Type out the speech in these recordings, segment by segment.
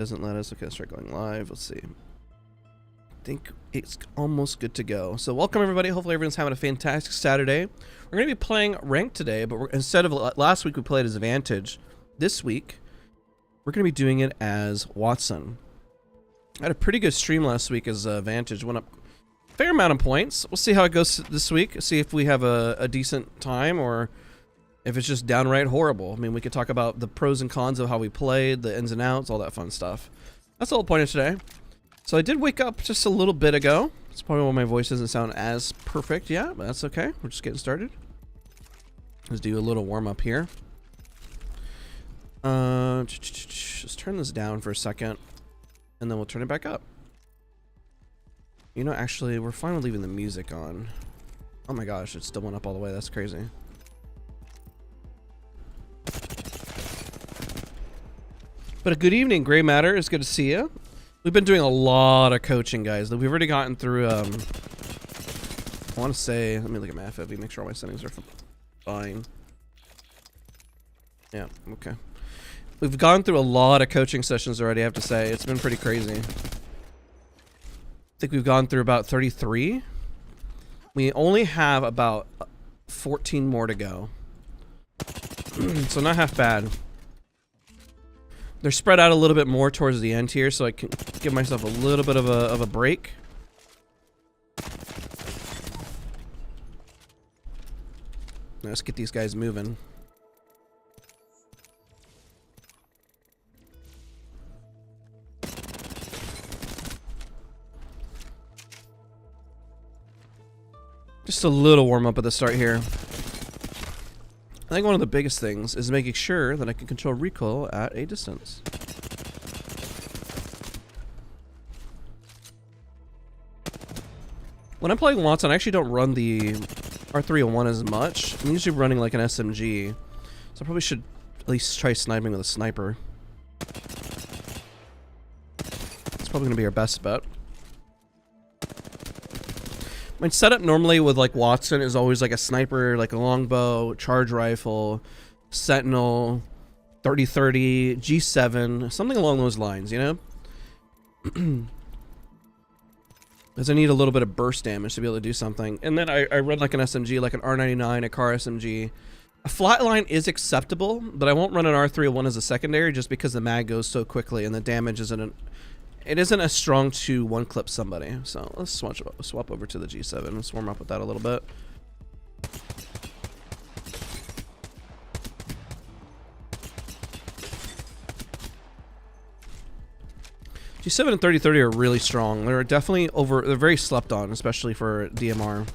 Doesn't let us. Okay, let's start going live. Let's see. I think it's almost good to go. So welcome everybody. Hopefully everyone's having a fantastic Saturday. We're going to be playing ranked today, but instead of last week we played as Vantage, this week we're going to be doing it as Watson. I had a pretty good stream last week as Vantage. Went up a fair amount of points. We'll see how it goes this week. See if we have a decent time or if it's just downright horrible. I mean, we could talk about the pros and cons of how we played, the ins and outs, all that fun stuff. That's the whole point of today. So I did wake up just a little bit ago. It's probably why my voice doesn't sound as perfect yet, but that's okay. We're just getting started. Let's do a little warm up here. Just turn this down for a second, and then we'll turn it back up. You know, actually, we're fine with leaving the music on. Oh my gosh, it still went up all the way. That's crazy. But a good evening, Gray Matter. It's good to see you. We've been doing a lot of coaching, guys. We've already gotten through, I want to say, let me look at my FFV, make sure all my settings are fine. Yeah, okay. We've gone through a lot of coaching sessions already, I have to say. It's been pretty crazy. I think we've gone through about 33. We only have about 14 more to go. So not half bad. They're spread out a little bit more towards the end here, so I can give myself a little bit of a break. Now let's get these guys moving. Just a little warm up at the start here. I think one of the biggest things is making sure that I can control recoil at a distance. When I'm playing Watson, I actually don't run the R301 as much. I'm usually running like an SMG, so I probably should at least try sniping with a sniper. It's probably going to be our best bet. My setup normally with like Watson is always like a sniper, like a longbow, charge rifle, sentinel, 30-30, G7, something along those lines, you know? Because I need a little bit of burst damage to be able to do something. And then I run like an SMG, like an R99, a car SMG. A flatline is acceptable, but I won't run an R301 as a secondary just because the mag goes so quickly and the damage isn't... It isn't as strong to one-clip somebody. So let's swap over to the G7. Let's warm up with that a little bit. G7 and 30-30 are really strong. They're definitely they're very slept on, especially for DMR.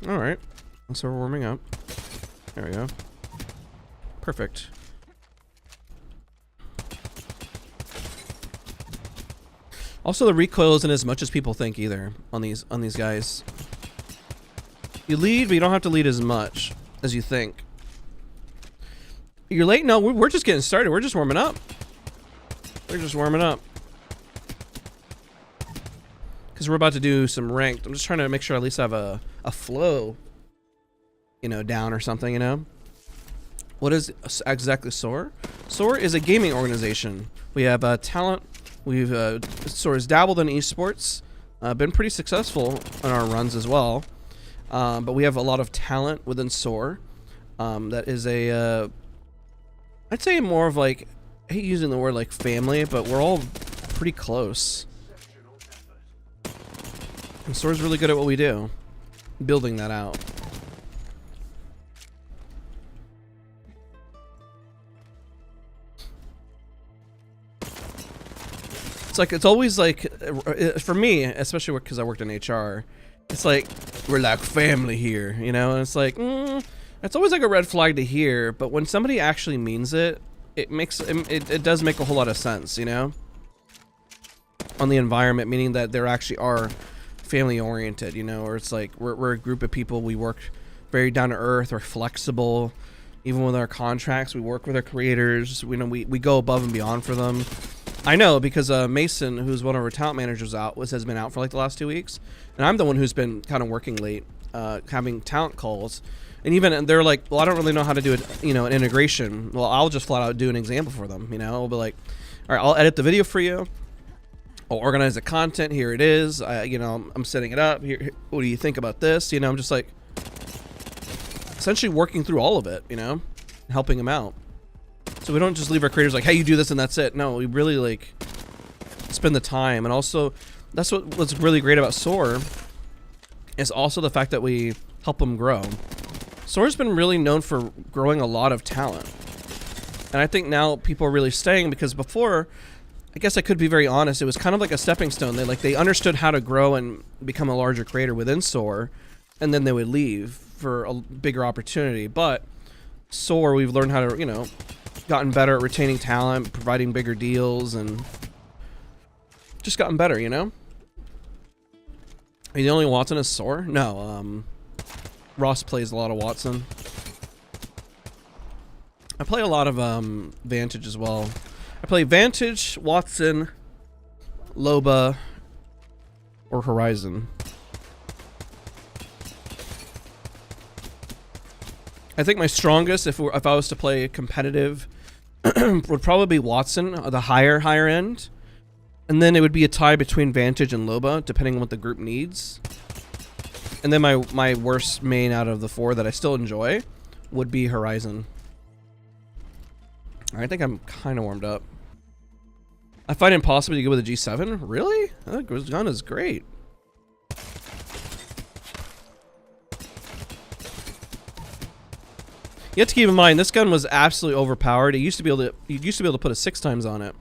Alright. So we're warming up. There we go. Perfect. Also, the recoil isn't as much as people think either on these guys. You lead, but you don't have to lead as much as you think. You're late? No, we're just getting started. We're just warming up. We're just warming up. Because we're about to do some ranked. I'm just trying to make sure I at least have a flow, you know, down or something, you know. What is exactly Soar? Soar is a gaming organization. We have talent. We've Soar has dabbled in esports, been pretty successful in our runs as well. But we have a lot of talent within Soar. That is a, I'd say more of like, I hate using the word like family, but we're all pretty close. And Soar's really good at what we do, building that out. It's like, it's always like, for me, especially because I worked in HR, it's like, we're like family here, you know? And it's like, it's always like a red flag to hear, but when somebody actually means it, it does make a whole lot of sense, you know? On the environment, meaning that there actually are family oriented, you know, or it's like we're a group of people, we work very down to earth, we're flexible, even with our contracts, we work with our creators, we know we go above and beyond for them. I know, because Mason, who's one of our talent managers, has been out for like the last 2 weeks, and I'm the one who's been kind of working late, having talent calls, and even they're like, well, I don't really know how to do it, you know, an integration. Well, I'll just flat out do an example for them. You know, I'll be like, all right, I'll edit the video for you. I'll organize the content. Here it is. You know, I'm setting it up. Here, what do you think about this? You know, I'm just like essentially working through all of it. You know, helping them out. So we don't just leave our creators like, hey, you do this and that's it. No, we really like spend the time. And also, that's what's really great about Soar is also the fact that we help them grow. Soar's been really known for growing a lot of talent. And I think now people are really staying because before, I guess I could be very honest, it was kind of like a stepping stone. They understood how to grow and become a larger creator within Soar, and then they would leave for a bigger opportunity. But Soar, we've learned how to, you know, gotten better at retaining talent, providing bigger deals, and just gotten better, you know? Are you the only Watson is Soar? No, Ross plays a lot of Watson. I play a lot of Vantage as well. I play Vantage, Watson, Loba, or Horizon. I think my strongest, if I was to play competitive, would probably be Watson, the higher end. And then it would be a tie between Vantage and Loba, depending on what the group needs. And then my worst main out of the four that I still enjoy would be Horizon. I think I'm kind of warmed up. I find it impossible to go with a G7. Really? I think this gun is great. You have to keep in mind this gun was absolutely overpowered. It used to be able to put a 6 times on it,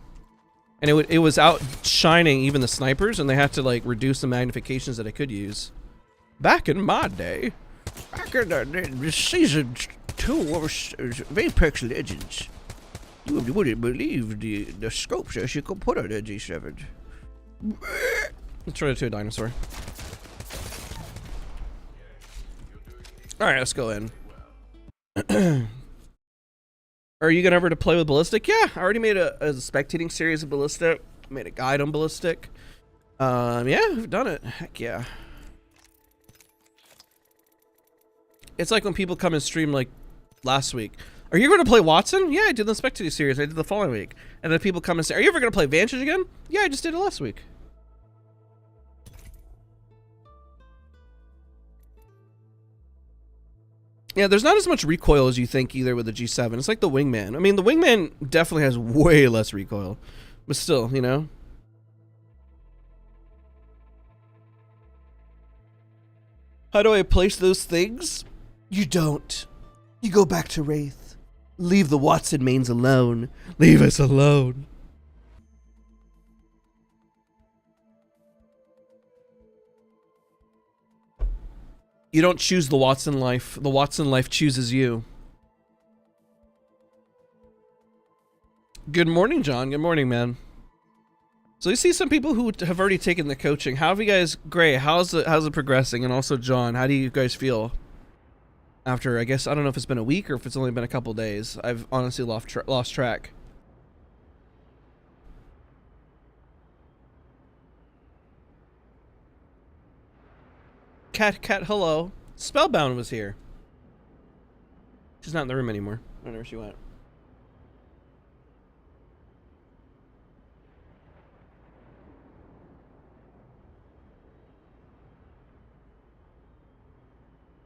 and it was outshining even the snipers, and they had to like reduce the magnifications that it could use. Back in my day, back in the season 2 of Apex Legends, you wouldn't believe the scopes that you could put on a G7. Let's turn it to a dinosaur. All right, let's go in. Are you gonna ever to play with Ballistic? Yeah, I already made a spectating series of Ballistic. Made a guide on Ballistic. Yeah, I've done it. Heck yeah. It's like when people come and stream like last week. Are you going to play Watson? Yeah, I did the spectating series. I did the following week. And then people come and say, are you ever going to play Vantage again? Yeah, I just did it last week. Yeah, there's not as much recoil as you think either with the G7. It's like the Wingman. I mean, the Wingman definitely has way less recoil. But still, you know. How do I place those things? You don't. You go back to Wraith. Leave the Watson mains alone. Leave us alone. You don't choose the Watson life. The Watson life chooses you. Good morning, John. Good morning, man. So you see some people who have already taken the coaching. How have you guys, Gray, how's it progressing? And also John, how do you guys feel? After, I guess, I don't know if it's been a week or if it's only been a couple days. I've honestly lost track. Cat, hello. Spellbound was here. She's not in the room anymore. I don't know where she went.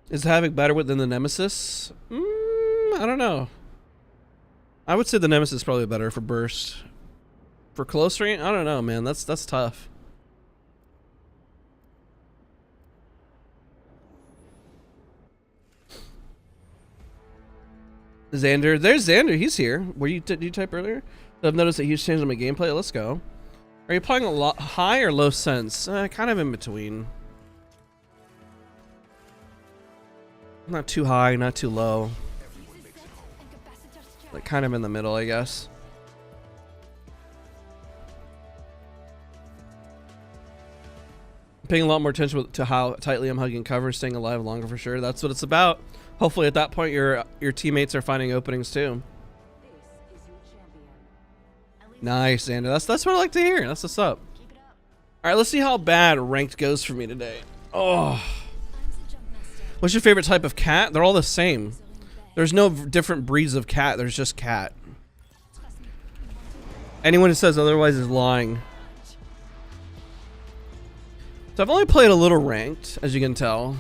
Is Havoc better than the Nemesis? I don't know. I would say the Nemesis is probably better for burst. For close range, I don't know, man. That's tough. Xander, there's Xander. He's here. Did you type earlier? I've noticed that he's changed my gameplay. Let's go. Are you playing a lot high or low sense? Kind of in between. Not too high, not too low. Like kind of in the middle, I guess. Paying a lot more attention to how tightly I'm hugging cover, staying alive longer for sure. That's what it's about. Hopefully at that point your teammates are finding openings too. Nice, Andrew. That's what I like to hear. That's what's up. All right, let's see how bad ranked goes for me today. Oh. What's your favorite type of cat? They're all the same. There's no different breeds of cat. There's just cat. Anyone who says otherwise is lying. So I've only played a little ranked, as you can tell.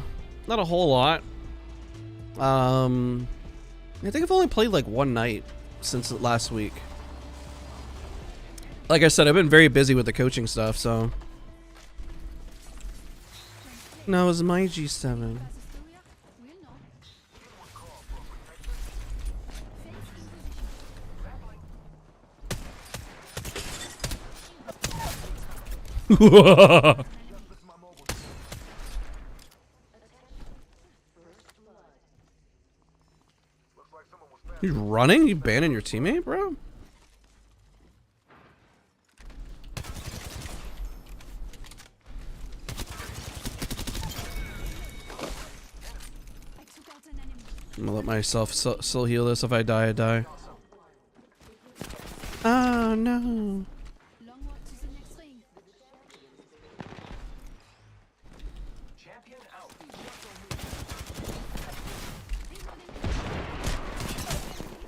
Not a whole lot. I think I've only played like one night since last week. Like I said, I've been very busy with the coaching stuff, so. No, it was my G7. You running? You banning your teammate, bro? I'm gonna let myself still heal this. If I die, I die. Oh no.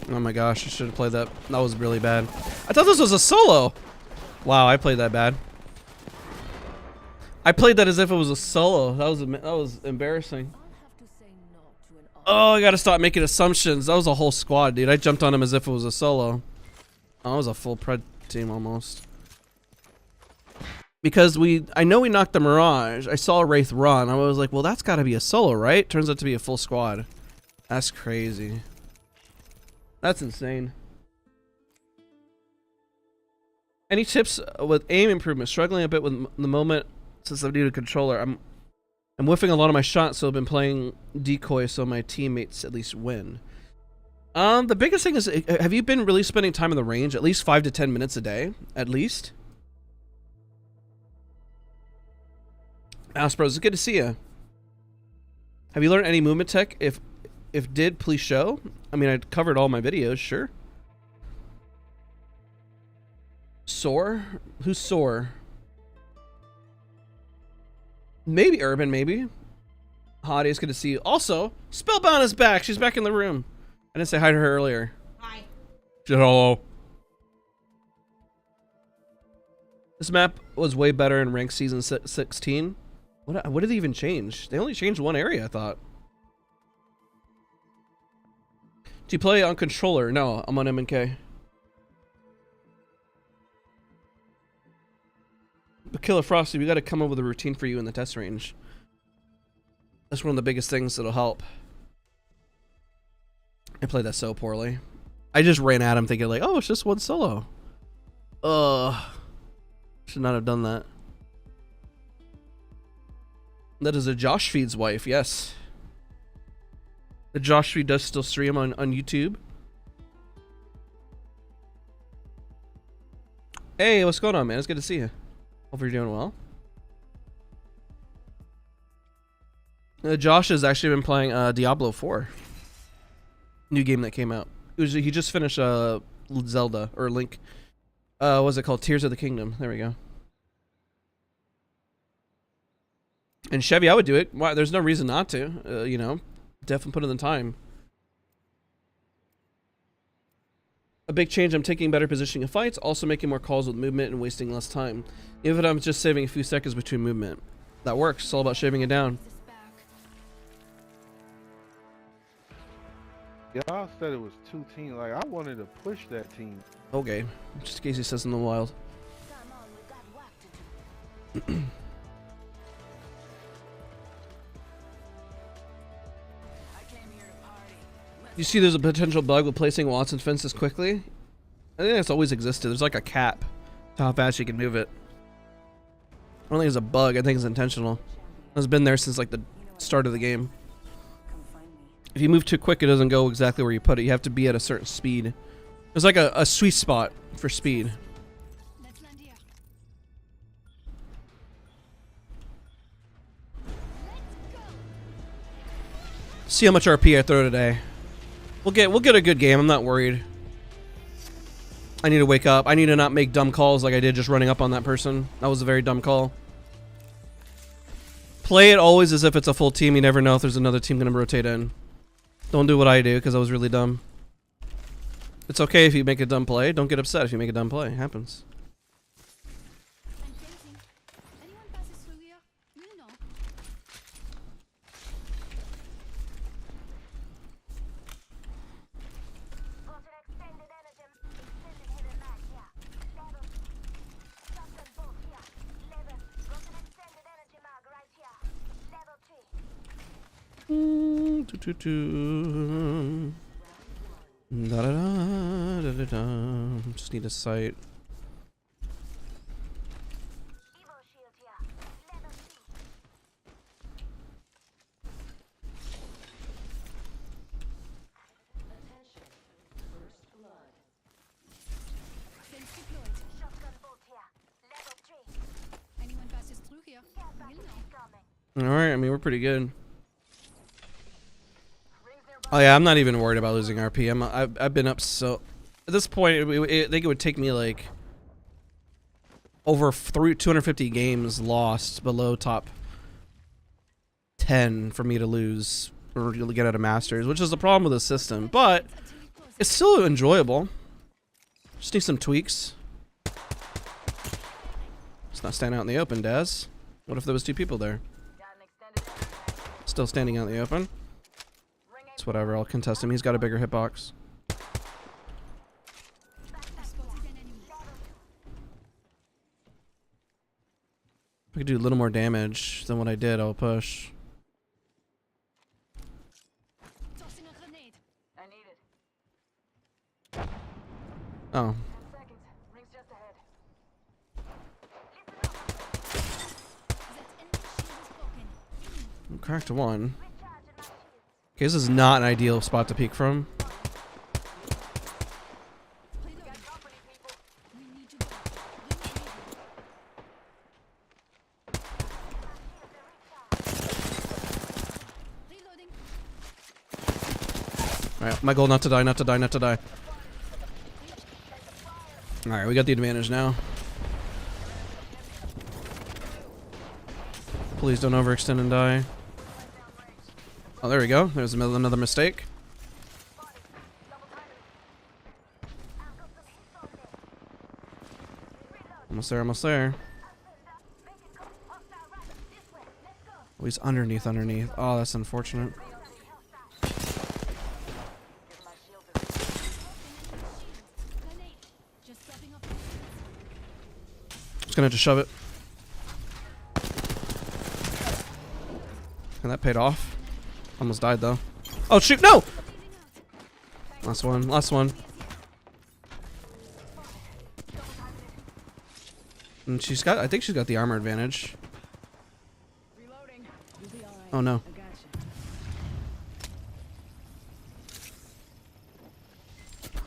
Oh my gosh, I should have played that. That was really bad. I thought this was a solo. Wow, I played that bad. I played that as if it was a solo. That was embarrassing. Oh, I gotta stop making assumptions. That was a whole squad, dude. I jumped on him as if it was a solo. Oh, it was a full pred team almost. Because I know we knocked the Mirage. I saw Wraith run. I was like, well, that's gotta be a solo, right? Turns out to be a full squad. That's crazy. That's insane. Any tips with aim improvement? Struggling a bit with the moment since I've needed a controller. I'm whiffing a lot of my shots, so I've been playing decoy so my teammates at least win. The biggest thing is, have you been really spending time in the range? At least 5 to 10 minutes a day, at least. Aspros, it's good to see you. Have you learned any movement tech? If did, please show. I mean, I covered all my videos, sure. Soar? Who's Soar? Maybe Urban, maybe. Hottie, it's good to see you. Also, Spellbound is back. She's back in the room. I didn't say hi to her earlier. Hi. She said hello. This map was way better in ranked season 16. What did they even change? They only changed one area, I thought. Do you play on controller? No, I'm on M&K. But Killer Frosty, we got to come up with a routine for you in the test range. That's one of the biggest things that'll help. I played that so poorly. I just ran at him thinking like, oh, it's just one solo. Should not have done that. That is a Josh Feed's wife, yes. The Josh Feed does still stream on YouTube. Hey, what's going on, man? It's good to see you. Hope you're doing well. Josh has actually been playing Diablo 4. New game that came out. He just finished Zelda, or Link. What's it called? Tears of the Kingdom. There we go. And Chevy, I would do it. Why? There's no reason not to. You know, definitely put in the time. A big change, I'm taking better positioning in fights, also making more calls with movement and wasting less time. Even if I'm just saving a few seconds between movement. That works. It's all about shaving it down. Y'all said it was 2 teams. Like, I wanted to push that team. Okay. Just in case he says in the wild. You see there's a potential bug with placing Watson fences quickly? I think it's always existed. There's like a cap to how fast you can move it. I don't think it's a bug. I think it's intentional. It's been there since like the start of the game. If you move too quick, it doesn't go exactly where you put it. You have to be at a certain speed. There's like a sweet spot for speed. See how much RP I throw today. We'll get a good game. I'm not worried. I need to wake up. I need to not make dumb calls like I did just running up on that person. That was a very dumb call. Play it always as if it's a full team. You never know if there's another team going to rotate in. Don't do what I do because I was really dumb. It's okay if you make a dumb play. Don't get upset if you make a dumb play. It happens. Da, da, da, da, da, da. Just need a sight. Alright, I mean, we're pretty good. Oh yeah, I'm not even worried about losing RP. I've been up so... At this point, I think it would take me like... over 250 games lost below top 10 for me to lose or to get out of Masters, which is the problem with the system. But it's still enjoyable. Just need some tweaks. Let's not stand out in the open, Daz. What if there was 2 people there? Still standing out in the open. It's whatever, I'll contest him. He's got a bigger hitbox. If I could do a little more damage than what I did, I'll push. Oh. Cracked 1. Okay, this is not an ideal spot to peek from. Alright, my goal not to die, not to die, not to die. Alright, we got the advantage now. Please don't overextend and die. Oh, there we go. There's another mistake. Almost there, almost there. Oh, he's underneath. Oh, that's unfortunate. Just gonna have to shove it. And that paid off. Almost died though. Oh shoot, no! Last one, last one. And she's got, I think she's got the armor advantage. Oh no.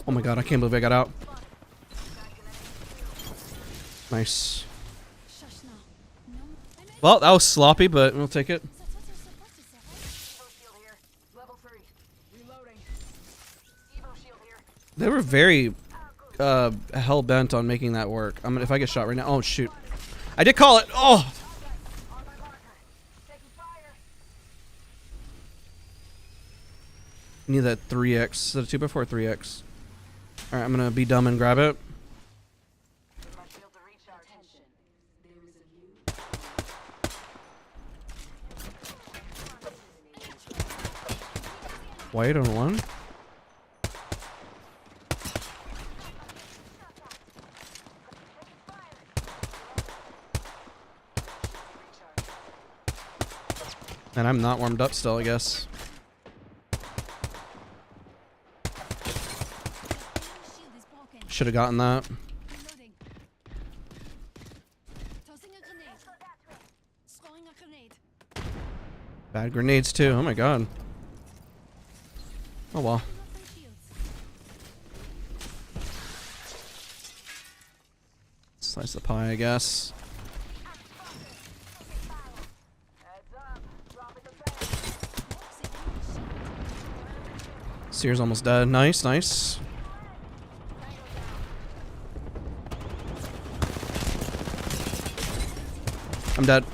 Oh my god, I can't believe I got out. Nice. Well, that was sloppy, but we'll take it. They were very hell bent on making that work. I mean, if I get shot right now, oh shoot! I did call it. Oh. Need that 3x. Is that a 2x4 3x? All right, I'm gonna be dumb and grab it. White on 1. And I'm not warmed up still, I guess. Should have gotten that. Bad grenades too. Oh my god. Oh well. Slice the pie, I guess. Sear's almost dead. Nice, nice. I'm dead.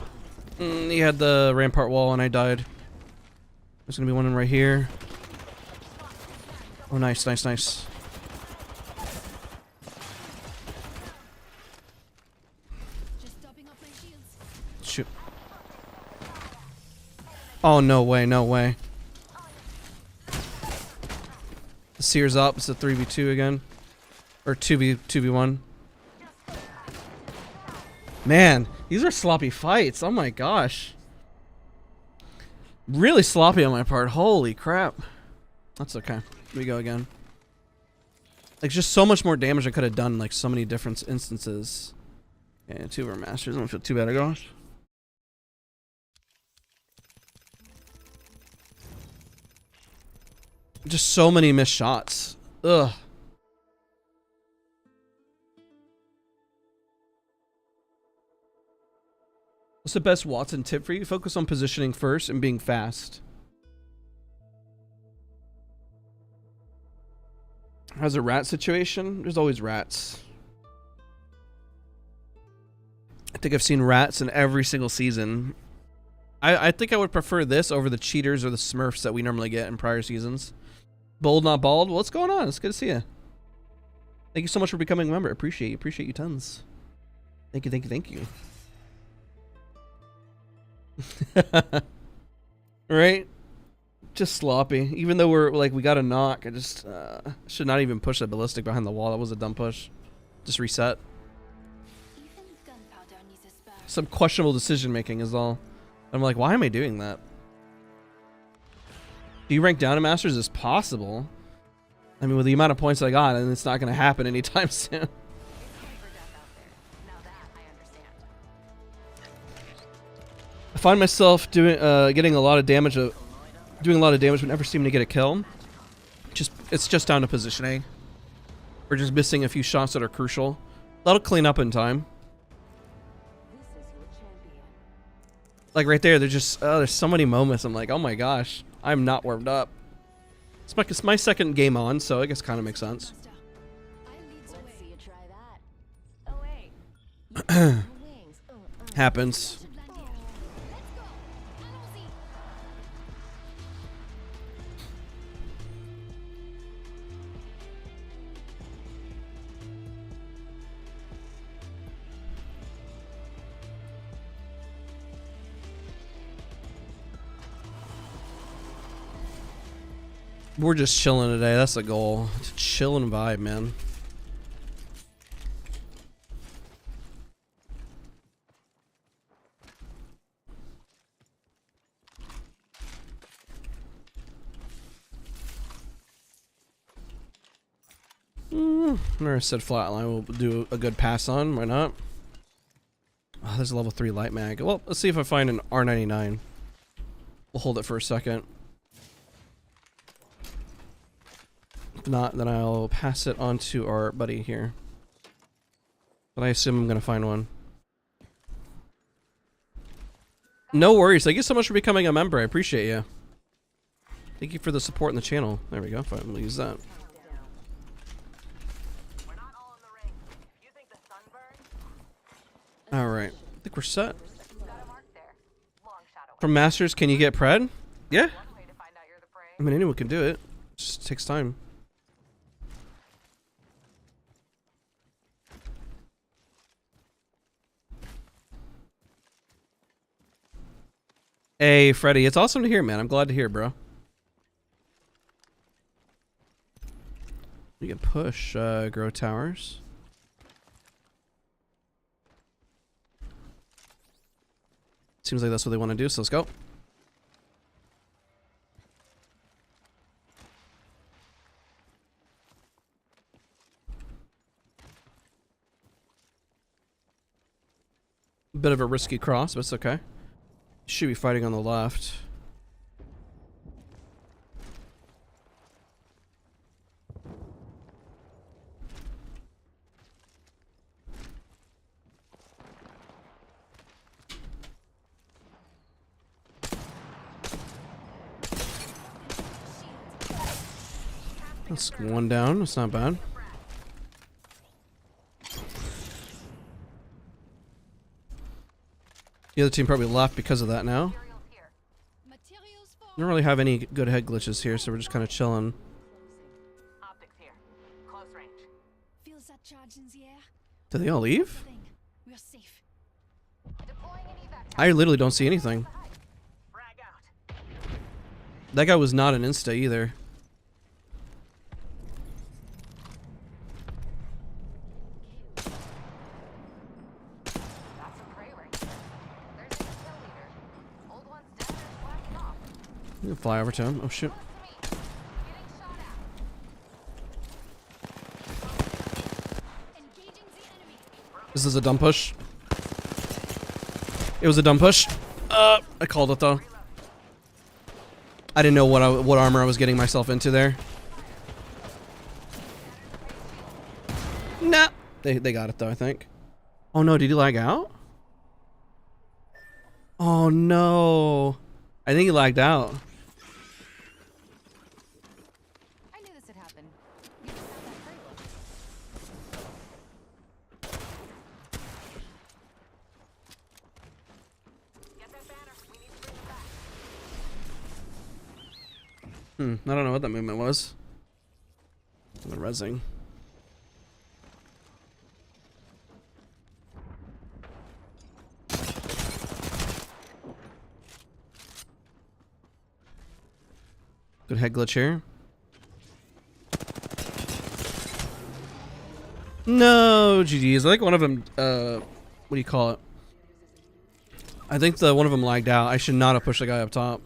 He had the rampart wall and I died. There's gonna be one in right here. Oh, nice, nice, nice. Shoot. Oh, no way, no way. The Seer's up. It's a 3v2 again. Or 2v1. Man, these are sloppy fights. Oh my gosh. Really sloppy on my part. Holy crap. That's okay. Here we go again. Like, just so much more damage I could have done in, like, so many different instances. And 2 of our masters. I don't feel too bad, gosh. Just so many missed shots. Ugh. What's the best Watson tip for you? Focus on positioning first and being fast. How's a rat situation? There's always rats. I think I've seen rats in every single season. I think I would prefer this over the cheaters or the smurfs that we normally get in prior seasons. Bold, not bald. What's going on? It's good to see you. Thank you so much for becoming a member. Appreciate you tons. Thank you, thank you, thank you. Right? Just sloppy. Even though we got a knock, I just should not even push that ballistic behind the wall. That was a dumb push. Just reset. Some questionable decision making is all. I'm like, why am I doing that? Do you rank down to masters as possible? I mean, with the amount of points I got, and it's not going to happen anytime soon. I find myself doing getting a lot of damage, doing a lot of damage, but never seeming to get a kill. It's just down to positioning. We're just missing a few shots that are crucial. That'll clean up in time. Like right there, there's so many moments. I'm like, oh my gosh, I'm not warmed up. It's my second game on, so I guess kind of makes sense. Happens. We're just chilling today. That's the goal. To chill and vibe, man. Never said flatline. We'll do a good pass on. Why not? Oh, there's a level 3 light mag. Well, let's see if I find an R99. We'll hold it for a second. If not, then I'll pass it on to our buddy here. But I assume I'm going to find one. No worries. Thank you so much for becoming a member. I appreciate you. Thank you for the support in the channel. There we go. Fine, we'll use that. Alright. I think we're set. From Masters, can you get pred? Yeah. I mean, anyone can do it. It just takes time. Hey, Freddy, it's awesome to hear, man. I'm glad to hear, bro. You can push, grow towers. Seems like that's what they want to do, so let's go. Bit of a risky cross, but it's okay. Should be fighting on the left. That's one down. That's not bad. The other team probably left because of that now. I don't really have any good head glitches here, so we're just kind of chilling. Optics here. Close range. Feels that charge in the air. Did they all leave? We're safe. Deploying an evac. I literally don't see anything. Frag out. That guy was not an insta either. That's a prey ring. There's a kill leader. Old one's dead and flashing off. You can fly over to him. Oh shit. Close to me. Getting shot at. Engaging the enemy. This is a dumb push. It was a dumb push. I called it though. I didn't know what armor I was getting myself into there. Nah. They got it though, I think. Oh no, did he lag out? Oh no. I think he lagged out. I knew this would happen. You just have that prey look. Get that banner. We need to bring it back. I don't know what that movement was. I'm rezzing. Good head glitch here. No, GG's. I think one of them, what do you call it? I think one of them lagged out. I should not have pushed the guy up top.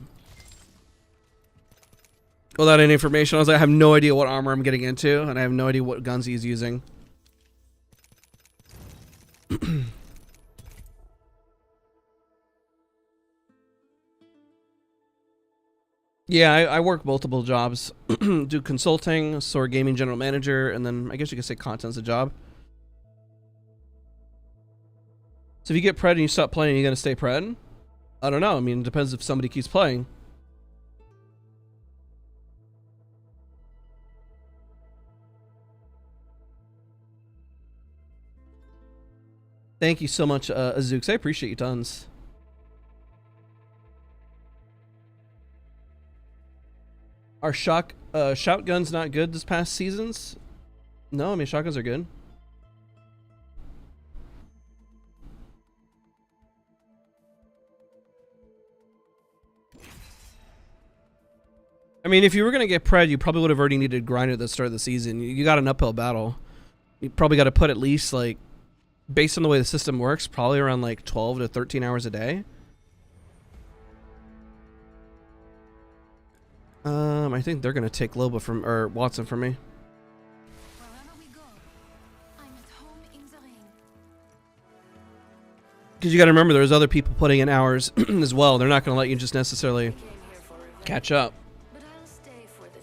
Without any information, I was like, I have no idea what armor I'm getting into, and I have no idea what guns he's using. Yeah, I work multiple jobs. Do consulting, Soar gaming general manager, and then I guess you could say content's a job. So if you get pred and you stop playing, you gonna stay pred? I don't know. I mean, it depends if somebody keeps playing. Thank you so much, Azooks. I appreciate you tons. Are shotguns not good this past seasons? No, I mean, shotguns are good. I mean, if you were going to get pred, you probably would have already needed to grind at the start of the season. You got an uphill battle. You probably got to put at least, like, based on the way the system works, probably around, like, 12 to 13 hours a day. I think they're going to take Loba from, or Watson from me. Wherever we go, I'm at home in the ring. Because you got to remember, there's other people putting in hours as well. They're not going to let you just necessarily catch up. But I'll stay for the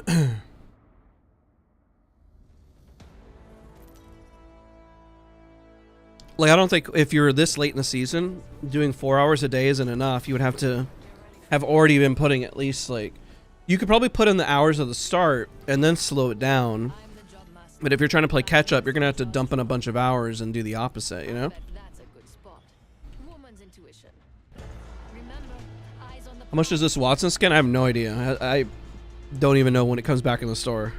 treasure. Like, I don't think if you're this late in the season, doing 4 hours a day isn't enough. You would have to have already been putting at least, like, you could probably put in the hours of the start and then slow it down. But if you're trying to play catch up, you're going to have to dump in a bunch of hours and do the opposite, you know? That's a good spot. Woman's intuition. Remember, eyes on the How much is this Watson skin? I have no idea. I don't even know when it comes back in the store.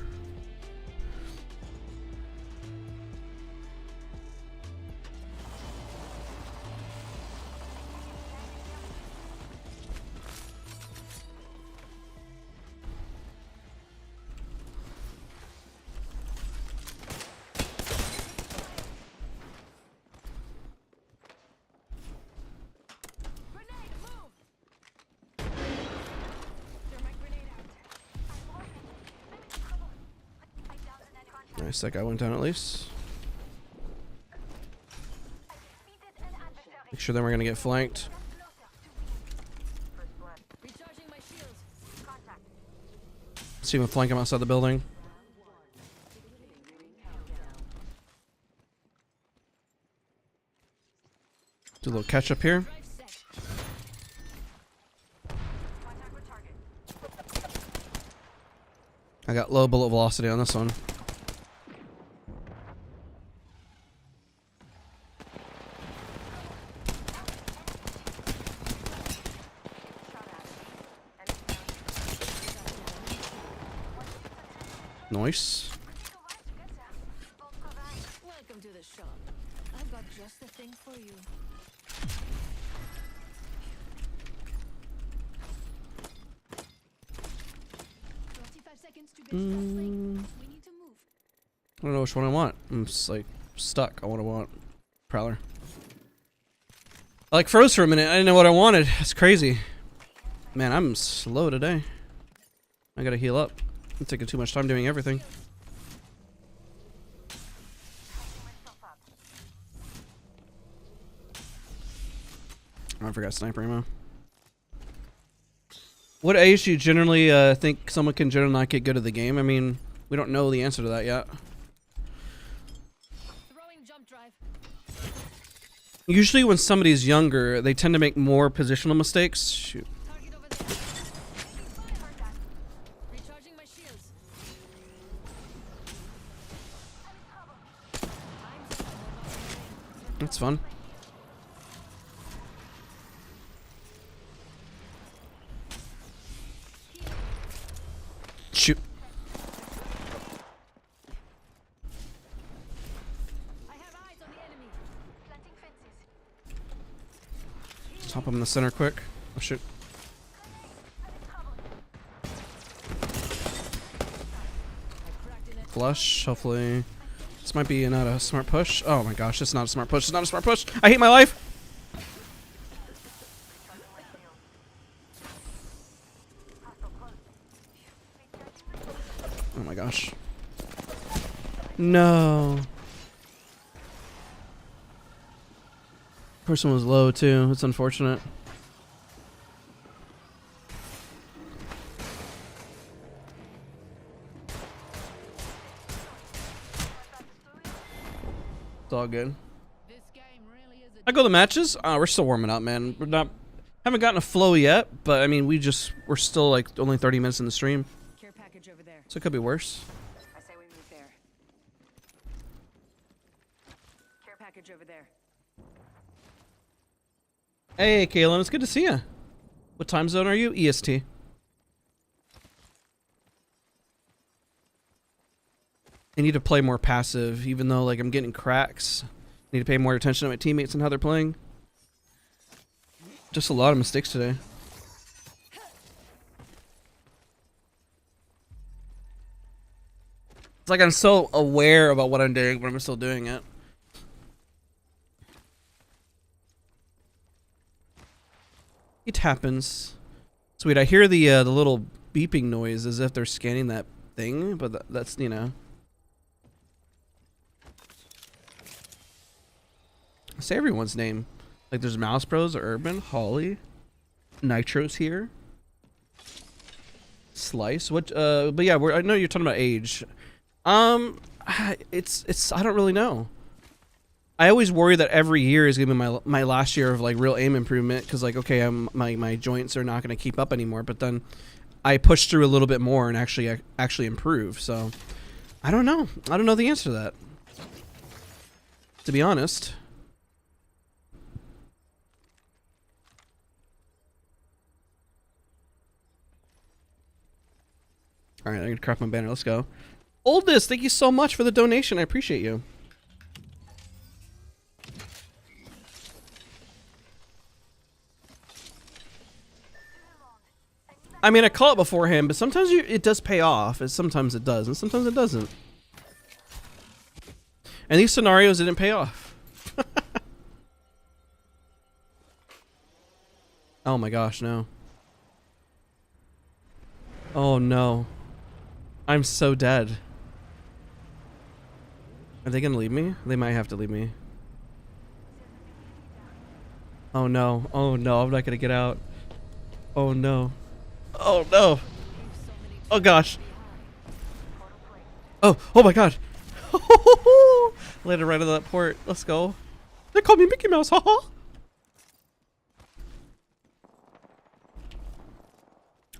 Nice, that guy went down at least. Make sure then we're gonna get flanked. recharging my shields. See him flank him outside the building. Do a little catch up here. I got low bullet velocity on this one. Nice. Welcome to the shop. I've got just the thing for you. Seconds to get started. We need to move. I don't know which one I want. I'm just like stuck. I want Prowler. I like froze for a minute. I didn't know what I wanted. That's crazy. Man, I'm slow today. I gotta heal up. I'm taking too much time doing everything. Oh, I forgot sniper ammo. What age do you generally think someone can generally not get good at the game? I mean, we don't know the answer to that yet. Throwing jump drive. Usually when somebody's younger, they tend to make more positional mistakes. Shoot. Target over there. Recharging my shields. That's fun. Shoot. I have eyes on the enemy. Planting fences. Just hop up in the center quick. Oh shoot. Flush, hopefully. This might be not a smart push. Oh my gosh, it's not a smart push. It's not a smart push. I hate my life. Oh my gosh. No. Person was low too. It's unfortunate. It's all good. This game really is I go to the matches. We're still warming up, man. We're not haven't gotten a flow yet, but I mean we're still like only 30 minutes in the stream. care package over there. So it could be worse. I say we move there. Care package over there. Hey Kaylin, it's good to see you. What time zone are you? EST. I need to play more passive, even though like I'm getting cracks. I need to pay more attention to my teammates and how they're playing. Just a lot of mistakes today. It's like I'm so aware about what I'm doing, but I'm still doing it. It happens. Sweet, I hear the little beeping noise as if they're scanning that thing, but that's, you know. Say everyone's name. Like there's Mouse Bros, Urban, Holly, Nitro's here. Slice. What but yeah, I know you're talking about age. It's I don't really know. I always worry that every year is gonna be my last year of like real aim improvement, because like okay, my joints are not gonna keep up anymore, but then I push through a little bit more and actually improve. So I don't know. I don't know the answer to that, to be honest. All right, I'm gonna craft my banner. Let's go. Oldest, thank you so much for the donation. I appreciate you. I mean, I call it beforehand, but sometimes it does pay off, and sometimes it does, and sometimes it doesn't. And these scenarios didn't pay off. Oh my gosh, no. Oh no. I'm so dead. Are they gonna leave me? They might have to leave me. Oh no. Oh no, I'm not gonna get out. Oh no. Oh no. Oh gosh. Oh my god. Landed right on that port. Let's go. They call me Mickey Mouse, haha.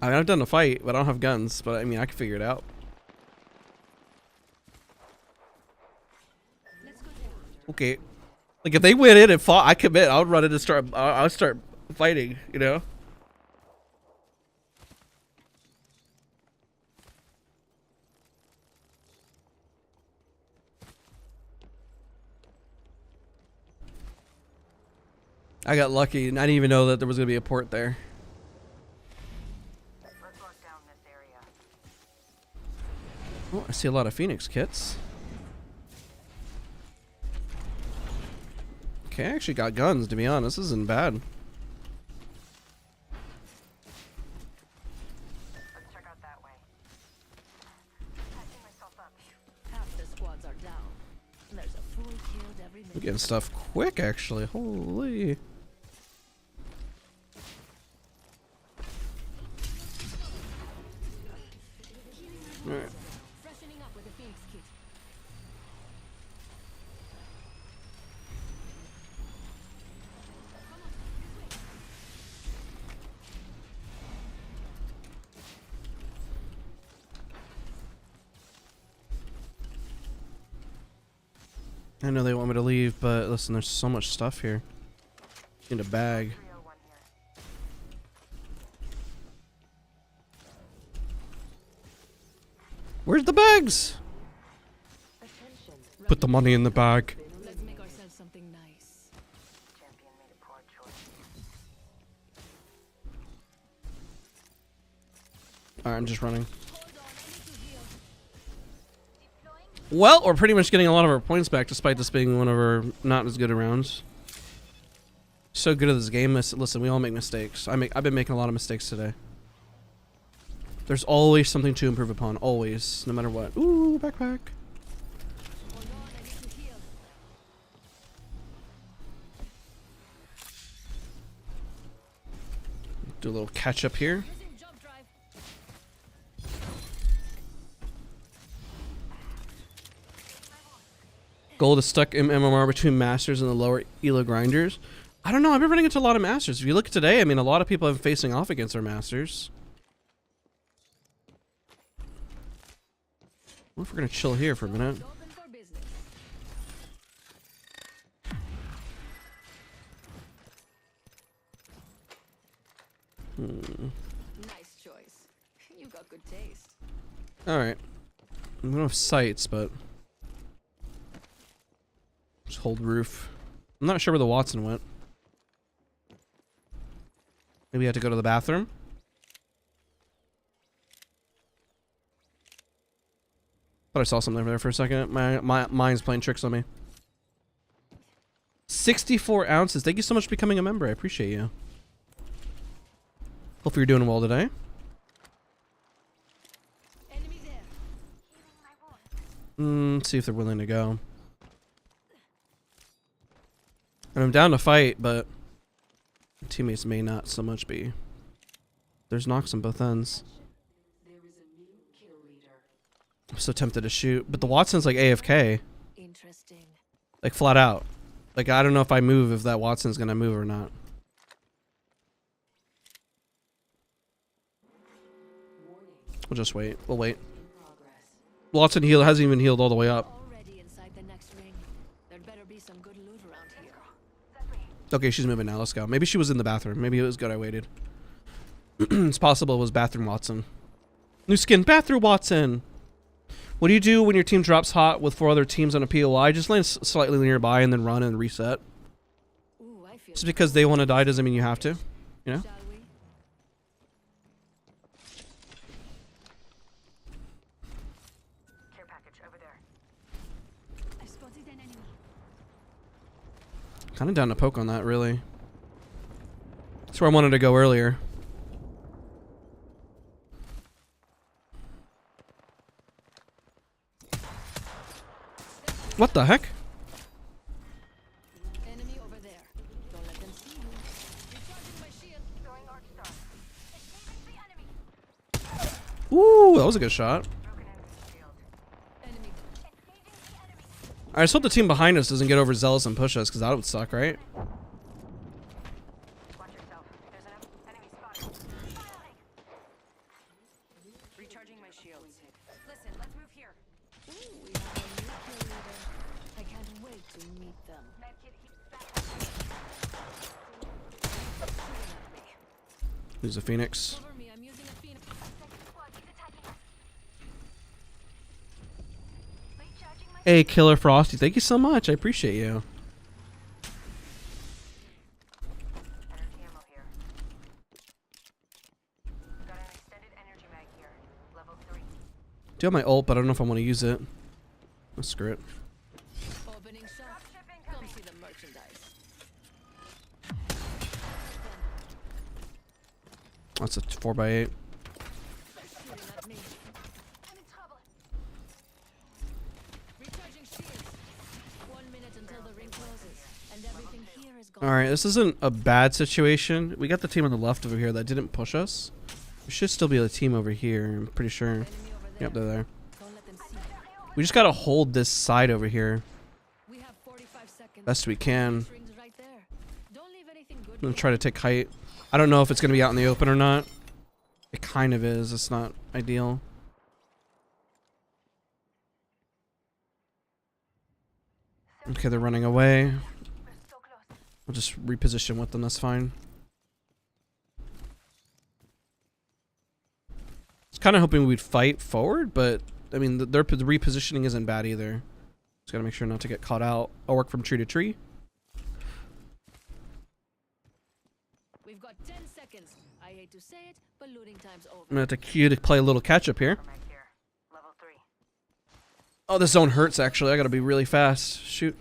I mean, I've done a fight, but I don't have guns. But I mean, I can figure it out. Okay. Like if they went in and fought, I commit. I would run in and start. I would start fighting. You know. I got lucky, and I didn't even know that there was gonna be a port there. Let's lock down this area. Oh, I see a lot of Phoenix kits. Okay, I actually got guns, to be honest. This isn't bad. Let's check out that way. Patching myself up. Half the squads are down. There's a fool killed every I'm minute. getting stuff quick, actually. Holy. Alright. Freshening up with a Phoenix kit. I know they want me to leave, but listen, there's so much stuff here. In a bag. 301 here. Where's the bags? Put the money in the bag. Let's make ourselves something nice. Champion made a poor choice. Alright, I'm just running. Hold on, I need to heal. Well, we're pretty much getting a lot of our points back, despite this being one of our not as good rounds. So good at this game. Listen, we all make mistakes. I've been making a lot of mistakes today. There's always something to improve upon. Always, no matter what. Ooh, backpack. Hold on, I need to heal. Do a little catch up here. Using jump drive. Gold is stuck in MMR between masters and the lower elo grinders. I don't know. I've been running into a lot of masters. If you look at today, I mean, a lot of people have been facing off against our masters. What if we're gonna chill here for a minute? Open for business. Nice choice. You got good taste. All right. We don't have sights, but just hold roof. I'm not sure where the Watson went. Maybe he had to go to the bathroom. Thought I saw something over there for a second. My mind's playing tricks on me. 64 ounces. Thank you so much for becoming a member. I appreciate you. Hope you're doing well today. Enemy there. Healing my wound. Let's see if they're willing to go. And I'm down to fight, but teammates may not so much be. There's knocks on both ends. I'm so tempted to shoot, but the Watson's like AFK, Interesting. like flat out. Like I don't know if I move if that Watson's gonna move or not. We'll just wait. We'll wait. Watson hasn't even healed all the way up. Already inside the next ring. There'd better be some good loot around here. Okay, she's moving now. Let's go. Maybe she was in the bathroom. Maybe it was good I waited. It's possible it was bathroom Watson. New skin, bathroom Watson. What do you do when your team drops hot with 4 other teams on a POI? Just land slightly nearby and then run and reset. Ooh, I feel Just because they want to die doesn't mean you have to. You know? Shall we? Care package over there. I spotted an enemy. Kind of down to poke on that, really. That's where I wanted to go earlier. What the heck? Enemy over there. Don't let them see you. Recharging my shield. Throwing arc star. Escaping the enemy. Ooh, that was a good shot. Broken enemy shield. Enemy. Engaging the enemy. Alright, let's hope the team behind us doesn't get overzealous and push us, because that would suck, right? Watch yourself. There's an enemy spotted. Firing. Recharging my shields. Listen, let's move here. Ooh, we have a new kill leader. I can't wait to meet them. Medkit back. Shooting at me. Who's a Phoenix? Cover me. I'm using a phoenix. Second squad is attacking us. Recharging my Hey, Killer Frosty, thank you so much. I appreciate you. Do have my ult, but I don't know if I want to use it. Oh, screw it. Opening shop. Come see the merchandise. That's a 4x8. Shooting at me. I'm in trouble. Recharging shields. 1 minute until the ring closes, and everything here is gone. Alright, this isn't a bad situation. We got the team on the left over here that didn't push us. There should still be a team over here, I'm pretty sure. Enemy over there. Yep, they're there. Don't let them see you. We just gotta hold this side over here We have 45 seconds. best we can. Rings right there. Don't leave anything good. I'm gonna try to take height. I don't know if it's gonna be out in the open or not. It kind of is. It's not ideal. Okay, they're running away. We're so close. We'll just reposition with them. That's fine. I was kind of hoping we'd fight forward, but I mean, their repositioning isn't bad either. Just gotta make sure not to get caught out. I'll work from tree to tree. We've got 10 seconds. I hate to say it, but looting time's over. I'm gonna have to queue to play a little catch up here. Right here. Level 3. Oh, this zone hurts actually. I gotta be really fast. Shoot.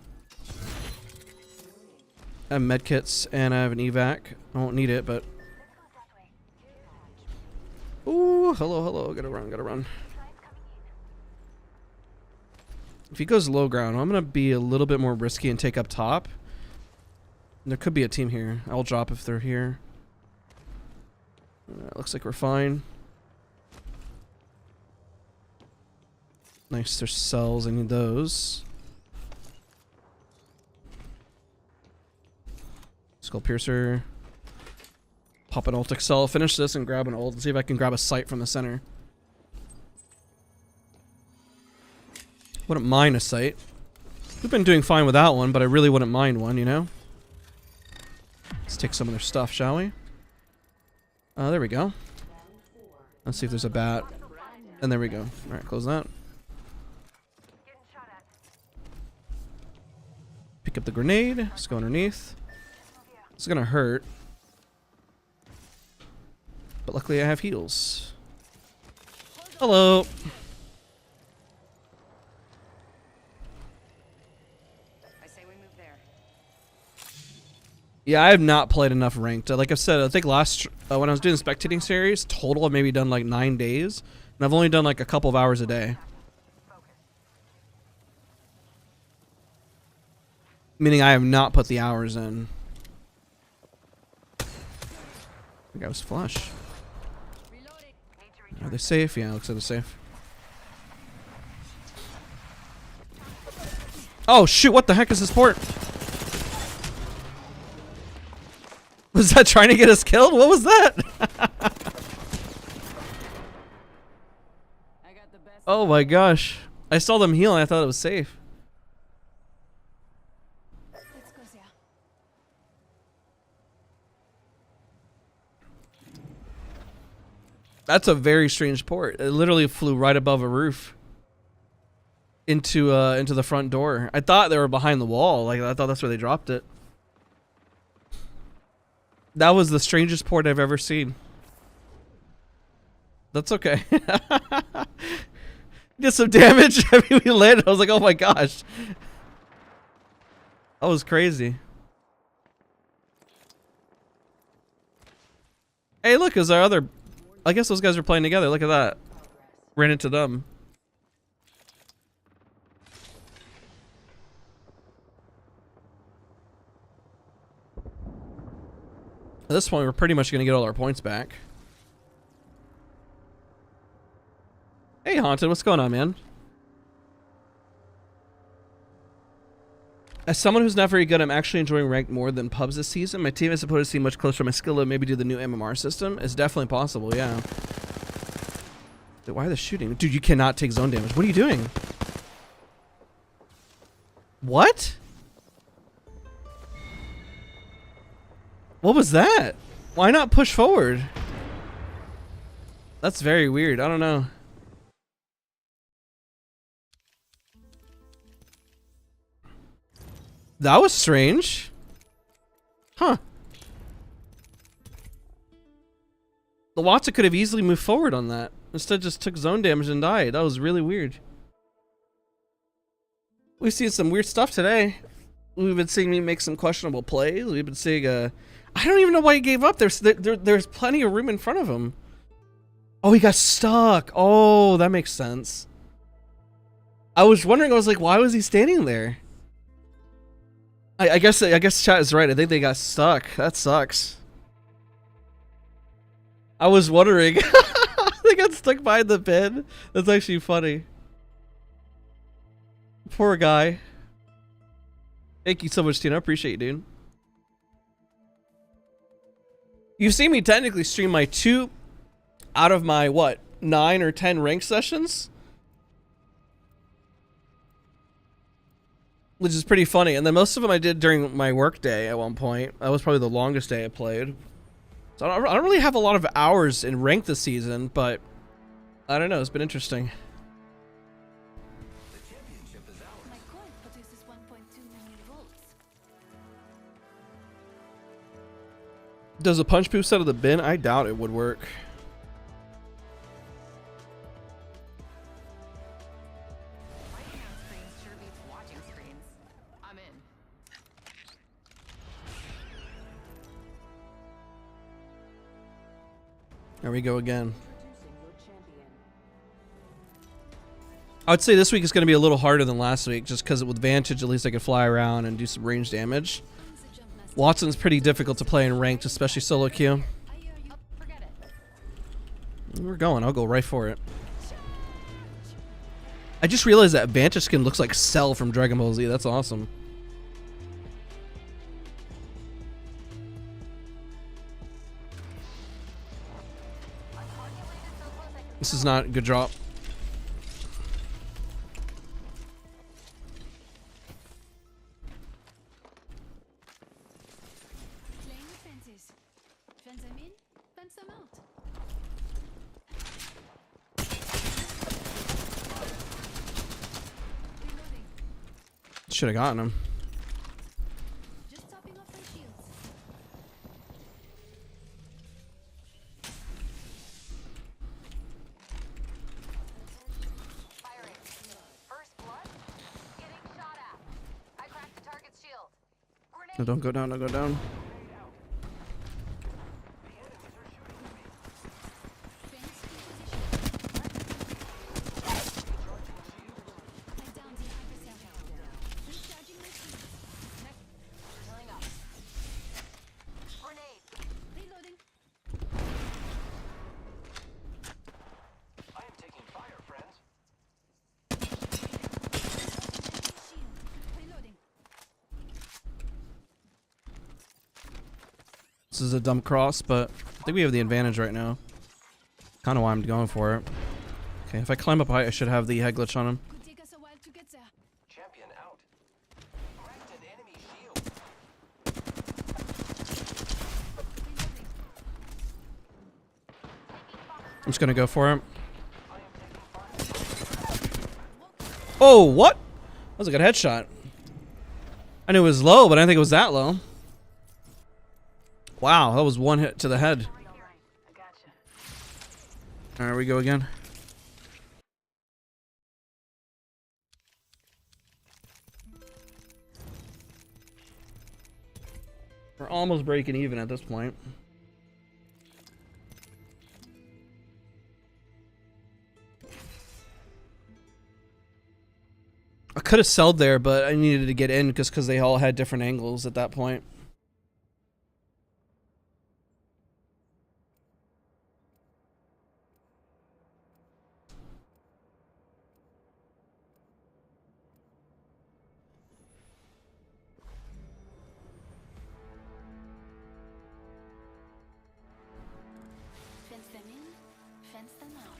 I have medkits and I have an evac. I won't need it, but. Let's go that way. Ooh, hello, hello. Gotta run, gotta run. Flights coming in. If he goes low ground, I'm gonna be a little bit more risky and take up top. There could be a team here. I'll drop if they're here. Looks like we're fine. Nice, there's cells. I need those. Skull piercer. Pop an ult cell. Finish this and grab an ult and see if I can grab a sight from the center. Wouldn't mind a sight. We've been doing fine without one, but I really wouldn't mind one, you know? Let's take some of their stuff, shall we? There we go. Let's see if there's a bat. And there we go. Alright, close that. Getting shot at. Pick up the grenade. Let's go underneath. It's gonna hurt. But luckily I have heals. Hello. I say we move there. Yeah, I have not played enough ranked. Like I said, I think last when I was doing the spectating series, total I've maybe done like 9 days, and I've only done like a couple of hours a day. Meaning I have not put the hours in. I think I was flush. Reloading. Need to Are they safe? Yeah, looks like they're safe. Oh shoot! What the heck is this port? Was that trying to get us killed? What was that? I got the best. Oh my gosh. I saw them heal and I thought it was safe. Let's go, Zia. That's a very strange port. It literally flew right above a roof. Into the front door. I thought they were behind the wall. Like I thought that's where they dropped it. That was the strangest port I've ever seen. That's okay. Did some damage. I mean, we landed. I was like, oh my gosh. That was crazy. Hey, look, is our other... I guess those guys were playing together. Look at that. Ran into them. At this point, we're pretty much going to get all our points back. Hey, Haunted, what's going on, man? As someone who's not very good, I'm actually enjoying ranked more than pubs this season. My team is supposed to seem much closer to my skill level. Maybe do the new MMR system. It's definitely possible, yeah. Dude, why are they shooting? Dude, you cannot take zone damage. What are you doing? What? What was that? Why not push forward? That's very weird. I don't know. That was strange. Huh. The Watson could have easily moved forward on that. Instead just took zone damage and died. That was really weird. We've seen some weird stuff today. We've been seeing me make some questionable plays. We've been seeing I don't even know why he gave up. There's plenty of room in front of him. Oh, he got stuck. Oh, that makes sense. I was wondering, I was like, why was he standing there? I guess chat is right. I think they got stuck. That sucks. I was wondering. They got stuck behind the pin. That's actually funny. Poor guy. Thank you so much, Tina. I appreciate you, dude. You've seen me technically stream my 2 out of my, what, 9 or 10 rank sessions? Which is pretty funny. And then most of them I did during my work day at one point. That was probably the longest day I played. So I don't really have a lot of hours in rank this season, but I don't know. It's been interesting. My coin produces 1.2 million volts. Does a punch boost out of the bin? I doubt it would work. Writing on screens sure beats watching screens. I'm in. There we go again. I would say this week is going to be a little harder than last week, just because with Vantage, at least I could fly around and do some range damage. Watson's pretty difficult to play in ranked, especially solo queue. Oh, forget it. We're going. I'll go right for it. I just realized that Vantage skin looks like Cell from Dragon Ball Z. That's awesome. This is not a good drop. Playing with fences. Fence them in, fence them out. Reloading. Should have gotten him. Just topping off my shields. Firing. First blood. Getting shot at. I cracked the target's shield. Grenade. No, don't go down. Don't go down. Fence in position. I downed the adversary. Recharging my shields. Healing up. Grenade. Reloading. I am taking fire, friends. Shield. Reloading. This is a dumb cross, but I think we have the advantage right now. Kind of why I'm going for it. Okay, if I climb up high, I should have the head glitch on him. Could take us a while to get there. Champion out. Cracked an enemy shield. Reloading. I'm just gonna go for it. Oh, what? That was a good headshot. I knew it was low, but I didn't think it was that low. Wow, that was one hit to the head. I gotcha. There we go again. We're almost breaking even at this point. I could have sold there, but I needed to get in because they all had different angles at that point. Fence them in, fence them out.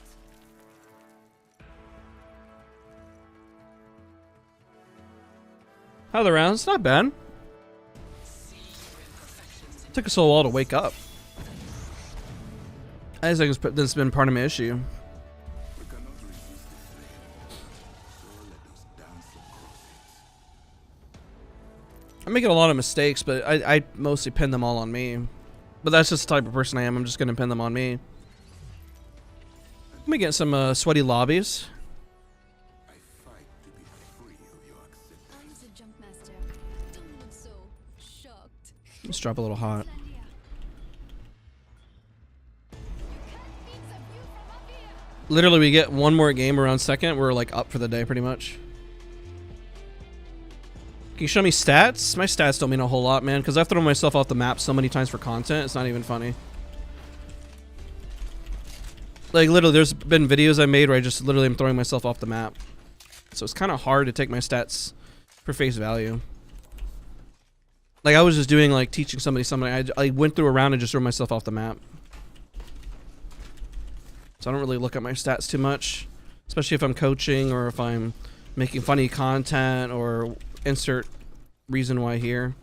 How are the rounds? Not bad. Took us a while to wake up. I just think this has been part of my issue. I'm making a lot of mistakes, but I mostly pin them all on me. But that's just the type of person I am. I'm just going to pin them on me. Let me get some sweaty lobbies. I'm the jump master. Don't look so shocked. Let's drop a little hot. Literally, we get one more game around second. We're like up for the day pretty much. Can you show me stats? My stats don't mean a whole lot, man, because I've thrown myself off the map so many times for content. It's not even funny. Like, literally, there's been videos I made where I just literally am throwing myself off the map. So it's kind of hard to take my stats for face value. Like, I was just doing, like, teaching somebody something. I went through a round and just threw myself off the map. So I don't really look at my stats too much. Especially if I'm coaching or if I'm making funny content or insert reason why here.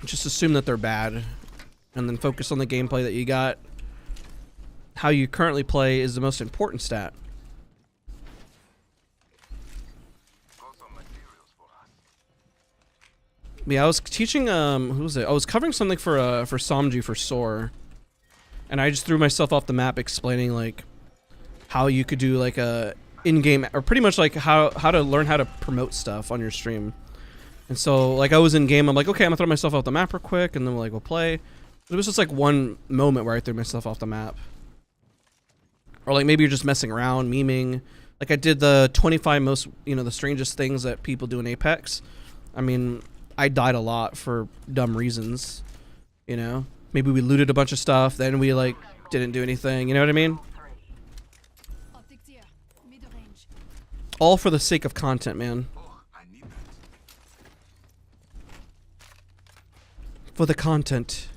Just assume that they're bad. And then focus on the gameplay that you got. How you currently play is the most important stat. Yeah, I was teaching who was it? I was covering something for Somji for Soar. And I just threw myself off the map explaining like how you could do like a in-game or pretty much like how to learn how to promote stuff on your stream. And so like I was in game, I'm like, okay, I'm gonna throw myself off the map real quick, and then like we'll play. It was just like one moment where I threw myself off the map. Or like maybe you're just messing around, memeing. Like I did the 25 most, the strangest things that people do in Apex. I mean, I died a lot for dumb reasons, Maybe we looted a bunch of stuff, then we like didn't do anything, you know what I mean? Optics here. Mid-range. All for the sake of content, man. For the content.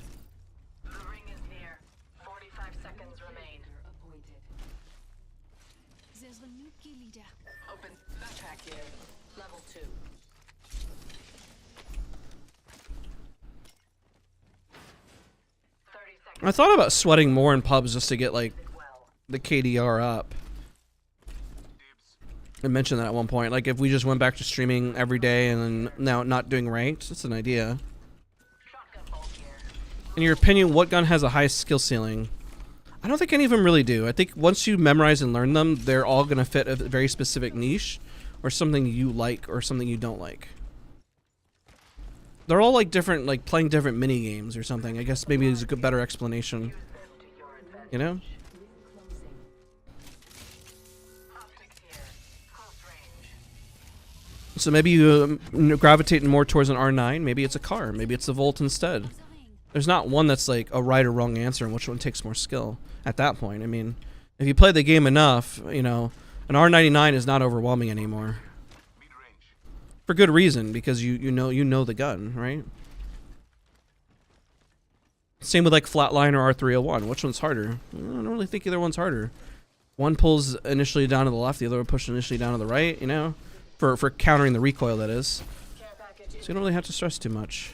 The ring is near. 45 seconds remain. There's a new key leader. Open backpack here. Level 2. 30 seconds. I thought about sweating more in pubs just to get like Well. the KDR up. I mentioned that at one point. Like if we just went back to streaming every day and then now not doing ranked, it's an idea. Shotgun bolt here. In your opinion, what gun has a high skill ceiling? I don't think any of them really do. I think once you memorize and learn them, they're all going to fit a very specific niche or something you like or something you don't like. They're all like different, like playing different mini games or something. I guess maybe is a good, better explanation. You know? Optics here. Close range. So maybe you gravitate more towards an R9. Maybe it's a car. Maybe it's a Volt instead. There's not one that's like a right or wrong answer and which one takes more skill at that point. I mean, if you play the game enough, an R99 is not overwhelming anymore. For good reason, because you know the gun, right? Same with like Flatline or R301. Which one's harder? I don't really think either one's harder. One pulls initially down to the left, the other one pushes initially down to the right, for countering the recoil, that is. Care package. So you don't really have to stress too much.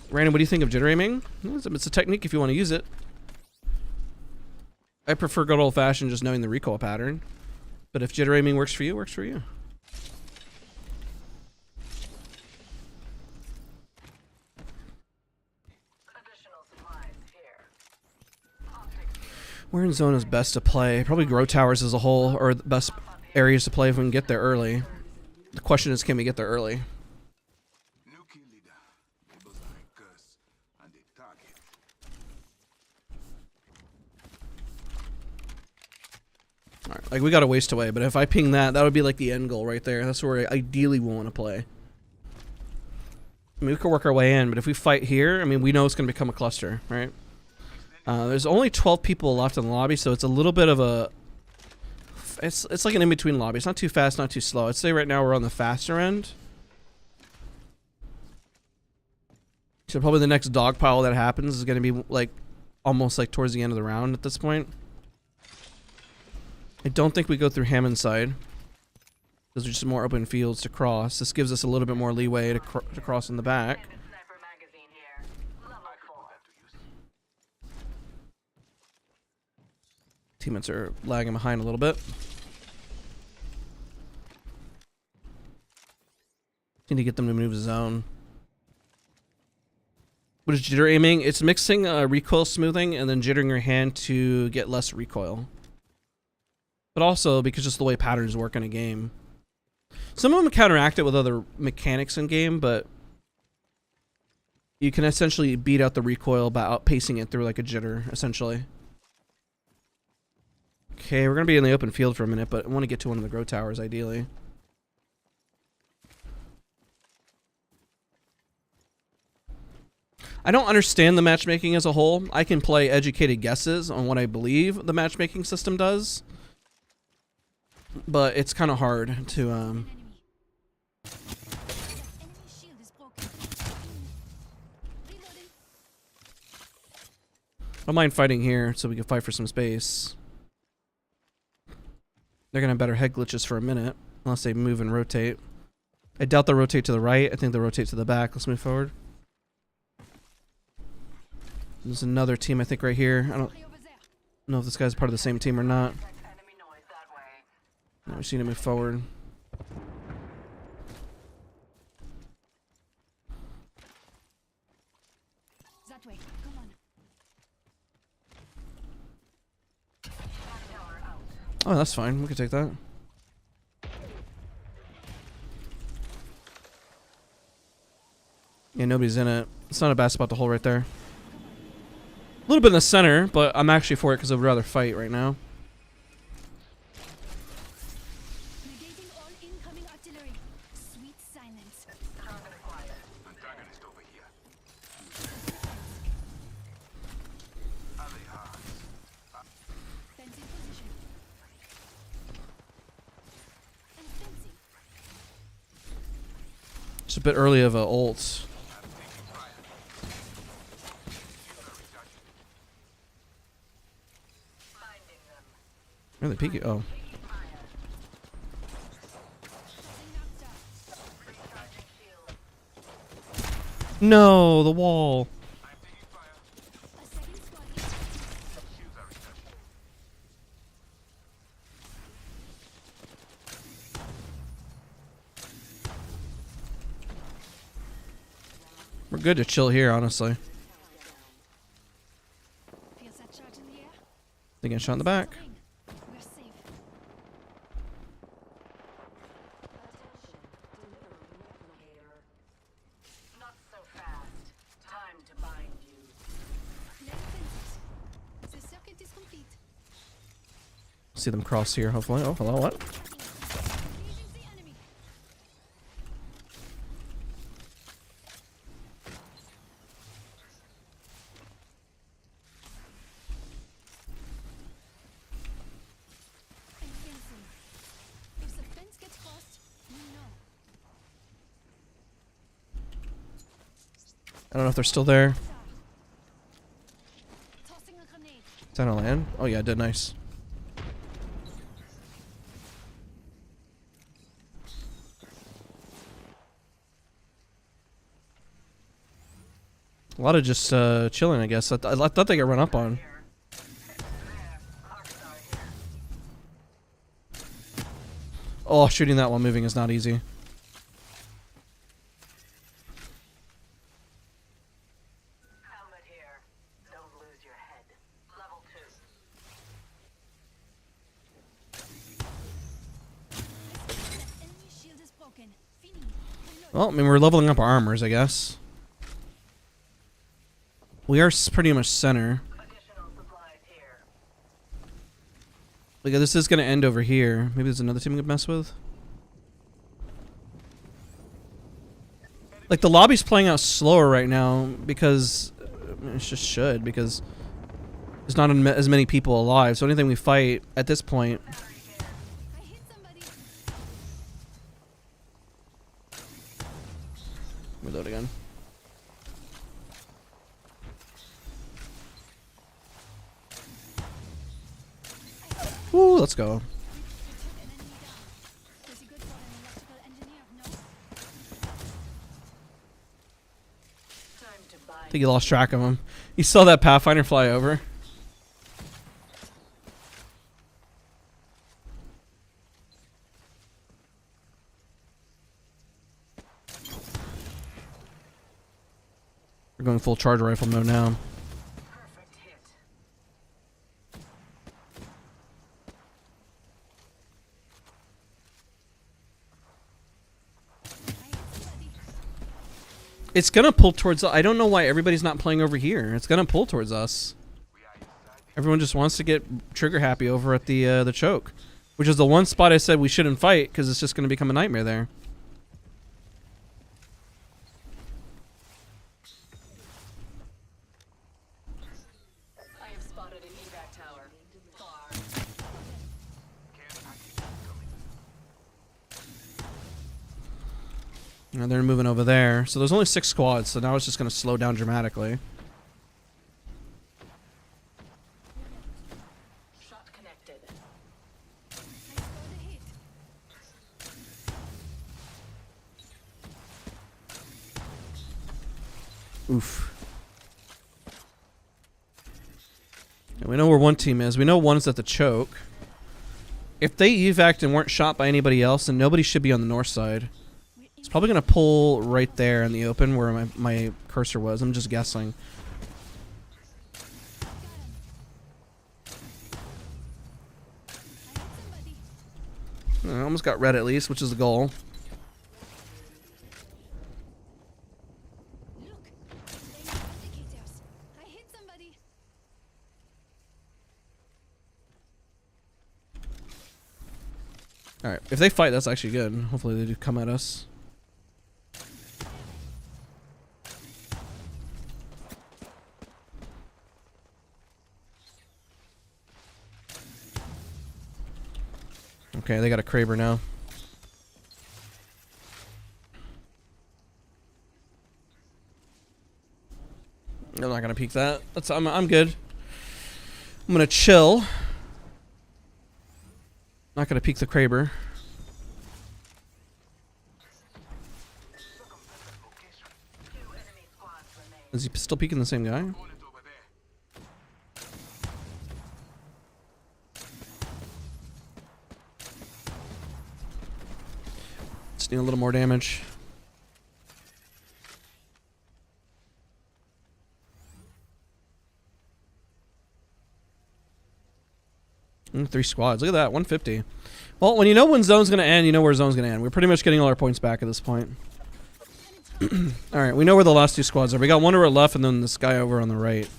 Brandon, what do you think of jitter aiming? It's a technique if you want to use it. I prefer good old-fashioned just knowing the recoil pattern. But if jitter aiming works for you, works for you. Additional supplies here. Optics here. Where in zone is best to play? Probably grow towers as a whole are the best areas to play if we can get there early. The question is, can we get there early? Alright, like we got a waste away, but if I ping that would be like the end goal right there. That's where I ideally want to play. I mean, we could work our way in, but if we fight here, I mean, we know it's going to become a cluster, right? There's only 12 people left in the lobby, so it's a little bit of a... It's like an in-between lobby. It's not too fast, not too slow. I'd say right now we're on the faster end. So probably the next dog pile that happens is going to be like almost like towards the end of the round at this point. I don't think we go through Hammond's side. Those are just more open fields to cross. This gives us a little bit more leeway to cross in the back. Sniper magazine here. Level 4. Teammates are lagging behind a little bit. Need to get them to move the zone. What is jitter aiming? It's mixing recoil smoothing and then jittering your hand to get less recoil. But also because just the way patterns work in a game. Some of them counteract it with other mechanics in game, but you can essentially beat out the recoil by outpacing it through like a jitter, essentially. Okay, we're gonna be in the open field for a minute, but I want to get to one of the grow towers ideally. I don't understand the matchmaking as a whole. I can play educated guesses on what I believe the matchmaking system does, but it's kind of hard to Enemy shield is broken. Reloading. I don't mind fighting here so we can fight for some space. They're gonna have better head glitches for a minute unless they move and rotate. I doubt they'll rotate to the right. I think they'll rotate to the back. Let's move forward. There's another team, I think, right here. I don't Play over there. know if this guy's part of the same team or not. Enemy noise that way. No, we just need to move forward. That way. Come on. Oh, that's fine. We can take that. Yeah, nobody's in it. It's not a bad spot to hold right there. A little bit in the center, but I'm actually for it because I would rather fight right now. Negating all incoming artillery. Sweet silence. Antagonist over here. Fencing position. And fencing. Just a bit early of a ult. Where are they peeking? Oh. No, the wall. A second squad. We're good to chill here, honestly. Feels that charge in the air. They get shot in the back. Ring. We're safe. Not so fast. Time to bind you. Let fences. The circuit is complete. See them cross here, hopefully. Oh, hello, what? Engaging the enemy. And fencing. If the fence gets crossed, we know. I don't know if they're still there. Tossing a grenade. Is that on land? Oh yeah, it did. Nice. A lot of just chilling, I guess. I thought they got run up on. Oh, shooting that while moving is not easy. Helmet here. Don't lose your head. Level 2. Enemy shield is broken. Fini. Reload. Well, I mean, we're leveling up our armors, I guess. We are pretty much center. Additional supplies here. Like, this is going to end over here. Maybe there's another team we could mess with. Like, the lobby's playing out slower right now because... I mean, it just should, because there's not as many people alive. So anything we fight at this point... I hit somebody. Reload again. Ooh, let's go. We took an enemy down. Was he good for an electrical engineer? No. Time to I bind. think you lost track of him. You saw that Pathfinder fly over. We're We're going full charge rifle mode now. Perfect hit. It's gonna pull towards. I don't know why everybody's not playing over here. It's gonna pull towards us. Everyone just wants to get trigger happy over at the choke, which is the one spot I said we shouldn't fight because it's just gonna become a nightmare there. I have spotted an evac tower. Far. And they're moving over there. So there's only 6 squads, so now it's just gonna slow down dramatically. Shot connected. Oof. And we know where one team is. We know one's at the choke. If they evac'd and weren't shot by anybody else, then nobody should be on the north side. It's probably going to pull right there in the open where my cursor was. I'm just guessing. I almost got red at least, which is the goal. Look, they have indicators. I hit somebody. Alright, if they fight, that's actually good. Hopefully they do come at us. Okay, they got a Kraber now. I'm not gonna peek that. I'm good. I'm gonna chill. Not gonna peek the Kraber. Is he still peeking the same guy? Just need a little more damage. Three squads. Look at that, 150. Well, when you know when zone's gonna end, you know where zone's gonna end. We're pretty much getting all our points back at this point. Alright, we know where the last 2 squads are. We got one to our left and then this guy over on the right.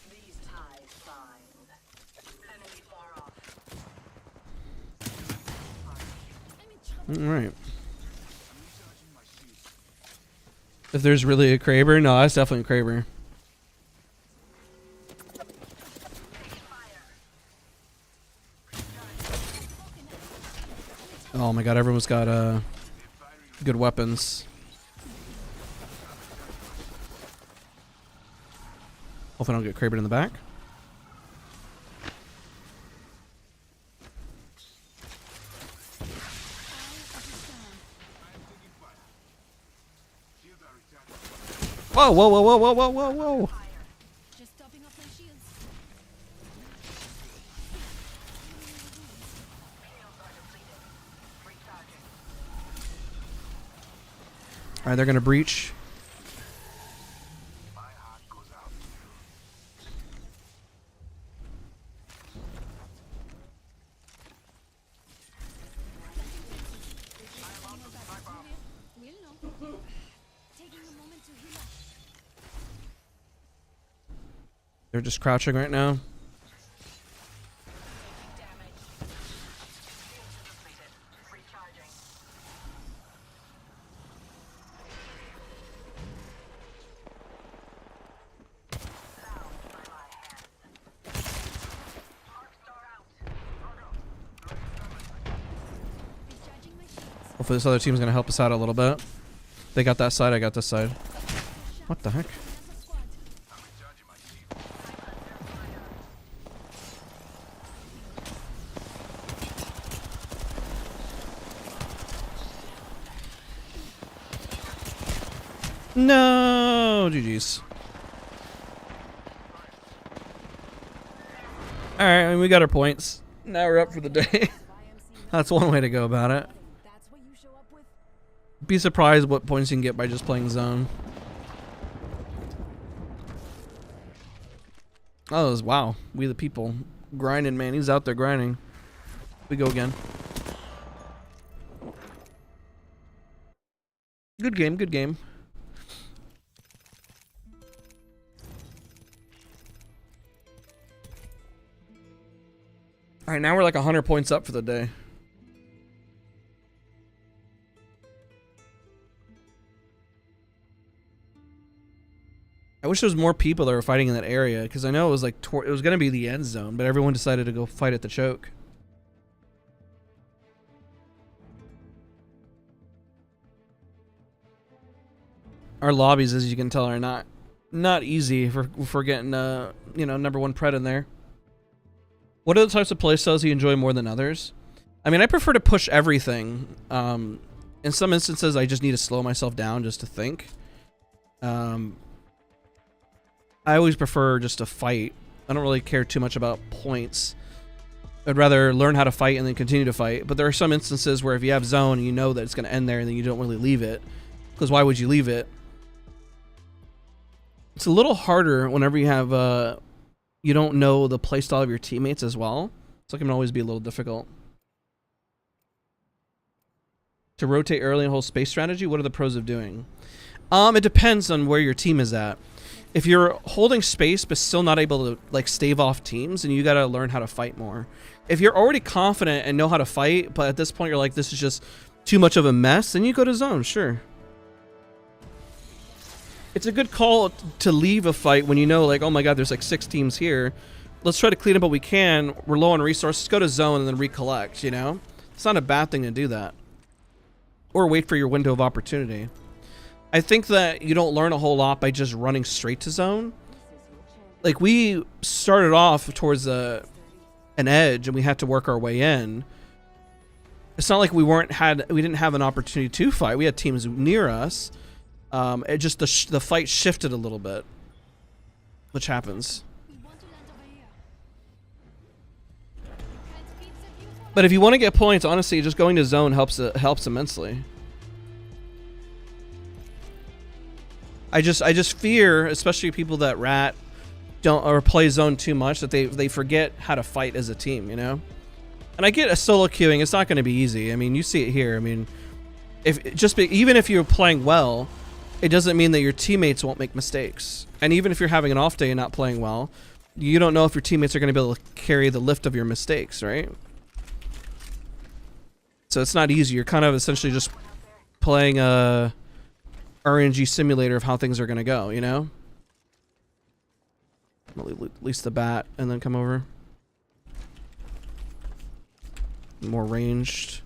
These ties bind. Enemy far off. Alright. If there's really a Kraber? No, that's definitely a Kraber. Oh my god, everyone's got good weapons. Hopefully I don't get Kraber in the back. Whoa, whoa, whoa, whoa, whoa, whoa, whoa, whoa. Just topping off my shields. Alright, they're gonna breach. We'll know. Taking a moment to heal up. They're just crouching right now. Recharging. Recharging my shields. Hopefully this other team's gonna help us out a little bit. They got that side, I got this side. What the heck? Another squad. No, GG's. All right, we got our points. Now we're up for the day. That's one way to go about it. That's what you show up with? Be surprised what points you can get by just playing zone. Oh, wow. We the people. Grinding, man. He's out there grinding. We go again. Good game, good game. Alright, now we're like 100 points up for the day. I wish there was more people that were fighting in that area, because I know it was like it was going to be the end zone, but everyone decided to go fight at the choke. Our lobbies, as you can tell, are not easy for getting you know, #1 pred in there. What are the types of playstyles you enjoy more than others? I mean, I prefer to push everything. In some instances, I just need to slow myself down just to think. I always prefer just to fight. I don't really care too much about points. I'd rather learn how to fight and then continue to fight. But there are some instances where if you have zone and you know that it's going to end there, and then you don't really leave it. Because why would you leave it? It's a little harder whenever you have you don't know the playstyle of your teammates as well. So it can always be a little difficult. To rotate early and hold space strategy, what are the pros of doing? It depends on where your team is at. If you're holding space but still not able to like stave off teams, then you gotta learn how to fight more. If you're already confident and know how to fight, but at this point you're like, this is just too much of a mess, then you go to zone, sure. It's a good call to leave a fight when you know, like, oh my god, there's like 6 teams here. Let's try to clean up what we can. We're low on resources. Go to zone and then recollect, you know? It's not a bad thing to do that. Or wait for your window of opportunity. I think that you don't learn a whole lot by just running straight to zone. Like, we started off towards an edge and we had to work our way in. It's not like we didn't have an opportunity to fight. We had teams near us. It just the fight shifted a little bit, which happens. But if you want to get points, honestly, just going to zone helps immensely. I just fear, especially people that rat don't or play zone too much, that they forget how to fight as a team, you know? And I get a solo queuing, it's not going to be easy. I mean, you see it here. I mean, even if you're playing well, it doesn't mean that your teammates won't make mistakes. And even if you're having an off day and not playing well, you don't know if your teammates are going to be able to carry the lift of your mistakes, right? So it's not easy. You're kind of essentially just playing a RNG simulator of how things are going to go, you know? At least the bat and then come over. More ranged.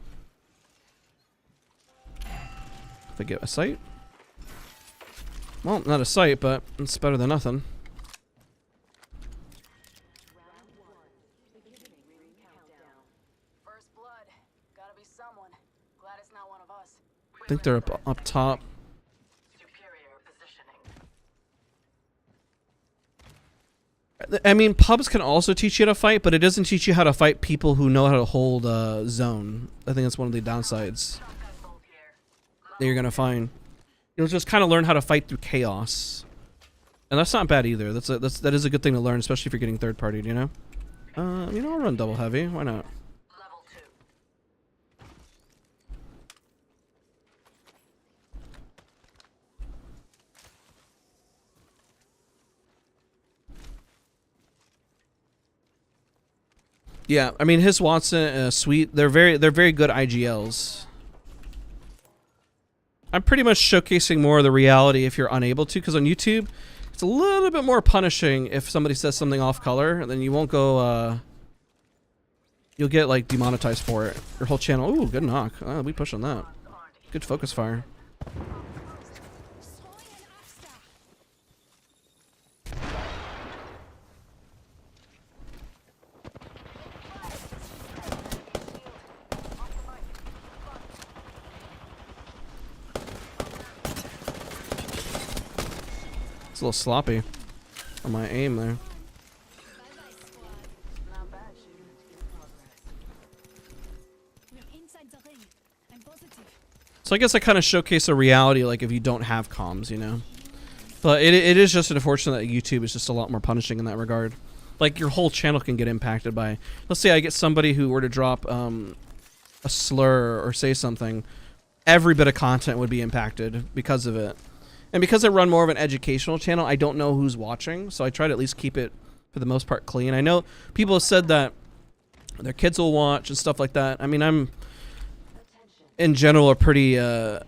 If I get a sight. Well, not a sight, but it's better than nothing. First blood. Gotta be someone. Glad it's not one of us. I think they're up top. Superior positioning. I mean, pubs can also teach you how to fight, but it doesn't teach you how to fight people who know how to hold zone. I think that's one of the downsides that you're gonna find. You'll just kind of learn how to fight through chaos, and that's not bad either. That is a good thing to learn, especially if you're getting third partied. You know, you know, I'll run double heavy. Why not? Level 2. Yeah, I mean, his Watson, Sweet, they're very good IGLs. I'm pretty much showcasing more of the reality if you're unable to, because on YouTube, it's a little bit more punishing if somebody says something off color, and then you won't go, you'll get, like, demonetized for it. Your whole channel, ooh, good knock. We push on that. Good focus fire. It's a little sloppy on my aim there. Bye-bye, squad. Not bad shooting to get progress. We're inside the ring. I'm positive. So I guess I kind of showcase a reality, like if you don't have comms, you know. But it is just unfortunate that YouTube is just a lot more punishing in that regard. Like your whole channel can get impacted by. Let's say I get somebody who were to drop a slur or say something, every bit of content would be impacted because of it. And because I run more of an educational channel, I don't know who's watching, so I try to at least keep it for the most part clean. I know people have said that their kids will watch and stuff like that. I mean, I'm in general a pretty I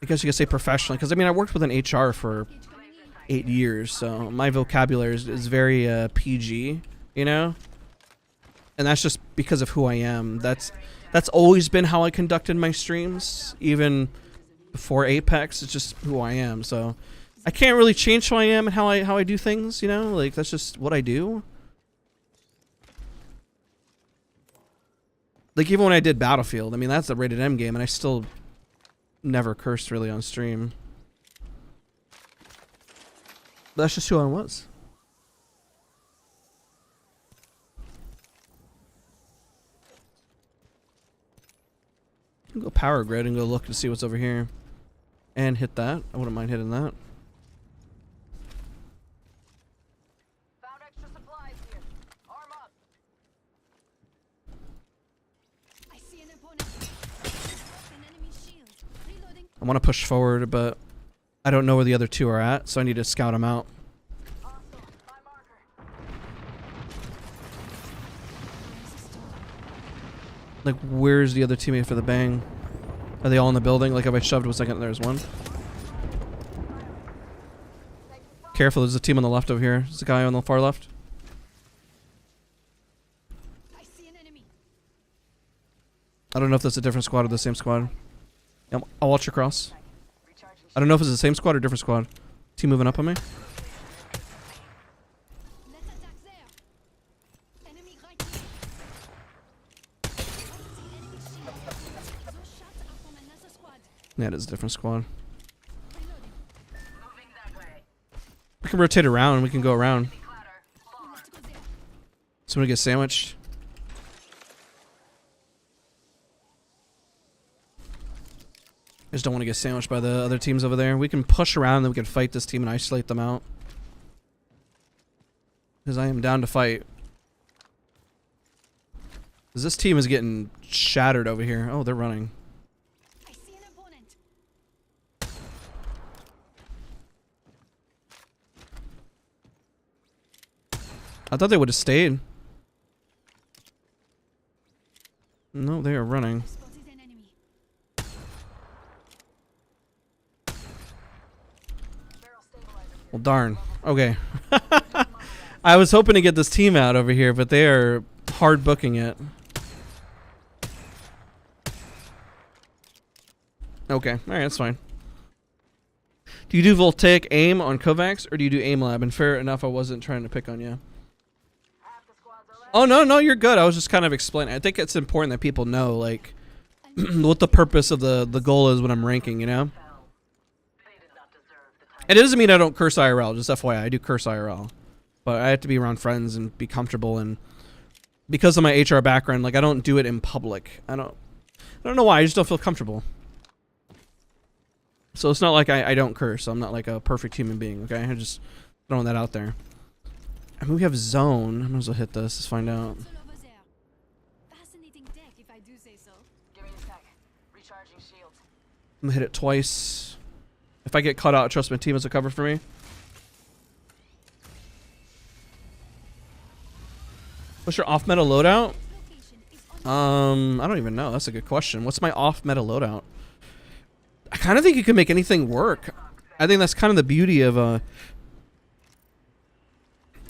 guess you could say professionally, because I mean I worked with an HR for 8 years, so my vocabulary is very PG, you know, and that's just because of who I am. That's always been how I conducted my streams, even before Apex. It's just who I am, so I can't really change who I am and how I do things, you know, like that's just what I do. Like even when I did Battlefield, I mean that's a rated M game, and I still never cursed really on stream. That's just who I was. I'll go power grid and go look to see what's over here. And hit that. I wouldn't mind hitting that. Found extra supplies here. Arm up. I see an opponent. An enemy shield. Reloading. I want to push forward, but I don't know where the other two are at, so I need to scout them out. Hostile. My marker. Like, where's the other teammate for the bang? Are they all in the building? Like, if I shoved 1 second, there's one. Careful, there's a team on the left over here. There's a guy on the far left. I see an enemy. I don't know if that's a different squad or the same squad. Yeah, I'll watch across. Recharging I don't know if it's the same squad or different squad. Team moving up on me. Let's attack there. Enemy right here. Enemy shield. Those shots are from another squad. Yeah, it is a different squad. Reloading. moving that way. We can rotate around. We can go around. Clatter. Bomb. Let's go there. Someone get sandwiched. I just don't want to get sandwiched by the other teams over there. We can push around and then we can fight this team and isolate them out. Because I am down to fight. Because this team is getting shattered over here. Oh, they're running. I see an opponent. I thought they would have stayed. No, they are running. Spotted an enemy. Barrel stabilizer here. Well, darn. Okay. I was hoping to get this team out over here, but they are hard booking it. Okay. Alright, that's fine. Do you do voltaic aim on Kovacs, or do you do aim lab? And fair enough, I wasn't trying to pick on you. Half the squads are left. Oh, no, you're good. I was just kind of explaining. I think it's important that people know, like, what the purpose of the goal is when I'm ranking, you know? Fell. They did not deserve the title. It doesn't mean I don't curse IRL, just FYI, I do curse IRL. But I have to be around friends and be comfortable, and because of my HR background, like, I don't do it in public. I don't know why, I just don't feel comfortable. So it's not like I don't curse. I'm not like a perfect human being, okay? I'm just throwing that out there. I mean, we have zone. I might as well hit this. Let's find out. Still over there. Fascinating tech, if I do say so. Give me a sec. Recharging shield. I'm gonna hit it twice. If I get caught out, trust my team is a cover for me. What's your off-meta loadout? Location is on I don't even know. That's a good question. What's my off-meta loadout? I kind of think you can make anything work. I think that's kind of the beauty of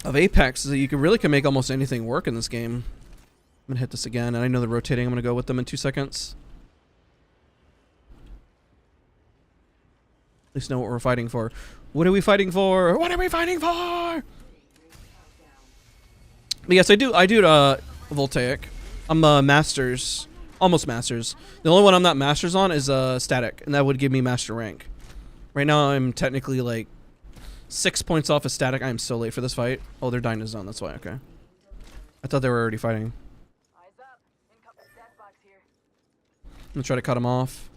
Apex, is that you really can make almost anything work in this game. I'm gonna hit this again, and I know they're rotating. I'm gonna go with them in 2 seconds. At least know what we're fighting for. What are we fighting for? What are we fighting for? But yes, I do voltaic. I'm masters, almost masters. The only one I'm not masters on is static, and that would give me master rank. Right now I'm technically like 6 points off of static. I am so late for this fight. Oh, they're dying to zone. That's why. Okay. I thought they were already fighting. Eyes up. Incoming death box here. I'm gonna try to cut him off.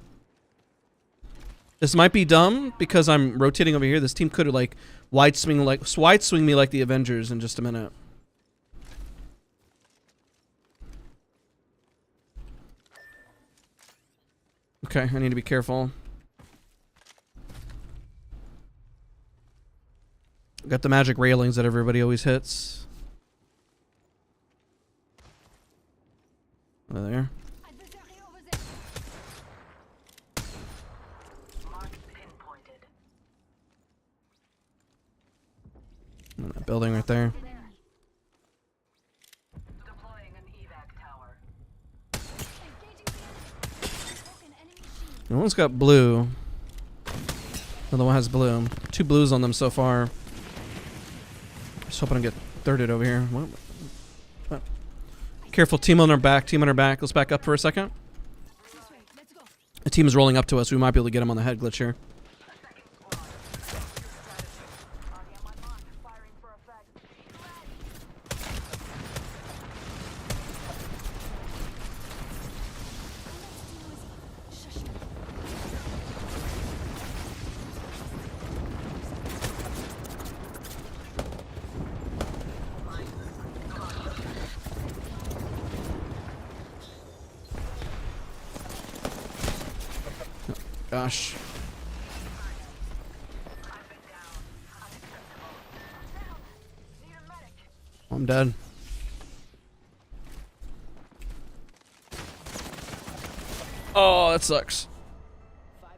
This might be dumb because I'm rotating over here. This team could like wide swing me like the Avengers in just a minute. Okay, I need to be careful. Got the magic railings that everybody always hits. Over there. Adversary over there. Mark pinpointed. In that building right there. Deploying an evac tower. Engaging the enemy. Broken enemy shield. No one's got blue. Another one has blue. 2 blues on them so far. Just hoping I get thirded over here. What? Careful, team on our back, team on our back. Let's back up for a second. This way. Let's go. The team is rolling up to us. We might be able to get him on the head glitch here. Body on my mark. Firing for effect. Shush me. Gosh. I'm dead. Oh, that sucks.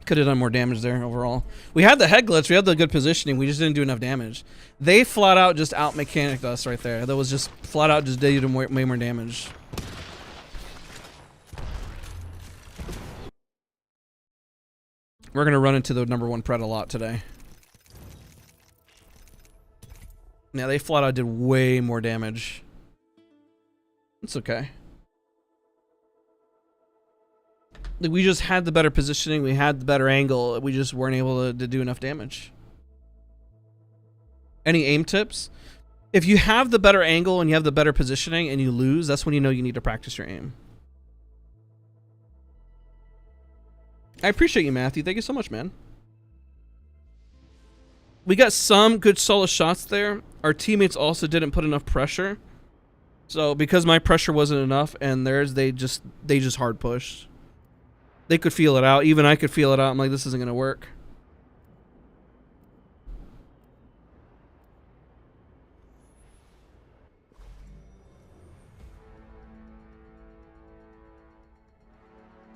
Could have done more damage there overall. We had the head glitch. We had the good positioning. We just didn't do enough damage. They flat out just out mechanicked us right there. That was just flat out just did way more damage. We're going to run into the number 1 pred a lot today. Yeah, they flat out did way more damage. It's okay. We just had the better positioning. We had the better angle. We just weren't able to do enough damage. Any aim tips? If you have the better angle and you have the better positioning and you lose, that's when you know you need to practice your aim. I appreciate you, Matthew. Thank you so much, man. We got some good solid shots there. Our teammates also didn't put enough pressure. So because my pressure wasn't enough and theirs, they just hard pushed. They could feel it out. Even I could feel it out. I'm like, this isn't going to work.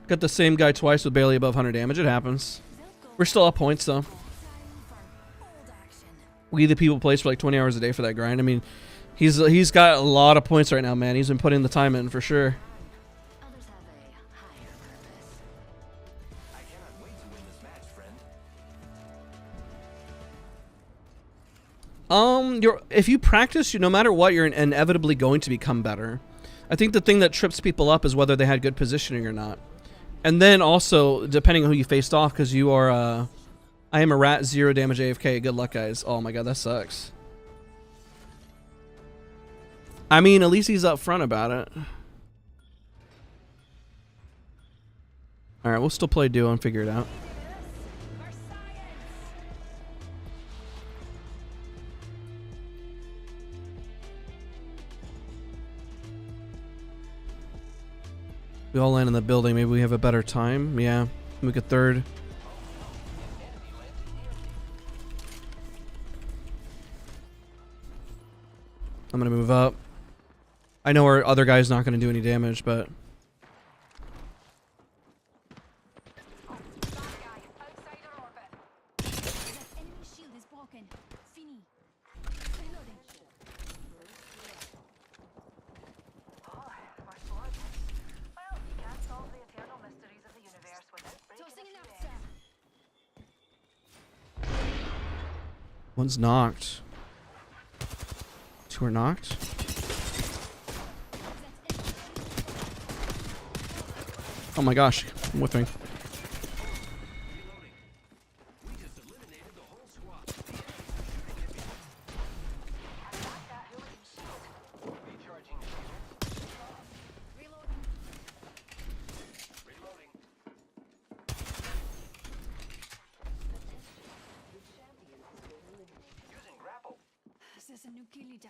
Got the same guy twice with barely above 100 damage. It happens. We're still up points, though. We the people place for like 20 hours a day for that grind. I mean, he's got a lot of points right now, man. He's been putting the time in for sure. Others have a higher purpose. I cannot wait to win this match, friend. If you practice, no matter what, you're inevitably going to become better. I think the thing that trips people up is whether they had good positioning or not. And then also, depending on who you faced off, because you are, I am a rat, 0 damage AFK. Good luck, guys. Oh my god, that sucks. I mean, at least he's up front about it. Alright, we'll still play duo and figure it out. We all land in the building. Maybe we have a better time. Yeah, make a third. I'm gonna move up. I know our other guy's not gonna do any damage, but That enemy shield is broken. Fini. Reloading. More swords. Well, you can't solve the eternal mysteries of the universe without breaking Tossing a an few eggs. upset. one's knocked. 2 are knocked. Oh my gosh, I'm whipping.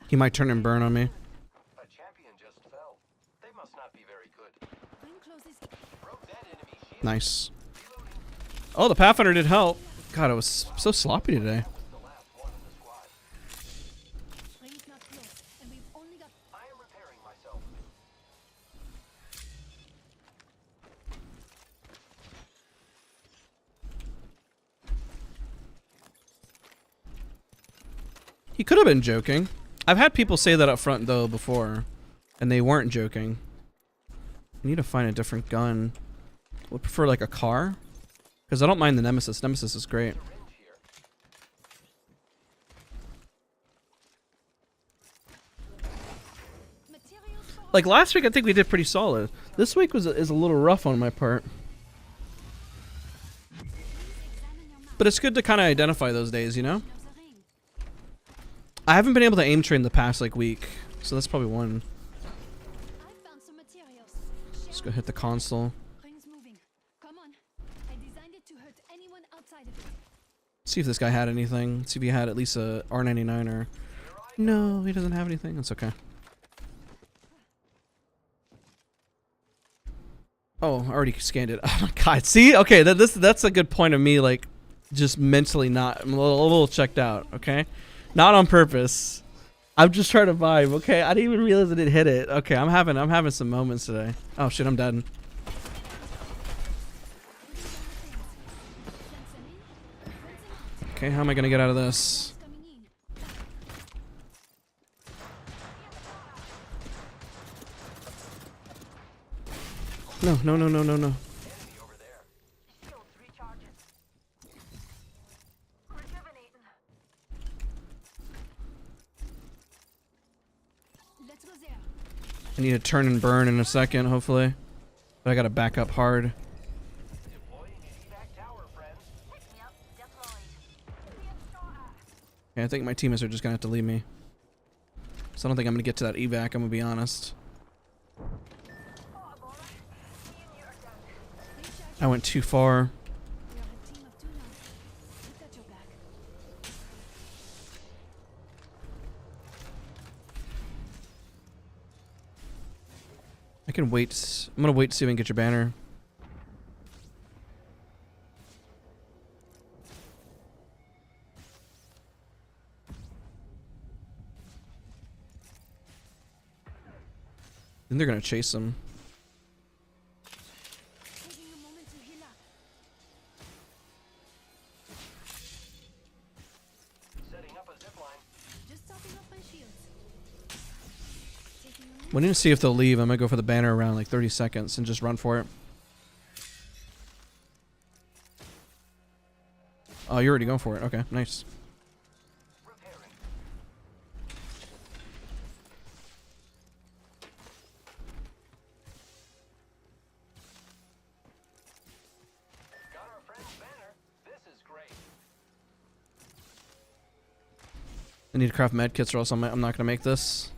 He might turn and burn on me. A champion just fell. They must not be very good. Ring closes. Broke that enemy shield. Nice. Oh, the Pathfinder did help. God, it was so sloppy today. The last one in the squad. Ring's not close, and we've only got. I am repairing myself. He could have been joking. I've had people say that up front though before, and they weren't joking. I need to find a different gun. I would prefer like a car, because I don't mind the Nemesis. Nemesis is great. Syringe here. Materials for Like last week, I think we did pretty solid. This week is a little rough on my part, examine your map but it's good to kind of identify those days, you know. of the ring. I haven't been able to aim train the past like week, so that's probably one. I found some materials. Let's go hit the console. Ring's moving. Come on. I designed it to hurt anyone outside of it. See if this guy had anything. See if he had at least a R99 or. No, he doesn't have anything. That's okay. Oh, I already scanned it. Oh my god. See? Okay, that's a good point of me, like, just mentally not. I'm a little checked out, okay? Not on purpose. I'm just trying to vibe, okay? I didn't even realize I didn't hit it. Okay, I'm having some moments today. Oh shit, I'm dead. Okay, how am I gonna get out of this? Coming in. No. Enemy over there. Shields recharging. Rejuvenating. Let's go there. I need to turn and burn in a second, hopefully. But I gotta back up hard. Deploying an evac tower, friends. Yep, deployed. Being shot at. Okay, I think my teammates are just gonna have to leave me. So I don't think I'm gonna get to that evac, I'm gonna be honest. Oh, boy. Me and you are done. Recharge. I went too far. We are a team of two now. Look at your back. I can wait. I'm gonna wait to see if I can get your banner. Then they're gonna chase them. Taking a moment to heal up. Setting up a zipline. Just topping off my shields. Taking a moment. We need to see if they'll leave. I'm gonna go for the banner around like 30 seconds and just run for it. Oh, you're already going for it. Okay, nice. Repairing. Got our friend's banner. This is great. I need to craft med kits or else I'm not gonna make this.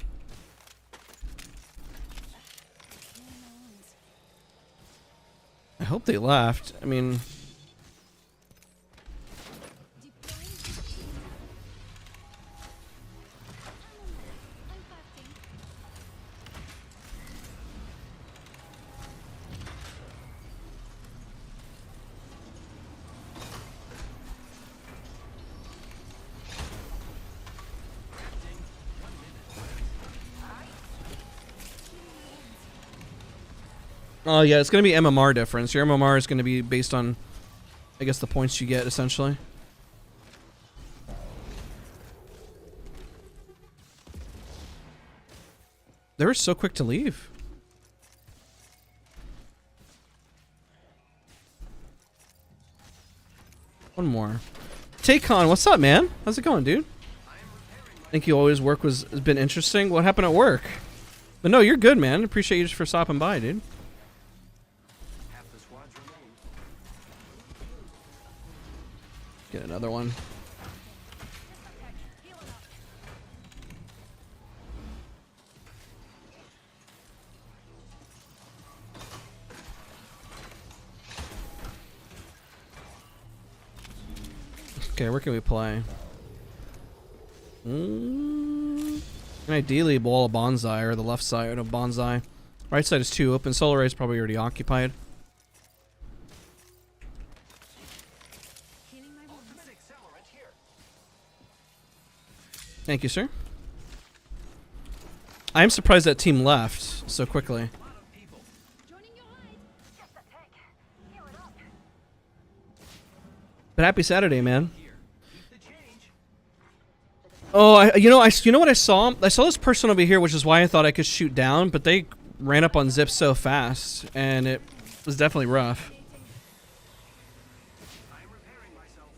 Healing my wounds. I hope they left. I mean, Deploying. I'm crafting. oh yeah, it's gonna be MMR difference. Your MMR is gonna be based on, I guess, the points you get essentially. They were so quick to leave. One more. Taycon, what's up, man? How's it going, dude? I think you always work has been interesting. What happened at work? But no, you're good, man. Appreciate you just for stopping by, dude. Half the squads remain. Get another one. Healing up. Okay, where can we play? Mm. And ideally, wall a bonsai or the left side of bonsai. Right side is 2 open. Solar ray is probably already occupied. Healing my wounds. Ultimate accelerant here. Thank you, sir. I am surprised that team left so quickly. Joining your hide. Just a tick. Heal it up. But happy Saturday, man. The change. Oh, you know what I saw? I saw this person over here, which is why I thought I could shoot down, but they ran up on Zip so fast, and it was definitely rough. I'm repairing myself.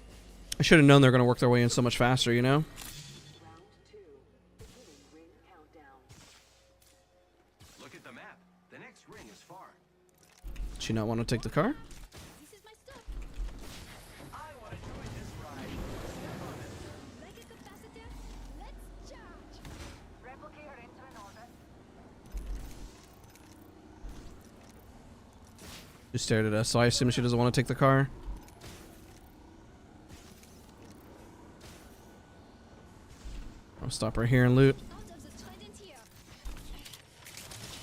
I should have known they're going to work their way in so much faster, you know? Look at the map. The next ring is far. Does she not want to take the car? This is my stuff. I want to join this ride. Like a capacitor. Let's charge. Replicator entering orbit. She stared at us, so I assume she doesn't want to take the car. I'll stop right here and loot. Out of the trident here.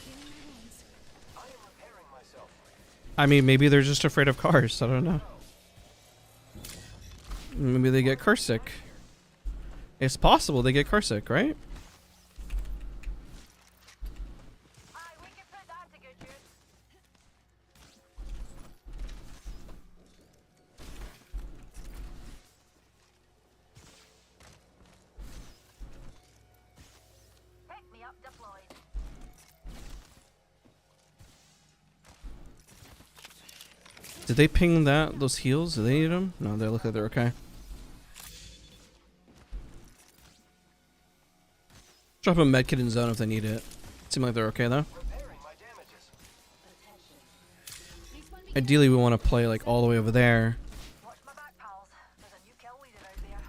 Healing my wounds. I am repairing myself. I mean, maybe they're just afraid of cars. I don't know. Maybe they get car sick. It's possible they get car sick, right? Aye, we can put that to good use. Pick me up deployed. Did they ping those heals? Do they need them? No, they look like they're okay. Drop a medkit in zone if they need it. Seem like they're okay though. Repairing my damages. Respawn Ideally, we want to play like all the way over there. Watch my back, pals. There's a new kill leader out there.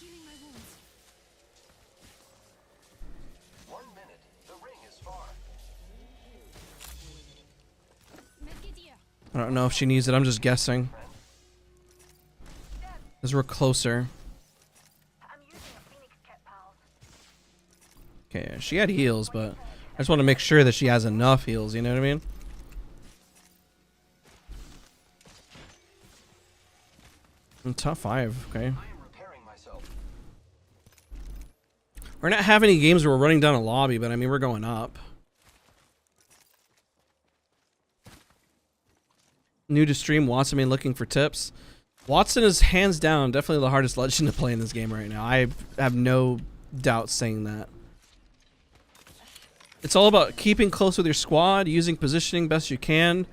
healing my wounds. 1 minute. The ring is far. Medkit here. I don't know if she needs it. I'm just guessing. Because we're closer. I'm using a Phoenix kit, pals. Okay, yeah, she had heals, but I just want to make sure that she has enough heals. You know what I mean? Top 5. Okay. I am repairing myself. We're not having any games where we're running down a lobby, but I mean we're going up. New to stream, Watson been looking for tips. Watson is hands down definitely the hardest legend to play in this game right now. I have no doubt saying that. It's all about keeping close with your squad, using positioning best you can.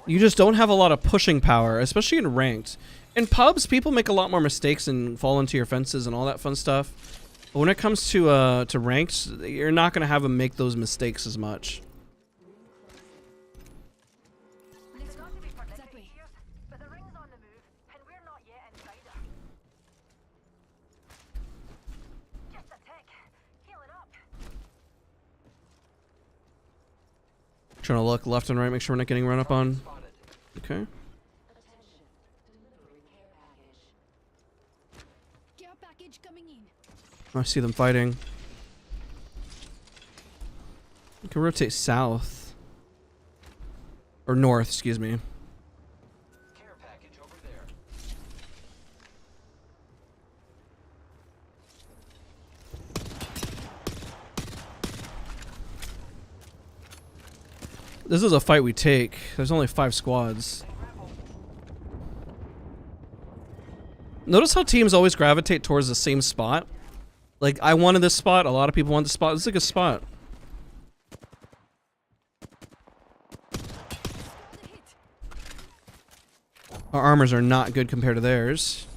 You just don't have a lot of pushing power, especially in ranked. In pubs, people make a lot more mistakes and fall into your fences and all that fun stuff. But when it comes to ranked, you're not going to have them make those mistakes as much. It's not to be That predicted way. here, but the ring's on the move, and we're not yet inside it. Just a tick. Heal it up. Trying to look left and right, make sure we're not getting run up on. Spotted. Okay. Care package coming in. I see them fighting. We can rotate south. Or north, excuse me. Care package over there. This is a fight we take. There's only 5 squads. Notice how teams always gravitate towards the same spot. Like, I wanted this spot. A lot of people want this spot. This is a good spot. The hit. Our armors are not good compared to theirs.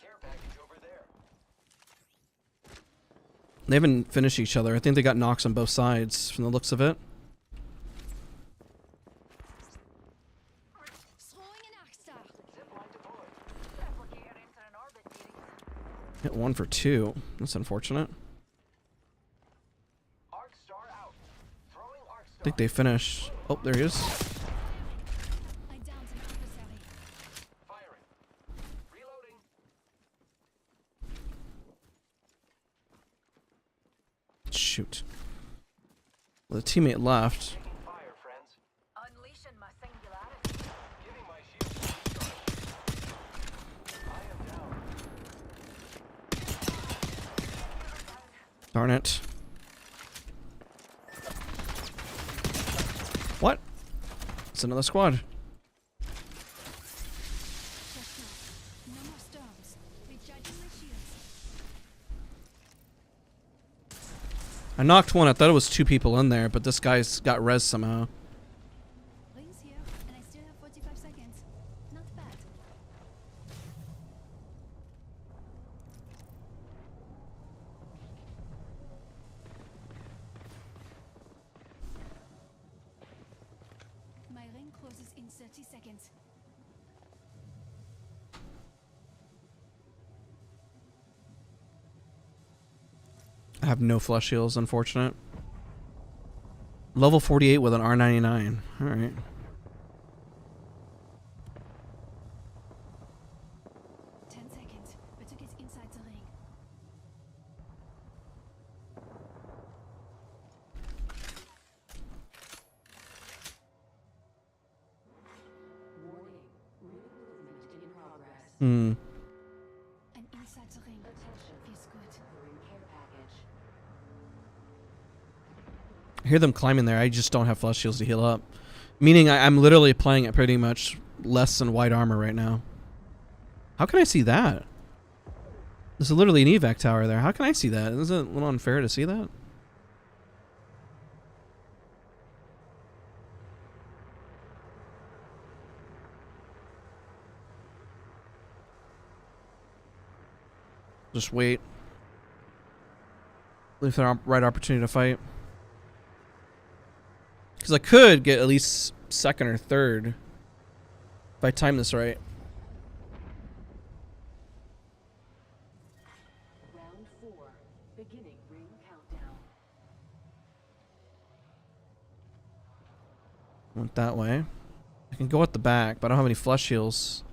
Care package over there. They haven't finished each other. I think they got knocks on both sides from the looks of it. Throwing an arc star. Zipline deployed. Replicator entering orbit, dearies. Hit 1 for 2. That's unfortunate. I think they finished. Oh, there he is. I downed an adversary. Firing. Reloading. Shoot. Well, the teammate left. Taking fire, friends. Unleashing my singularity. Giving my shield a charge. I am down. Darn it. What? It's another squad. Just now. No more storms. Recharging my shields. I knocked one. I thought it was 2 people in there, but this guy's got res somehow. Rings here, and I still have 45 seconds. Not bad. My ring closes in 30 seconds. I have no flush heals, unfortunate. Level 48 with an R99. Alright. Seconds. Better get inside the ring. Hmm. I'm inside the ring. Feels good. I hear them climbing there. I just don't have flush shields to heal up. Meaning I'm literally playing it pretty much less than white armor right now. How can I see that? There's literally an evac tower there. How can I see that? Isn't it a little unfair to see that? Just wait. Wait for the right opportunity to fight. Because I could get at least second or third if I time this right. Round 4. Beginning ring countdown. Went that way. I can go at the back, but I don't have any flush heals.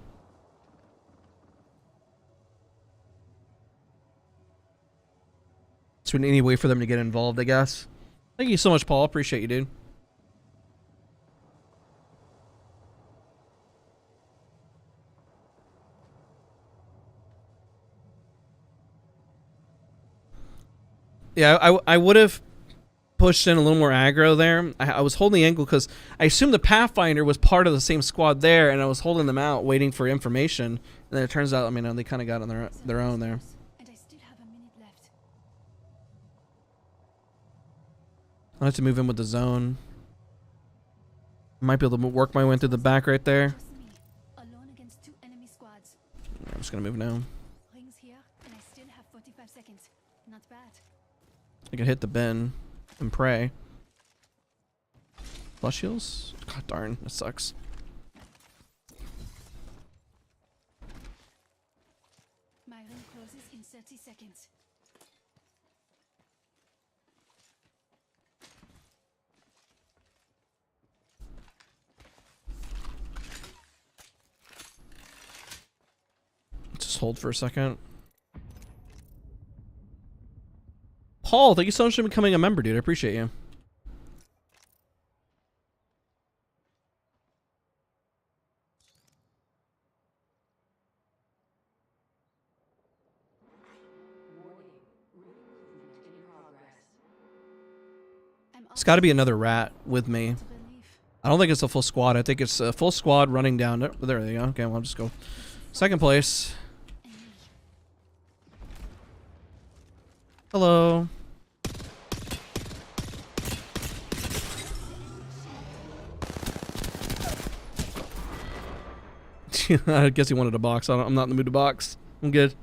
So any way for them to get involved, I guess. Thank you so much, Paul. Appreciate you, dude. Yeah, I would have pushed in a little more aggro there. I was holding the angle because I assumed the Pathfinder was part of the same squad there, and I was holding them out, waiting for information. And then it turns out, I mean, they kind of got on their own there. And I still have a minute left. I have to move in with the zone. Might be able to work my way through the back right there. Trust me. Alone against 2 enemy squads. I'm just gonna move now. Rings here, and I still have 45 seconds. Not bad. I can hit the bin and pray. Flush heals? God darn, that sucks. My ring closes in 30 seconds. Just hold for a second. Paul, thank you so much for becoming a member, dude. I appreciate you. It's got to be another rat with me. Relief. I don't think it's a full squad. I think it's a full squad running down. There they go. Okay, well, I'll just go. Second place. And me. Hello. I guess he wanted a box. I'm not in the mood to box. I'm good.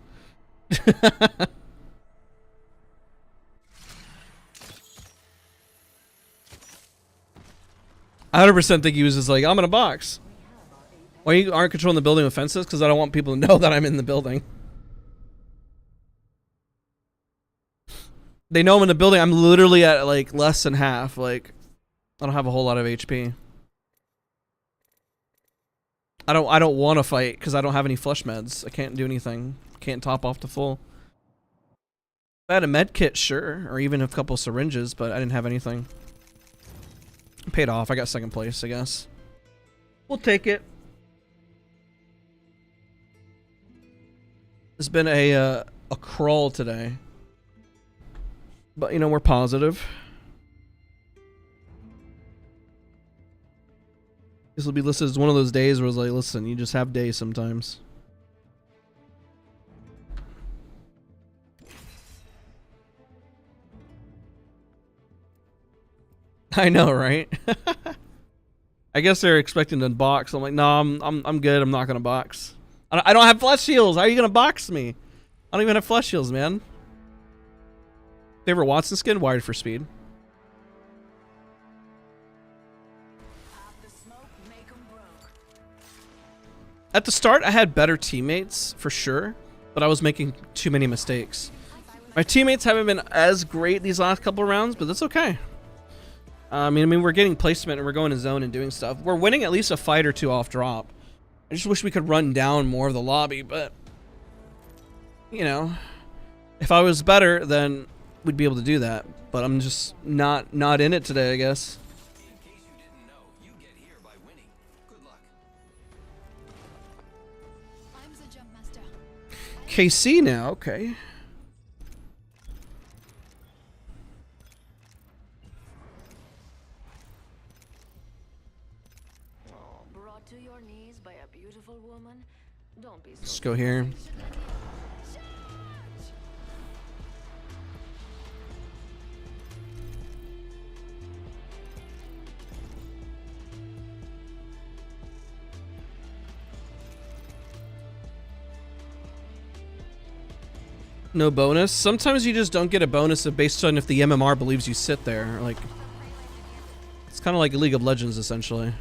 100% think he was just like, I'm in a box. Why you aren't controlling the building with fences? Because I don't want people to know that I'm in the building. They know I'm in the building. I'm literally at like less than half. Like, I don't have a whole lot of HP. I don't want to fight because I don't have any flush meds. I can't do anything. Can't top off to full. If I had a med kit, sure, or even a couple syringes, but I didn't have anything. Paid off. I got second place, I guess. We'll take it. It's been a crawl today, but you know, we're positive. This will be listed as one of those days where it's like, listen, you just have days sometimes. I know, right? I guess they're expecting to box. I'm like, no, I'm good. I'm not gonna box. I don't have flesh shields. How are you gonna box me? I don't even have flesh shields, man. Favorite Watson skin? Wired for speed. At the start, I had better teammates, for sure, but I was making too many mistakes. My teammates haven't been as great these last couple rounds, but that's okay. I mean, we're getting placement and we're going to zone and doing stuff. We're winning at least a fight or two off drop. I just wish we could run down more of the lobby, but, you know, if I was better, then we'd be able to do that. But I'm just not in it today, I guess. KC now, okay. Brought to your knees by a beautiful woman. Don't be so. Let's go here. No bonus. Sometimes you just don't get a bonus based on if the MMR believes you sit there. Like, it's kind of like League of Legends, essentially.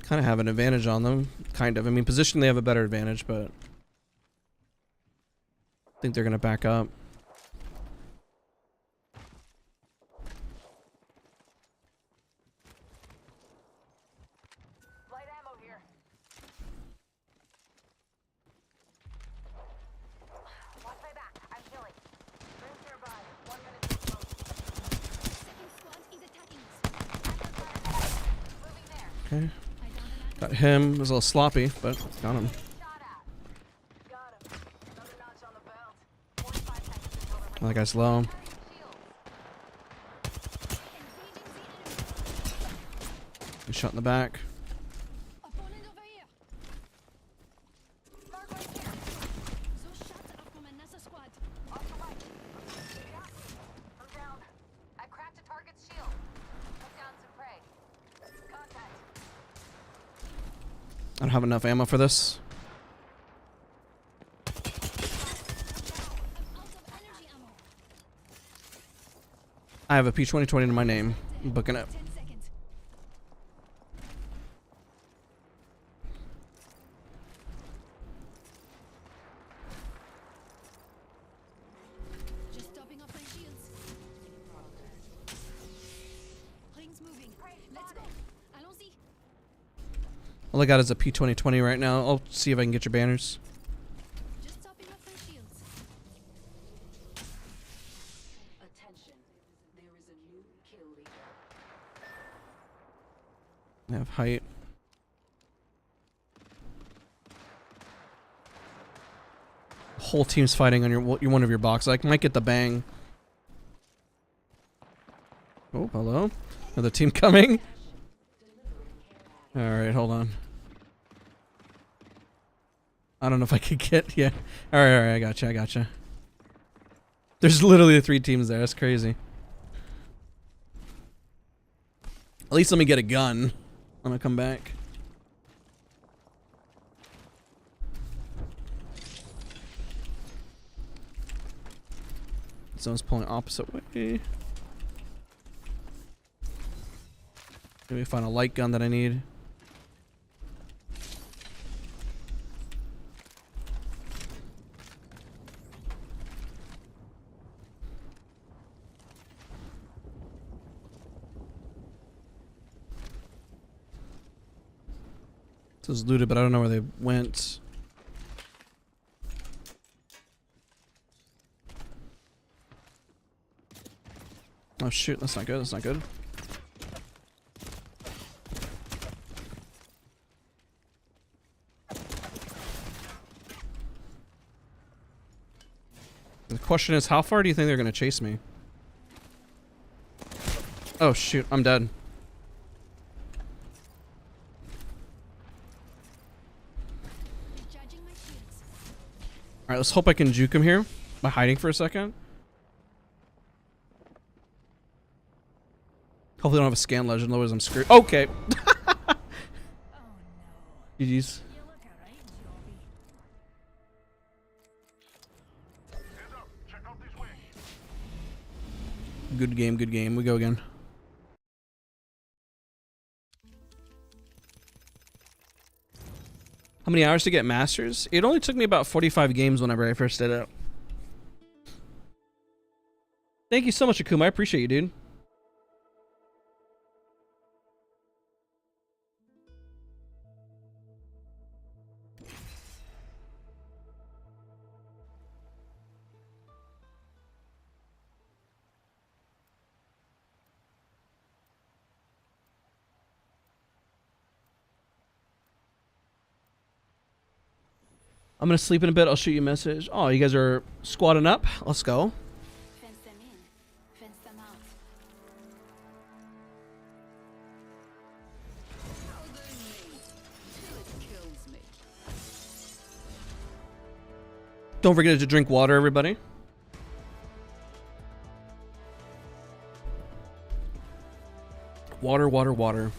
Kind of have an advantage on them. Kind of. I mean, position they have a better advantage, but I think they're going to back up. Light ammo here. Watch my back. I'm healing. Rings nearby. 1 minute to close. Second squad is attacking us. Moving there. Okay. Got him. It was a little sloppy, but got him. Shot at. Got him. Another notch on the belt. 45 seconds until the Oh, that guy's low. He's shot in the back. Opponent over here. Mark right here. Those shots are from another squad. Off the right. Yeah. I'm down. I cracked a target's shield. Took down some prey. Contact. I don't have enough ammo for this. I'm out of energy ammo. I have a P2020 in my name. I'm booking it. 10 seconds. Just topping off my shields. Rings moving. Let's go. Allons-y. All I got is a P2020 right now. I'll see if I can get your banners. Just topping off my shields. Attention. There is a new kill leader. I have height. Whole team's fighting on your one of your boxes. I might get the bang. Oh, hello. Another team coming. All right, hold on. I don't know if I could get. Yeah. All right. I gotcha. There's literally 3 teams there. That's crazy. At least let me get a gun when I come back. Someone's pulling opposite way. Maybe find a light gun that I need. This is looted, but I don't know where they went. Oh shoot, that's not good, that's not good. The question is, how far do you think they're gonna chase me? Oh shoot, I'm dead. Recharging my shields. Alright, let's hope I can juke him here by hiding for a second. Hopefully I don't have a scan legend, otherwise I'm screwed. Okay. Oh no. GG's. You look alright, Joby. Hands up. Check out this way. Good game, good game. We go again. How many hours to get masters? It only took me about 45 games whenever I first did it. Thank you so much, Akuma. I appreciate you, dude. I'm gonna sleep in a bit. I'll shoot you a message. Oh, you guys are squatting up. Let's go. Fence them in. Fence them out. How they me till it kills me. Don't forget to drink water, everybody. Water, water, water.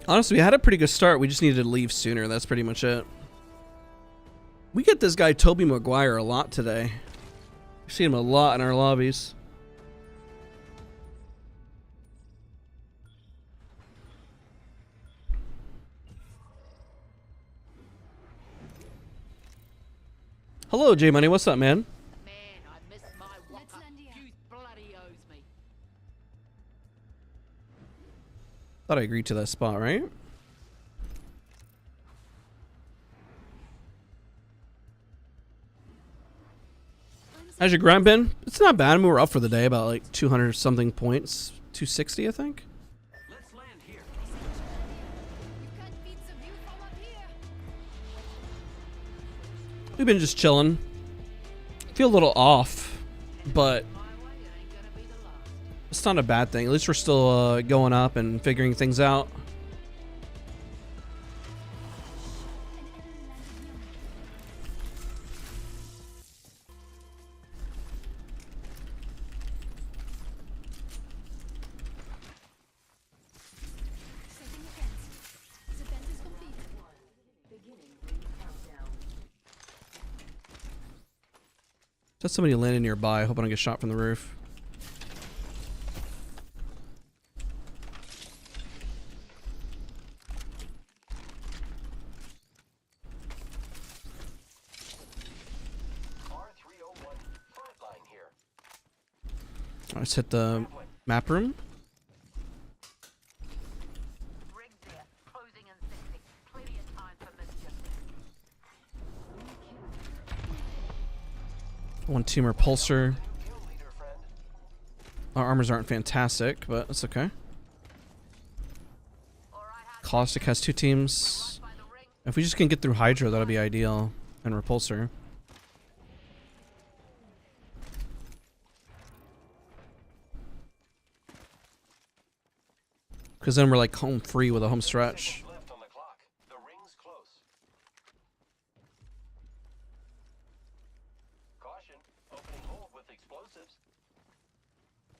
Honestly, we had a pretty good start. We just needed to leave sooner. That's pretty much it. We get this guy Toby Maguire a lot today. We see him a lot in our lobbies. Hello, J Money. What's up, man? Man, I miss my Let's walker. land here. You bloody owes me. Thought I agreed to that spot, right? How's your grind been? It's not bad. I mean, we're up for the day, about like 200 something points. 260, I think. Let's land here. You can't beat the view from up here. We've been just chilling. Feel a little off, but My way, it ain't gonna be the last. it's not a bad thing. At least we're still going up and figuring things out. Setting a fence. The fence is complete. Just somebody landing nearby. I hope I don't get shot from the roof. R301. Flatline here. Let's hit the map room. Rigs there. Closing in 60. Plenty of time for mischief. One team repulsor. Kill leader, friend. Our armors aren't fantastic, but it's okay. All right, Caustic has two teams. by the ring. If we just can get through Hydra, that'll be ideal. And repulsor. Because then we're like home free with a home stretch. Left on the clock. The ring's close.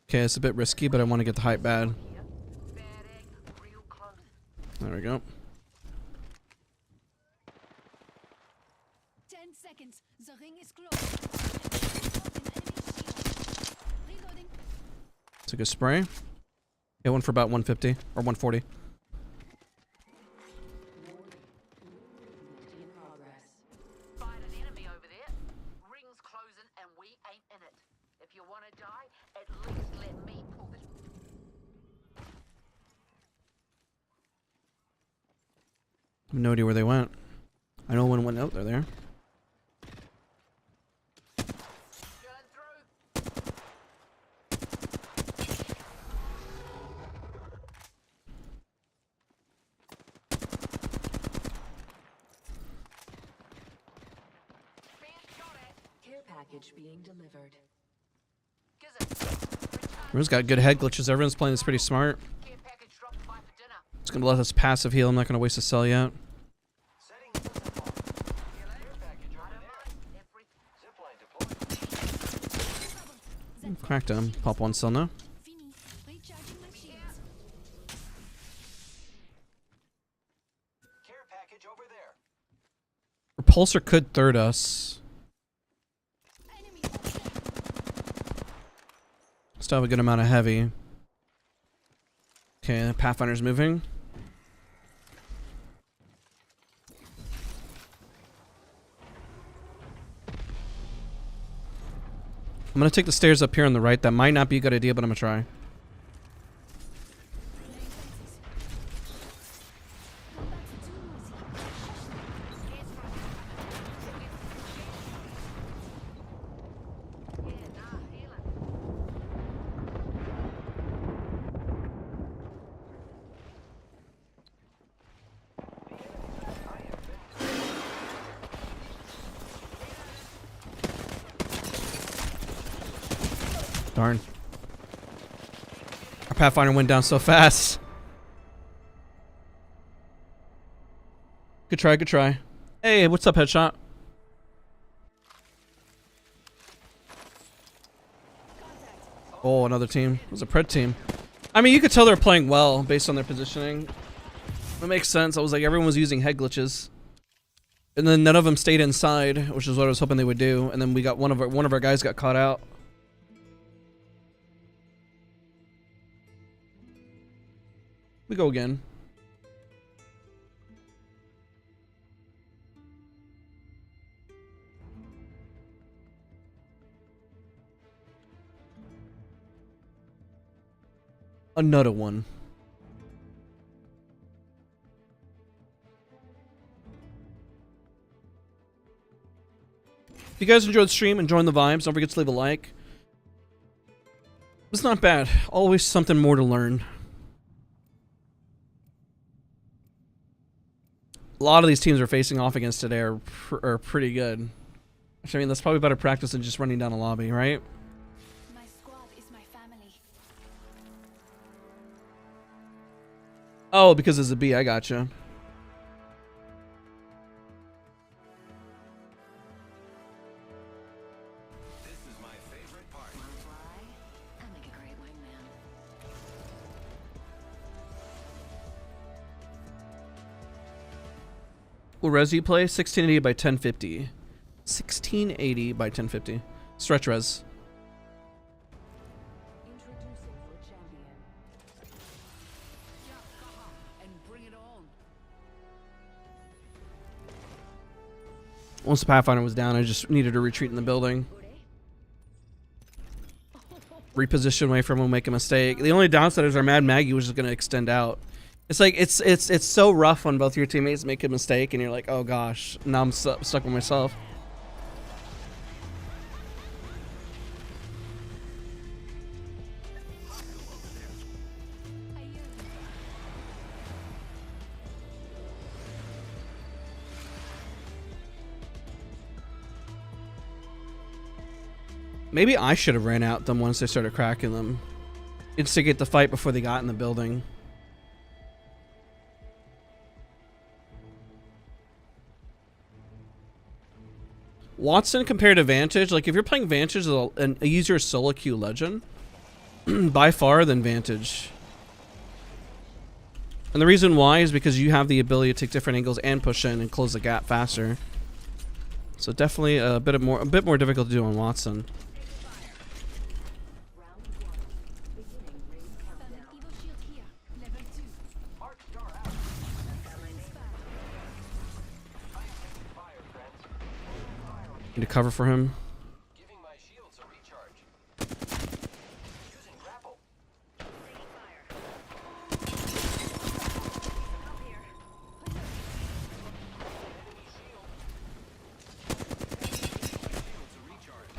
Okay, it's a bit risky, but I want to get the height bad. Bad egg, real close. There we go. 10 seconds. The ring is closed. Reloading. It's a good spray. Get one for about 150 or 140. Find an enemy over there. Ring's closing and we ain't in it. If you want to die, at least let me pull this. I have no idea where they went. I know one went out there. Drilling through. Being shot at. Care package being delivered. Gizzard. Everyone's got good head glitches. Everyone's playing this pretty smart. Care package dropped by for dinner. It's gonna let us passive heal. I'm not gonna waste a cell yet. Setting Titanfall. Care package over there. Zipline deployed. Cracked him. Pop one cell now. Fini. Recharging my shields. Care package over there. Repulsor could third us. Enemy over there. Still have a good amount of heavy. Okay, the Pathfinder's moving. I'm gonna take the stairs up here on the right. That might not be a good idea, but I'm gonna try. Yeah, nah, healing. Darn. Our Pathfinder went down so fast. Good try, good try. Hey, what's up, Headshot? Oh, another team. It was a Pred team. I mean, you could tell they're playing well based on their positioning. It makes sense. I was like, everyone was using head glitches. And then none of them stayed inside, which is what I was hoping they would do. And then we got one of our guys got caught out. We go again. Another one. If you guys enjoyed the stream, enjoying the vibes, don't forget to leave a like. It's not bad. Always something more to learn. A lot of these teams we're facing off against today are pretty good. Actually, I mean, that's probably better practice than just running down a lobby, right? My squad is my family. Oh, because it's a B, I gotcha. This is my favorite part. Wanna fly? I make a great wingman. Will res you play? 1680 by 1050. 1680 by 1050. Stretch res. Introducing for champion. And bring it on. Once the Pathfinder was down, I just needed to retreat in the building. Reposition away from him, make a mistake. The only downside is our Mad Maggie was just going to extend out. It's like, it's so rough when both your teammates make a mistake and you're like, oh gosh, now I'm stuck with myself. I yield. Maybe I should have ran out them once they started cracking them. Instigate the fight before they got in the building. Watson compared to Vantage, like if you're playing Vantage as a easier solo queue legend, by far the advantage. And the reason why is because you have the ability to take different angles and push in and close the gap faster. So definitely a bit more difficult to do on Watson. Found an Evo shield here. Level 2. Arc star out. Excellent spot. I am taking fire, friends. Fire on Need to cover for him. giving my shields a recharge. Using grapple. Enemy shield. Shields a recharge.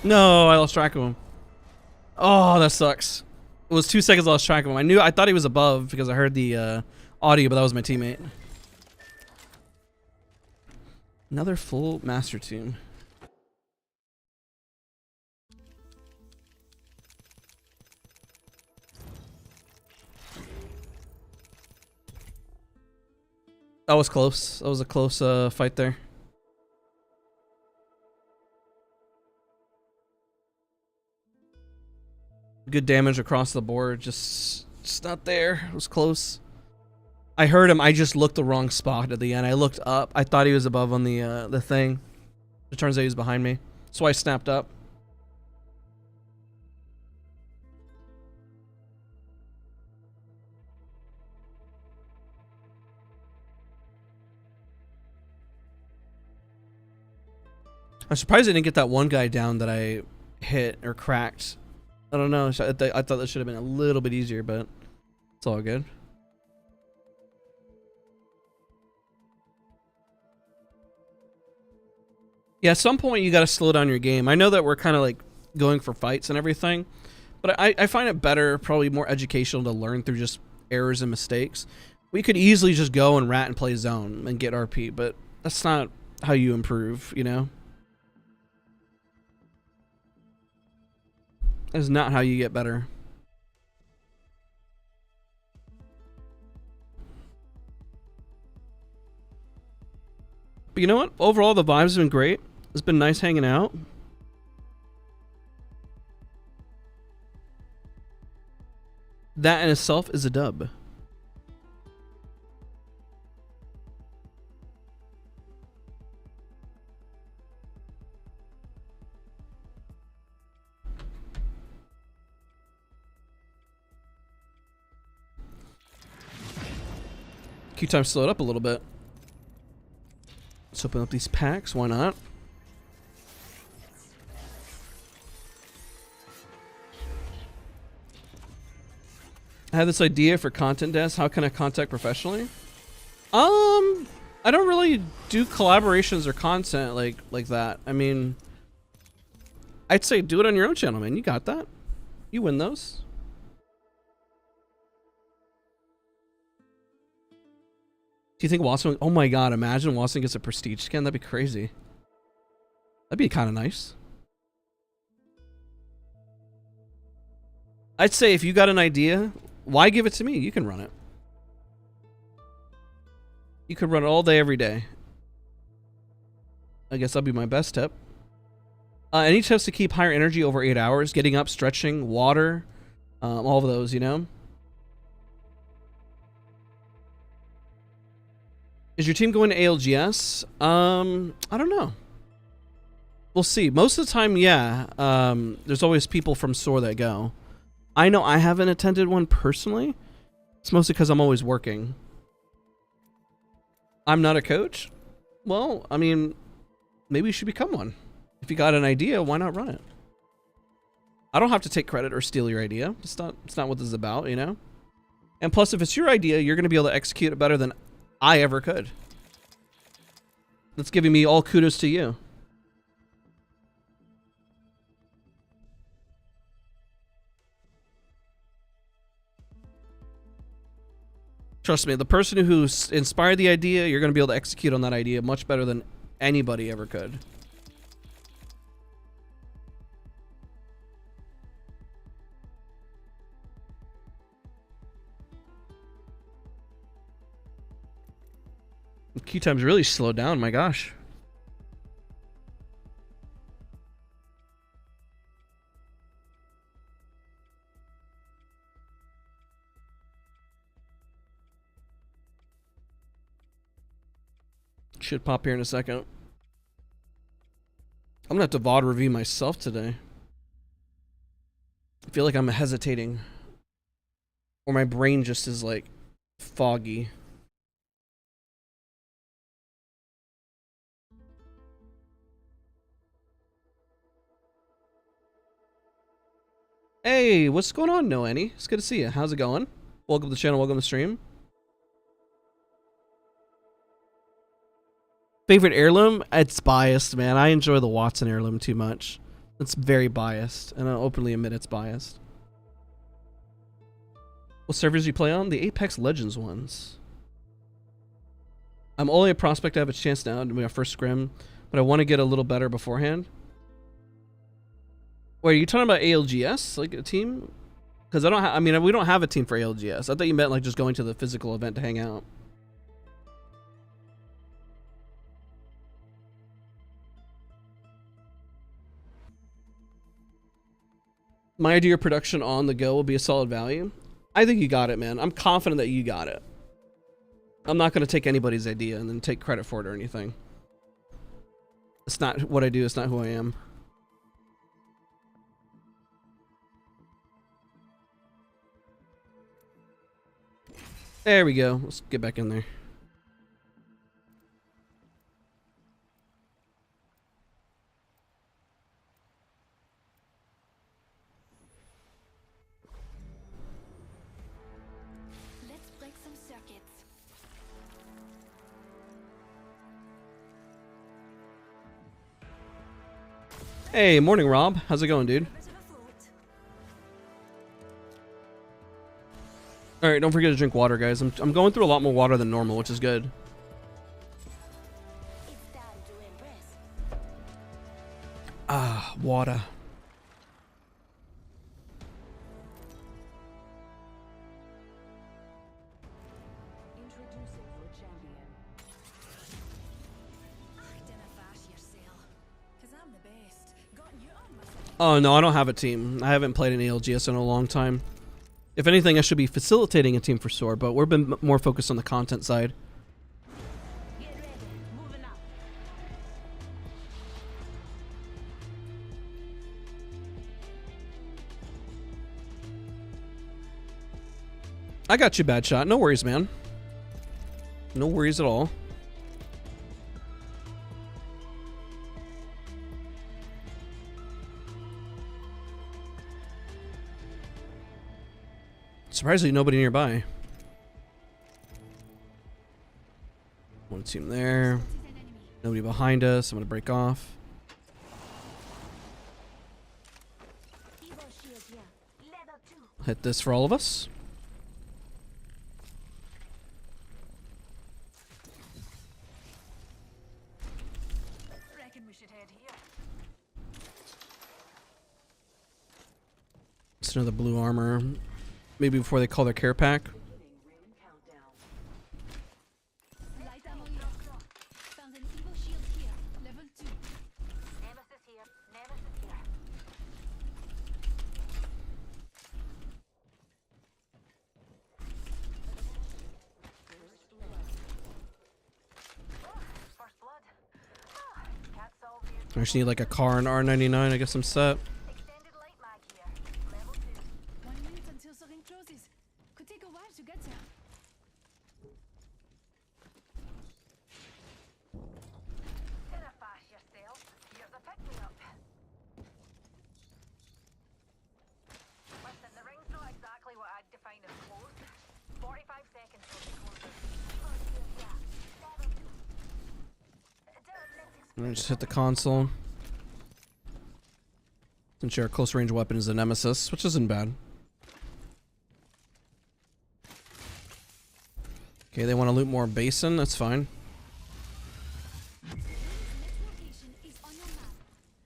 No, I lost track of him. Oh, that sucks. It was 2 seconds I lost track of him. I thought he was above because I heard the audio, but that was my teammate. Another full master team. That was close. That was a close fight there. Good damage across the board. Just not there. It was close. I heard him. I just looked the wrong spot at the end. I looked up. I thought he was above on the thing. It turns out he was behind me. So I snapped up. I'm surprised I didn't get that one guy down that I hit or cracked. I don't know. I thought that should have been a little bit easier, but it's all good. Yeah, at some point you got to slow down your game. I know that we're kind of like going for fights and everything, but I find it better, probably more educational to learn through just errors and mistakes. We could easily just go and rat and play zone and get RP, but that's not how you improve, you know? That's not how you get better. But you know what? Overall, the vibes have been great. It's been nice hanging out. That in itself is a dub. Queue time slowed up a little bit. Let's open up these packs. Why not? I have this idea for content desk. How can I contact professionally? I don't really do collaborations or content like that. I mean, I'd say do it on your own channel, man. You got that. You win those. Do you think Watson? Oh my god! Imagine Watson gets a prestige skin. That'd be crazy. That'd be kind of nice. I'd say if you got an idea, why give it to me? You can run it. You could run it all day, every day. I guess that'll be my best tip. Any tips to keep higher energy over 8 hours? Getting up, stretching, water, all of those, you know? Is your team going to ALGS? I don't know. We'll see. Most of the time, yeah. There's always people from Soar that go. I know I haven't attended one personally. It's mostly because I'm always working. I'm not a coach? Well, I mean, maybe you should become one. If you got an idea, why not run it? I don't have to take credit or steal your idea. It's not what this is about, you know? And plus, if it's your idea, you're going to be able to execute it better than I ever could. That's giving me all kudos to you. Trust me, the person who inspired the idea, you're going to be able to execute on that idea much better than anybody ever could. Queue time's really slowed down, my gosh. Should pop here in a second. I'm gonna have to VOD review myself today. I feel like I'm hesitating. Or my brain just is like foggy. Hey, what's going on, No Annie? It's good to see you. How's it going? Welcome to the channel, welcome to the stream. Favorite heirloom? It's biased, man. I enjoy the Watson heirloom too much. It's very biased, and I openly admit it's biased. What servers do you play on? The Apex Legends ones. I'm only a prospect. I have a chance now to be my first scrim, but I want to get a little better beforehand. Wait, are you talking about ALGS, like a team? Because I mean, we don't have a team for ALGS. I thought you meant like just going to the physical event to hang out. My idea of production on the go will be a solid value. I think you got it, man. I'm confident that you got it. I'm not going to take anybody's idea and then take credit for it or anything. It's not what I do. It's not who I am. There we go. Let's get back in there. Let's break some circuits. Hey, morning, Rob. How's it going, dude? All right, don't forget to drink water, guys. I'm going through a lot more water than normal, which is good. It's time to impress. Ah, water. Introducing for champion. Identify yourself, 'cause I'm the best. Got you on my Oh, no, I don't have a team. I haven't played an ALGS in a long time. If anything, I should be facilitating a team for Soar, but we've been more focused on the content side. Get ready. Moving up. I got you, Bad Shot. No worries, man. No worries at all. Surprisingly, nobody nearby. One team there. Nobody behind us. I'm gonna break off. Evo shield here. Level 2. Hit this for all of us. Reckon we should head here. It's another blue armor. Maybe before they call their care pack. Light ammo here. Found an Evo shield here. Level 2. Nemesis here. Nemesis here. First blood. Can't solve the I just need like a car and R99. I guess I'm set. extended light mag here. Level 2. 1 minute until the ring closes. Could take a while to get there. Identify yourself. Here's a pick-me-up. Listen, the ring's not exactly what I'd define as closed. 45 seconds till it closes. I'm gonna just hit the console. Since your close range weapon is a nemesis, which isn't bad. Okay, they want to loot more basin. That's fine. Next location is on your map.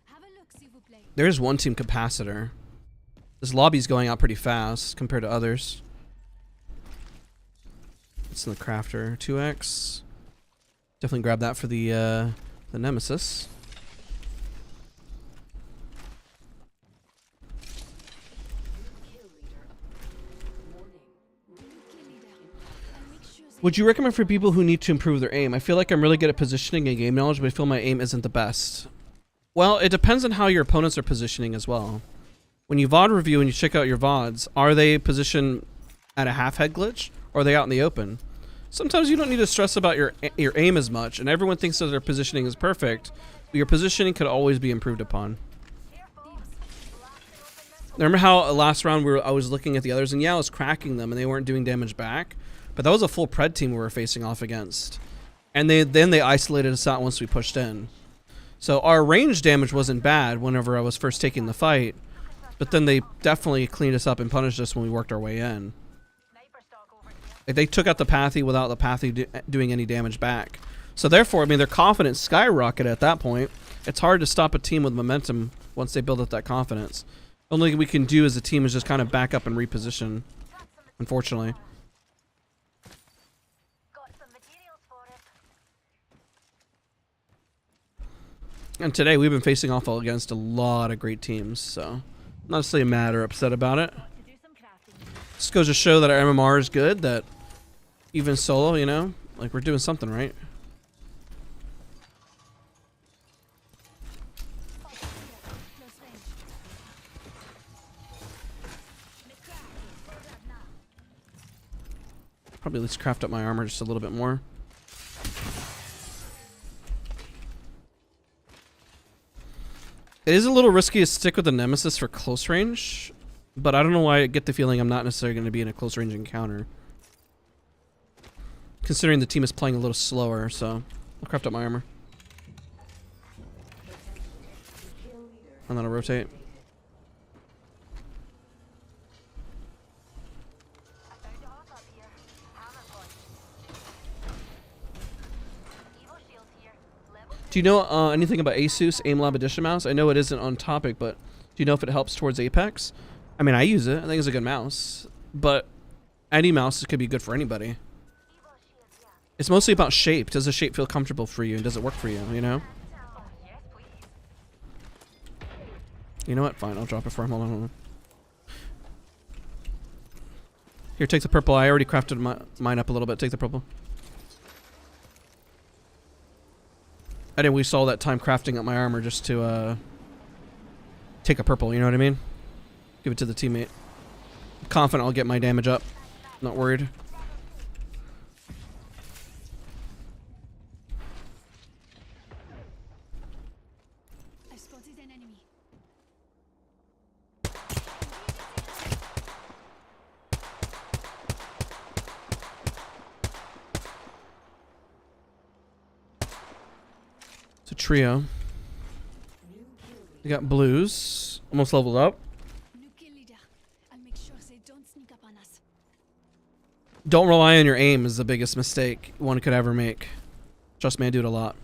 Have a look, s'il vous plaît. There's one team capacitor. This lobby's going out pretty fast compared to others. It's in the crafter. 2x. Definitely grab that for the Nemesis. Would you recommend for people who need to improve their aim? I feel like I'm really good at positioning and game knowledge, but I feel my aim isn't the best. Well, it depends on how your opponents are positioning as well. When you VOD review and you check out your VODs, are they positioned at a half head glitch, or are they out in the open? Sometimes you don't need to stress about your aim as much, and everyone thinks that their positioning is perfect, but your positioning could always be improved upon. Remember how last round I was looking at the others, and yeah, I was cracking them, and they weren't doing damage back? But that was a full pred team we were facing off against. And then they isolated us out once we pushed in. So our range damage wasn't bad whenever I was first taking the fight. But then they definitely cleaned us up and punished us when we worked our way in. Like they took out the Pathy without the Pathy doing any damage back. So therefore, I mean, their confidence skyrocketed at that point. It's hard to stop a team with momentum once they build up that confidence. The only thing we can do as a team is just kind of back up and reposition, unfortunately. And today we've been facing off against a lot of great teams, so not necessarily mad or upset about it. Just goes to show that our MMR is good, that even solo, you know, like we're doing something right. Probably at least craft up my armor just a little bit more. It is a little risky to stick with the Nemesis for close range, but I don't know why I get the feeling I'm not necessarily going to be in a close range encounter. Considering the team is playing a little slower, so I'll craft up my armor. And then I'll rotate. Do you know anything about Asus AimLab Edition mouse? I know it isn't on topic, but do you know if it helps towards Apex? I mean, I use it. I think it's a good mouse. But any mouse could be good for anybody. It's mostly about shape. Does the shape feel comfortable for you? And does it work for you, you know? You know what? Fine, I'll drop it for him. Hold on. Here, take the purple. I already crafted mine up a little bit. Take the purple. I didn't waste all that time crafting up my armor just to take a purple, you know what I mean? Give it to the teammate. I'm confident I'll get my damage up. Not worried. I spotted an enemy. It's a trio. We got blues. Almost leveled up. New kill leader. I'll make sure they don't sneak up on us. Don't rely on your aim is the biggest mistake one could ever make. Trust me, I do it a lot.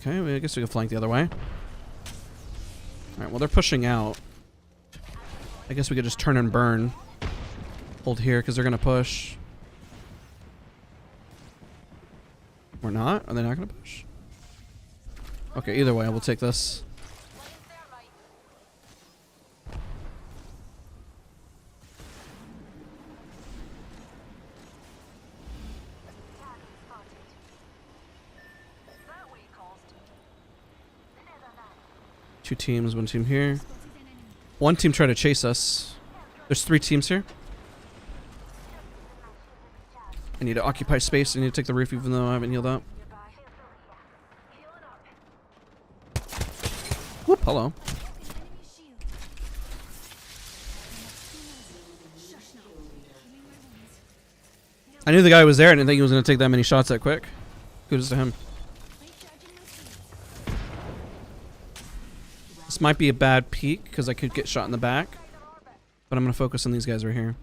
Okay, well, I guess we can flank the other way. Alright, well they're pushing out. I guess we could just turn and burn. Hold here, because they're going to push. Or not? Are they not going to push? Okay, either way, we'll take this. Two teams, one team here. One team tried to chase us. There's 3 teams here. I need to occupy space. I need to take the roof even though I haven't healed up. Whoop, hello. I knew the guy was there. I didn't think he was going to take that many shots that quick. Kudos to him. This might be a bad peek because I could get shot in the back. But I'm going to focus on these guys right here.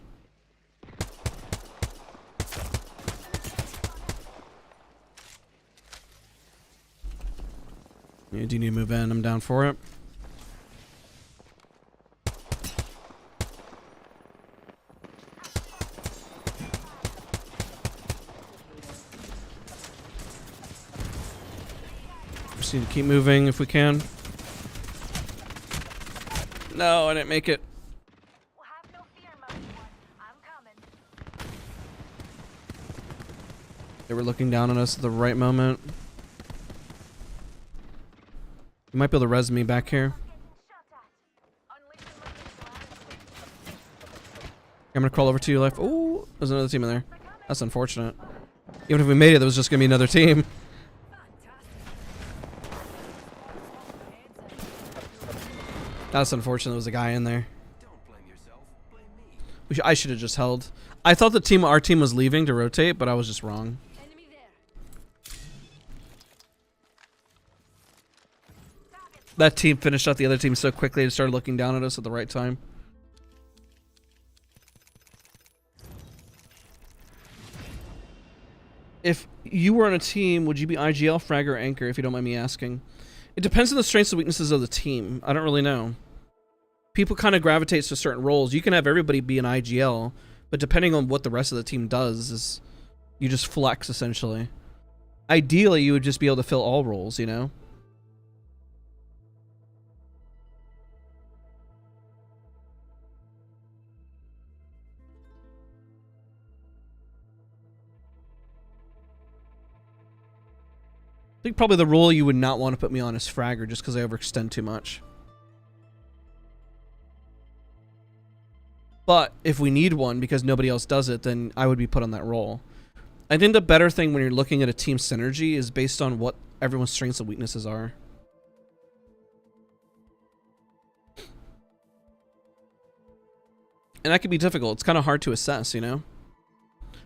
Yeah, do you need to move in? I'm down for it. Just need to keep moving if we can. No, I didn't make it. Well, have no fear, Monkey One. I'm coming. They were looking down on us at the right moment. You might be able to res me back here. I'm gonna crawl over to your left. Oh, there's another team in there. That's unfortunate. Even if we made it, there was just gonna be another team. That's unfortunate. There was a guy in there. Don't blame yourself. Blame me. I should have just held. I thought our team was leaving to rotate, but I was just wrong. Enemy there. That team finished out the other team so quickly and started looking down at us at the right time. If you were on a team, would you be IGL, frag, or anchor, if you don't mind me asking? It depends on the strengths and weaknesses of the team. I don't really know. People kind of gravitate to certain roles. You can have everybody be an IGL, but depending on what the rest of the team does, is you just flex, essentially. Ideally, you would just be able to fill all roles, you know? I think probably the role you would not want to put me on is fragger, just because I overextend too much. But if we need one because nobody else does it, then I would be put on that role. I think the better thing when you're looking at a team synergy is based on what everyone's strengths and weaknesses are. And that can be difficult. It's kind of hard to assess, you know?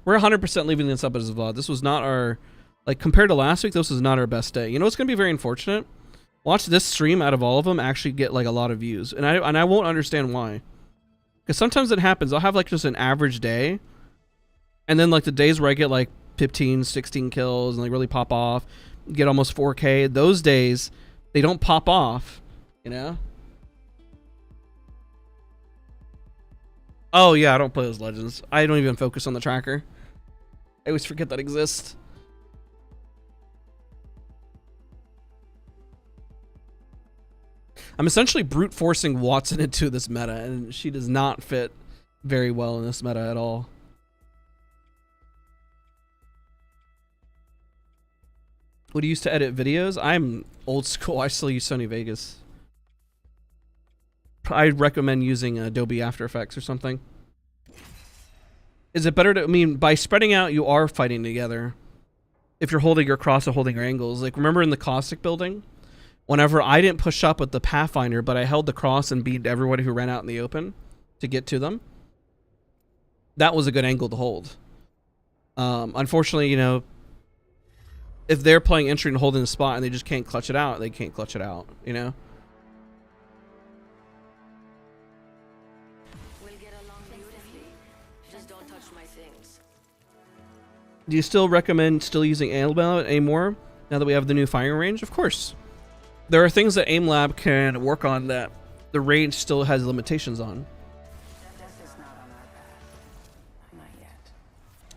We're 100% leaving this up as a VOD. This was not our... Like, compared to last week, this was not our best day. You know what's going to be very unfortunate? Watch this stream out of all of them actually get, like, a lot of views. And I won't understand why. Because sometimes it happens. I'll have, like, just an average day. And then, like, the days where I get, like, 15, 16 kills and, like, really pop off, get almost 4K, those days, they don't pop off, you know? Oh, yeah, I don't play those legends. I don't even focus on the tracker. I always forget that exists. I'm essentially brute forcing Watson into this meta, and she does not fit very well in this meta at all. What do you use to edit videos? I'm old school. I still use Sony Vegas. I'd recommend using Adobe After Effects or something. Is it better to, I mean, by spreading out, you are fighting together. If you're holding your cross or holding your angles. Like, remember in the caustic building? Whenever I didn't push up with the Pathfinder, but I held the cross and beat everybody who ran out in the open to get to them. That was a good angle to hold. Unfortunately, you know, if they're playing entry and holding the spot and they just can't clutch it out, they can't clutch it out, you know? We'll get along beautifully. Just don't touch my things. Do you still recommend still using aim more now that we have the new firing range? Of course. There are things that Aim Lab can work on that the range still has limitations on. Death is not on our path. Not yet.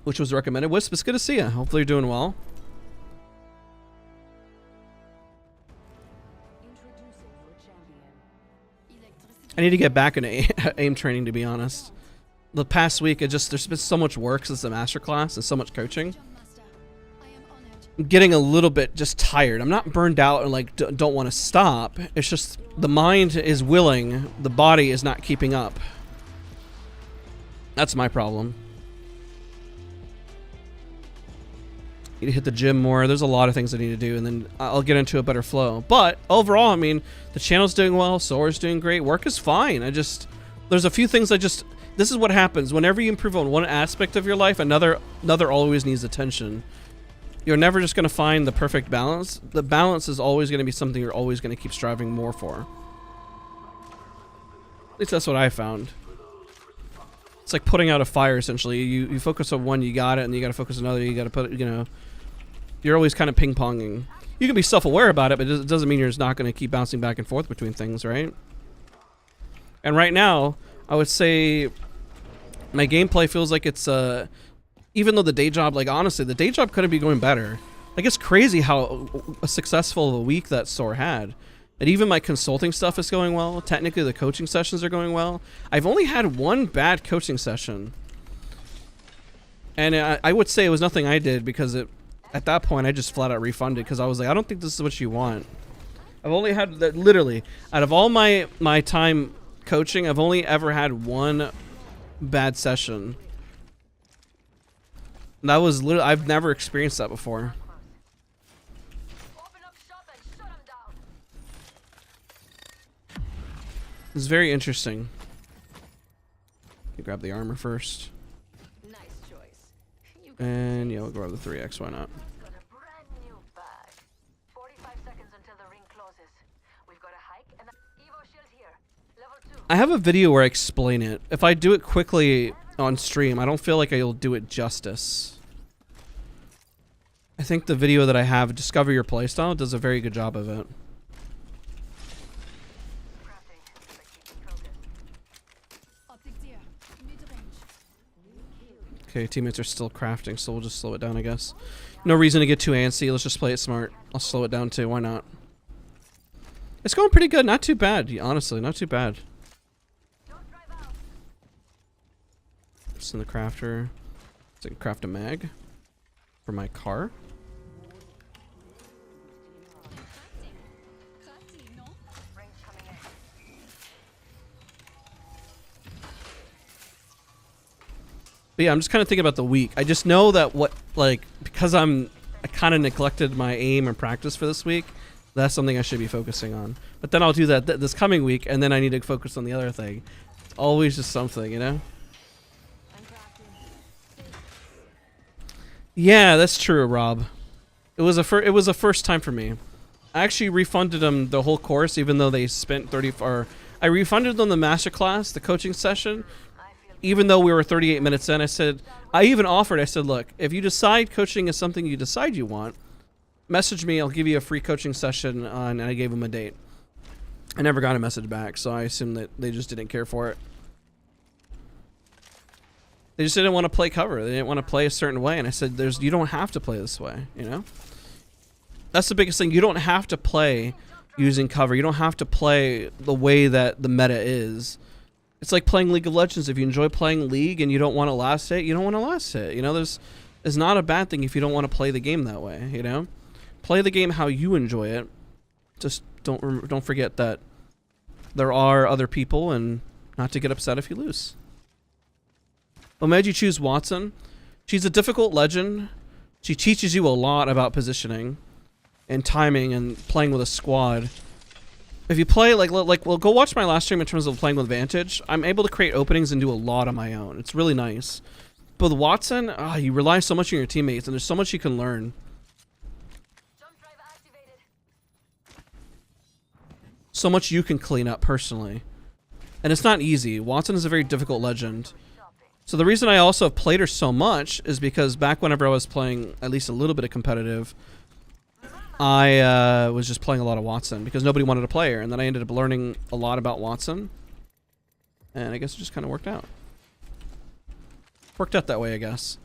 Which was recommended. Wisp, it's good to see you. Hopefully you're doing well. Introducing your champion. Electricity. I need to get back into aim training, to be honest. The past week, there's been so much work since the master class and so much coaching. Jump master. I am honored. I'm getting a little bit just tired. I'm not burned out and like don't want to stop. It's just the mind is willing, the body is not keeping up. That's my problem. Need to hit the gym more. There's a lot of things I need to do, and then I'll get into a better flow. But overall, I mean, the channel's doing well. Soar's doing great. Work is fine. There's a few things this is what happens. Whenever you improve on one aspect of your life, another always needs attention. You're never just going to find the perfect balance. The balance is always going to be something you're always going to keep striving more for. At least that's what I found. It's like putting out a fire, essentially. You focus on one, you got it, and you got to focus on another. You got to put, you know, you're always kind of ping-ponging. You can be self-aware about it, but it doesn't mean you're just not going to keep bouncing back and forth between things, right? And right now, I would say my gameplay feels like it's, even though the day job, like honestly, the day job couldn't be going better. Like it's crazy how successful of a week that Soar had. And even my consulting stuff is going well. Technically, the coaching sessions are going well. I've only had one bad coaching session. And I would say it was nothing I did because at that point, I just flat out refunded because I was like, I don't think this is what you want. I've only had, literally, out of all my time coaching, I've only ever had one bad session. That was literally, I've never experienced that before. Open up shop and shut 'em down. It's very interesting. You grab the armor first. Nice choice. You And yeah, we'll grab the 3x, why not? Got a brand new bag. 45 seconds until the ring closes. We've got a hike and Evo shield here. Level 2. I have a video where I explain it. If I do it quickly on stream, I don't feel like I'll do it justice. I think the video that I have, Discover Your Playstyle, does a very good job of it. Crafting. But keep it focused. optics here. Mid-range. Okay, teammates are still crafting, so we'll just slow it down, I guess. No reason to get too antsy. Let's just play it smart. I'll slow it down too. Why not? It's going pretty good. Not too bad, honestly. Not too bad. Don't drive out. Just in the crafter. So I can craft a mag for my car. Crafty, no? Ring's coming in. But yeah, I'm just kind of thinking about the week. I just know that because I kind of neglected my aim and practice for this week, that's something I should be focusing on. But then I'll do that this coming week, and then I need to focus on the other thing. It's always just something, you know? I'm crafting. Yeah, that's true, Rob. It was a first time for me. I actually refunded them the whole course, even though they spent I refunded them the masterclass, the coaching session, even though we were 38 minutes in. I said, I said, look, if you decide coaching is something you decide you want, message me, I'll give you a free coaching session and I gave them a date. I never got a message back, so I assume that they just didn't care for it. They just didn't want to play cover. They didn't want to play a certain way, and I said, you don't have to play this way, you know? That's the biggest thing. You don't have to play using cover. You don't have to play the way that the meta is. It's like playing League of Legends. If you enjoy playing League and you don't want to last hit, you don't want to last hit. You know, it's not a bad thing if you don't want to play the game that way, you know? Play the game how you enjoy it. Just don't forget that there are other people and not to get upset if you lose. What made you choose Watson? She's a difficult legend. She teaches you a lot about positioning and timing and playing with a squad. If you play well, go watch my last stream in terms of playing with Vantage. I'm able to create openings and do a lot on my own. It's really nice. But with Watson, you rely so much on your teammates, and there's so much you can learn. Jump drive activated. So much you can clean up personally. And it's not easy. Watson is a very difficult legend. So the reason I also have played her so much is because back whenever I was playing at least a little bit of competitive, I was just playing a lot of Watson because nobody wanted to play her. And then I ended up learning a lot about Watson. And I guess it just kind of worked out. Worked out that way, I guess.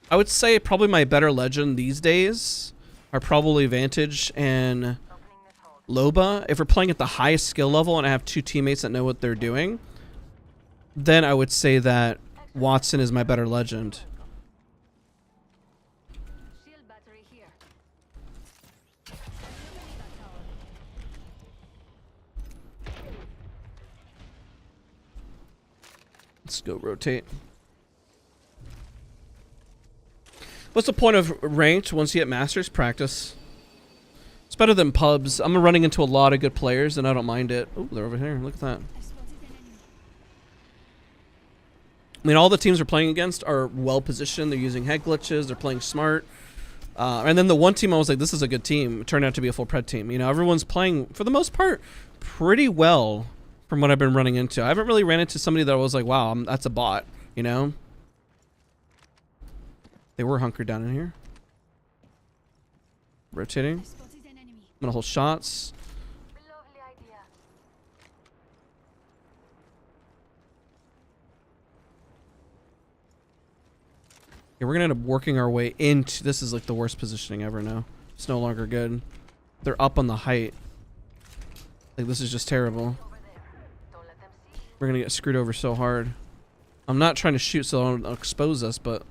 I would say probably my better legend these days are probably Vantage and Loba. If we're playing at the highest skill level and I have two teammates that know what they're doing, then I would say that Watson is my better legend. Shield battery here. Let's go rotate. What's the point of ranked once you get masters? Practice. It's better than pubs. I'm running into a lot of good players and I don't mind it. Oh, they're over here. Look at that. I spotted an enemy. I mean, all the teams we're playing against are well positioned. They're using head glitches. They're playing smart. And then the one team I was like, this is a good team. It turned out to be a full pred team. You know, everyone's playing, for the most part, pretty well from what I've been running into. I haven't really ran into somebody that was like, wow, that's a bot, you know? They were hunkered down in here. Rotating. I spotted I'm gonna hold shots. Lovely idea. Yeah, we're gonna end up working our way into. This is like the worst positioning ever now. It's no longer good. They're up on the height. Like, this is just terrible. Over there. Don't let them see. We're gonna get screwed over so hard. I'm not trying to shoot so they don't expose us, but...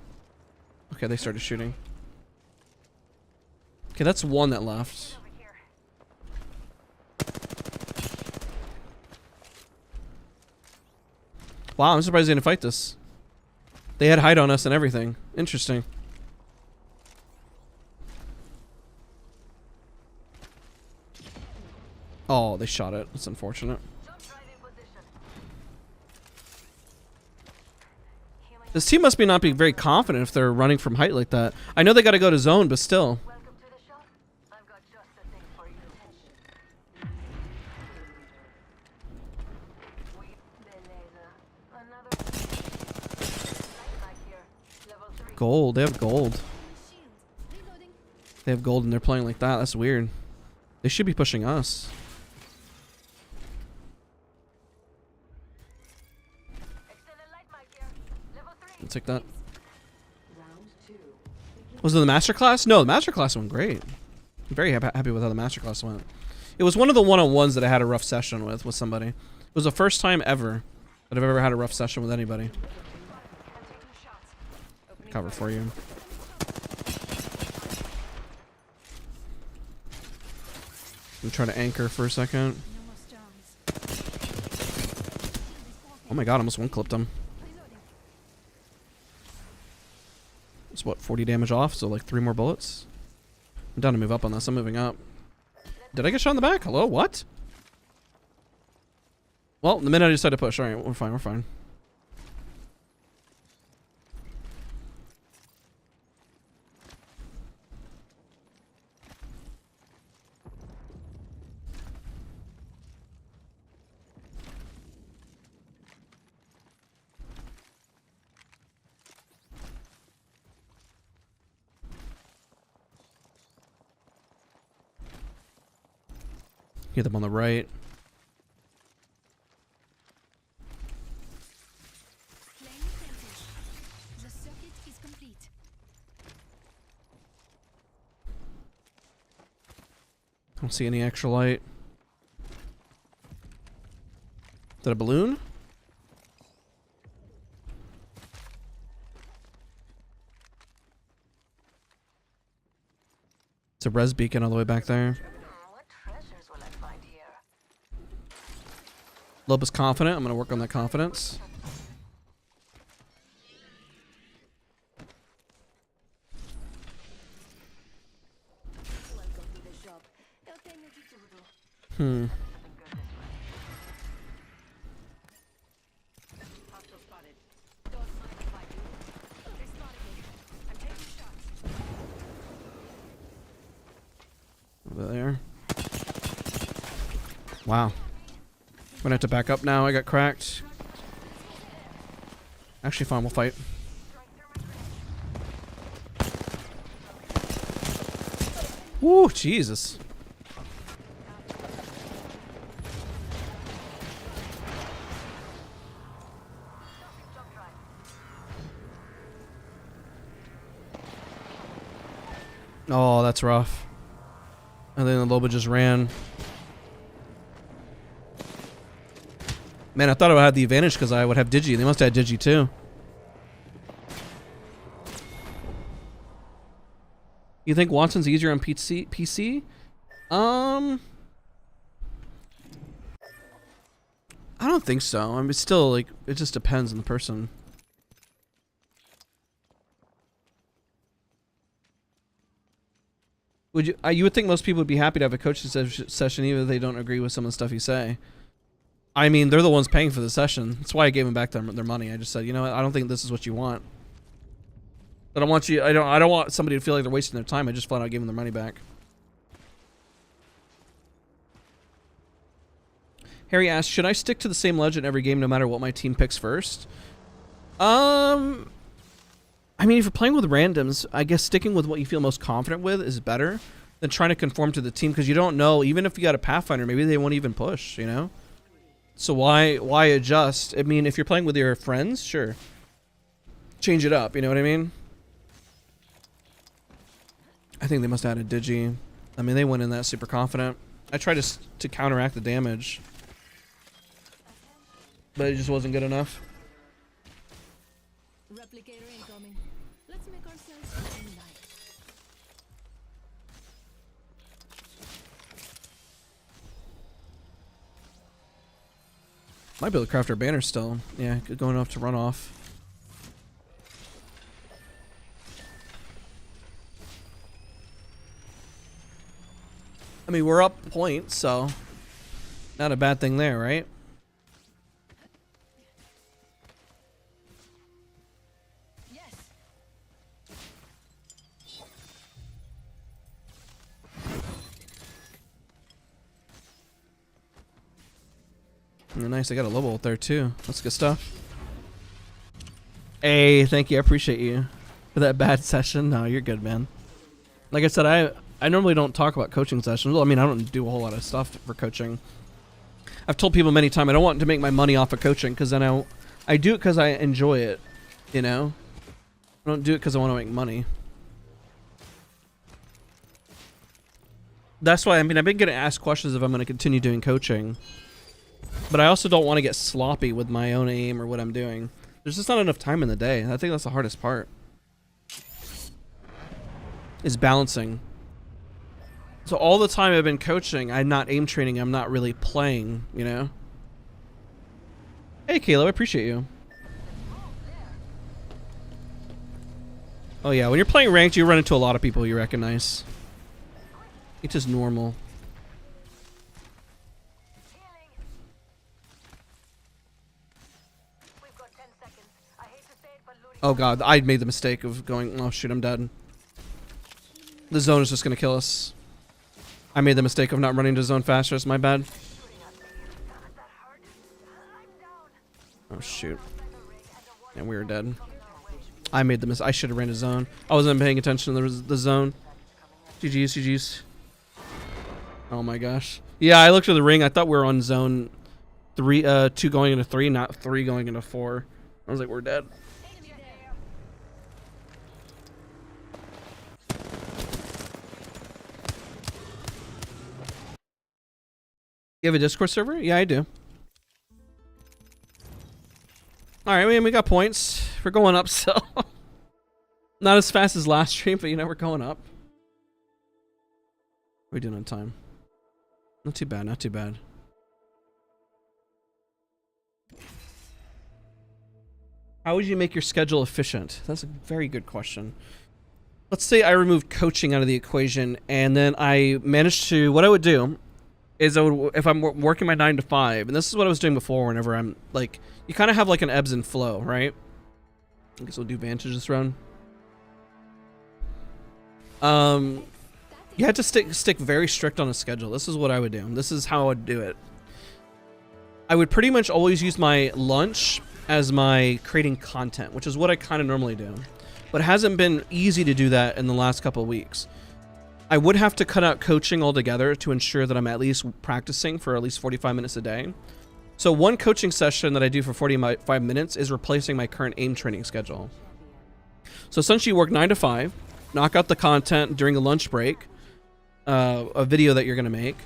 Okay, they started shooting. Okay, that's one that left. Over here. Wow, I'm surprised they didn't fight this. They had height on us and everything. Interesting. Oh, they shot it. That's unfortunate. Jump right in position. Healing. This team must be not be very confident if they're running from height like that. I know they got to go to zone, but still. Welcome to the shop. I've got just the thing for you. We beleza. Another light back here. Level 3. Gold. They have gold. Shield. Reloading. They have gold and they're playing like that. That's weird. They should be pushing us. Extended light mic here. Level 3. I'll take that. Was it the masterclass? No, the masterclass went great. I'm very happy with how the masterclass went. It was one of the one-on-ones that I had a rough session with somebody. It was the first time ever that I've ever had a rough session with anybody. I'm taking shots. Cover for you. I'm trying to anchor for a second. No more stars. Oh my god, I almost one-clipped him. Reloading. It's what, 40 damage off, so like 3 more bullets. I'm down to move up on this. I'm moving up. Did I get shot in the back? Hello? What? Well, the minute I decided to push. Alright, we're fine, we're fine. Get them on the right. Flame planted. The circuit is complete. Don't see any extra light. Is that a balloon? It's a res beacon all the way back there. What treasures will I find here? Lob is confident. I'm going to work on that confidence. Welcome to the shop. Eu tenho de tudo. Hmm. Hostile spotted. Don't mind if I do. They spotted me. I'm taking shots. Over there. Wow. I'm gonna have to back up now. I got cracked. Actually, fine. We'll fight. Woo, Jesus. Jump drive. Oh, that's rough. And then the Loba just ran. Man, I thought I would have the advantage because I would have Digi. They must have had Digi too. You think Watson's easier on PC? I don't think so. I mean, it's still like, it just depends on the person. Would you would think most people would be happy to have a coaching session even if they don't agree with some of the stuff you say. I mean, they're the ones paying for the session. That's why I gave them back their money. I just said, you know what? I don't think this is what you want. I don't want you. I don't want somebody to feel like they're wasting their time. I just flat out gave them their money back. Harry asked, should I stick to the same legend every game no matter what my team picks first? I mean, if you're playing with randoms, I guess sticking with what you feel most confident with is better. than trying to conform to the team, because you don't know, even if you got a Pathfinder, maybe they won't even push, you know? So why adjust? I mean, if you're playing with your friends, sure. Change it up, you know what I mean? I think they must have had a Digi. I mean, they went in that super confident. I tried to counteract the damage, but it just wasn't good enough. Replicator incoming. Let's make ourselves seem nice. Might be able to craft our banner still. Yeah, going enough to run off. I mean, we're up points, so not a bad thing there, right? Yes. Nice, I got a low ult there too. That's good stuff. Hey, thank you. I appreciate you for that bad session. No, you're good, man. Like I said, I normally don't talk about coaching sessions. Well, I mean, I don't do a whole lot of stuff for coaching. I've told people many times I don't want to make my money off of coaching, because then I do it because I enjoy it, you know? I don't do it because I want to make money. That's why, I mean, I've been getting asked questions if I'm going to continue doing coaching. But I also don't want to get sloppy with my own aim or what I'm doing. There's just not enough time in the day. I think that's the hardest part. Is balancing. So all the time I've been coaching, I'm not aim training, I'm not really playing, you know? Hey, Caleb, I appreciate you. Oh yeah, when you're playing ranked, you run into a lot of people you recognize. It's just normal. Oh god, I made the mistake of going, oh shoot, I'm dead. The zone is just gonna kill us. I made the mistake of not running to zone faster, it's my bad. Oh shoot. And we were dead. I made the mistake. I should have ran to zone. I wasn't paying attention to the zone. GG's, GG's. Oh my gosh. Yeah, I looked at the ring, I thought we were on zone 2 going into 3, not 3 going into 4. I was like, we're dead. You have a Discord server? Yeah, I do. Alright, I mean, we got points. We're going up, so. Not as fast as last stream, but you know, we're going up. What are we doing on time? Not too bad, not too bad. How would you make your schedule efficient? That's a very good question. Let's say I removed coaching out of the equation, and then I managed to, what I would do is I would, if I'm working my 9 to 5, and this is what I was doing before whenever I'm, like, you kind of have like an ebbs and flow, right? I guess we'll do Vantage this round. You had to stick very strict on a schedule. This is what I would do. This is how I would do it. I would pretty much always use my lunch as my creating content, which is what I kind of normally do. But it hasn't been easy to do that in the last couple of weeks. I would have to cut out coaching altogether to ensure that I'm at least practicing for at least 45 minutes a day. So one coaching session that I do for 45 minutes is replacing my current aim training schedule. So essentially you work 9 to 5, knock out the content during a lunch break, a video that you're going to make,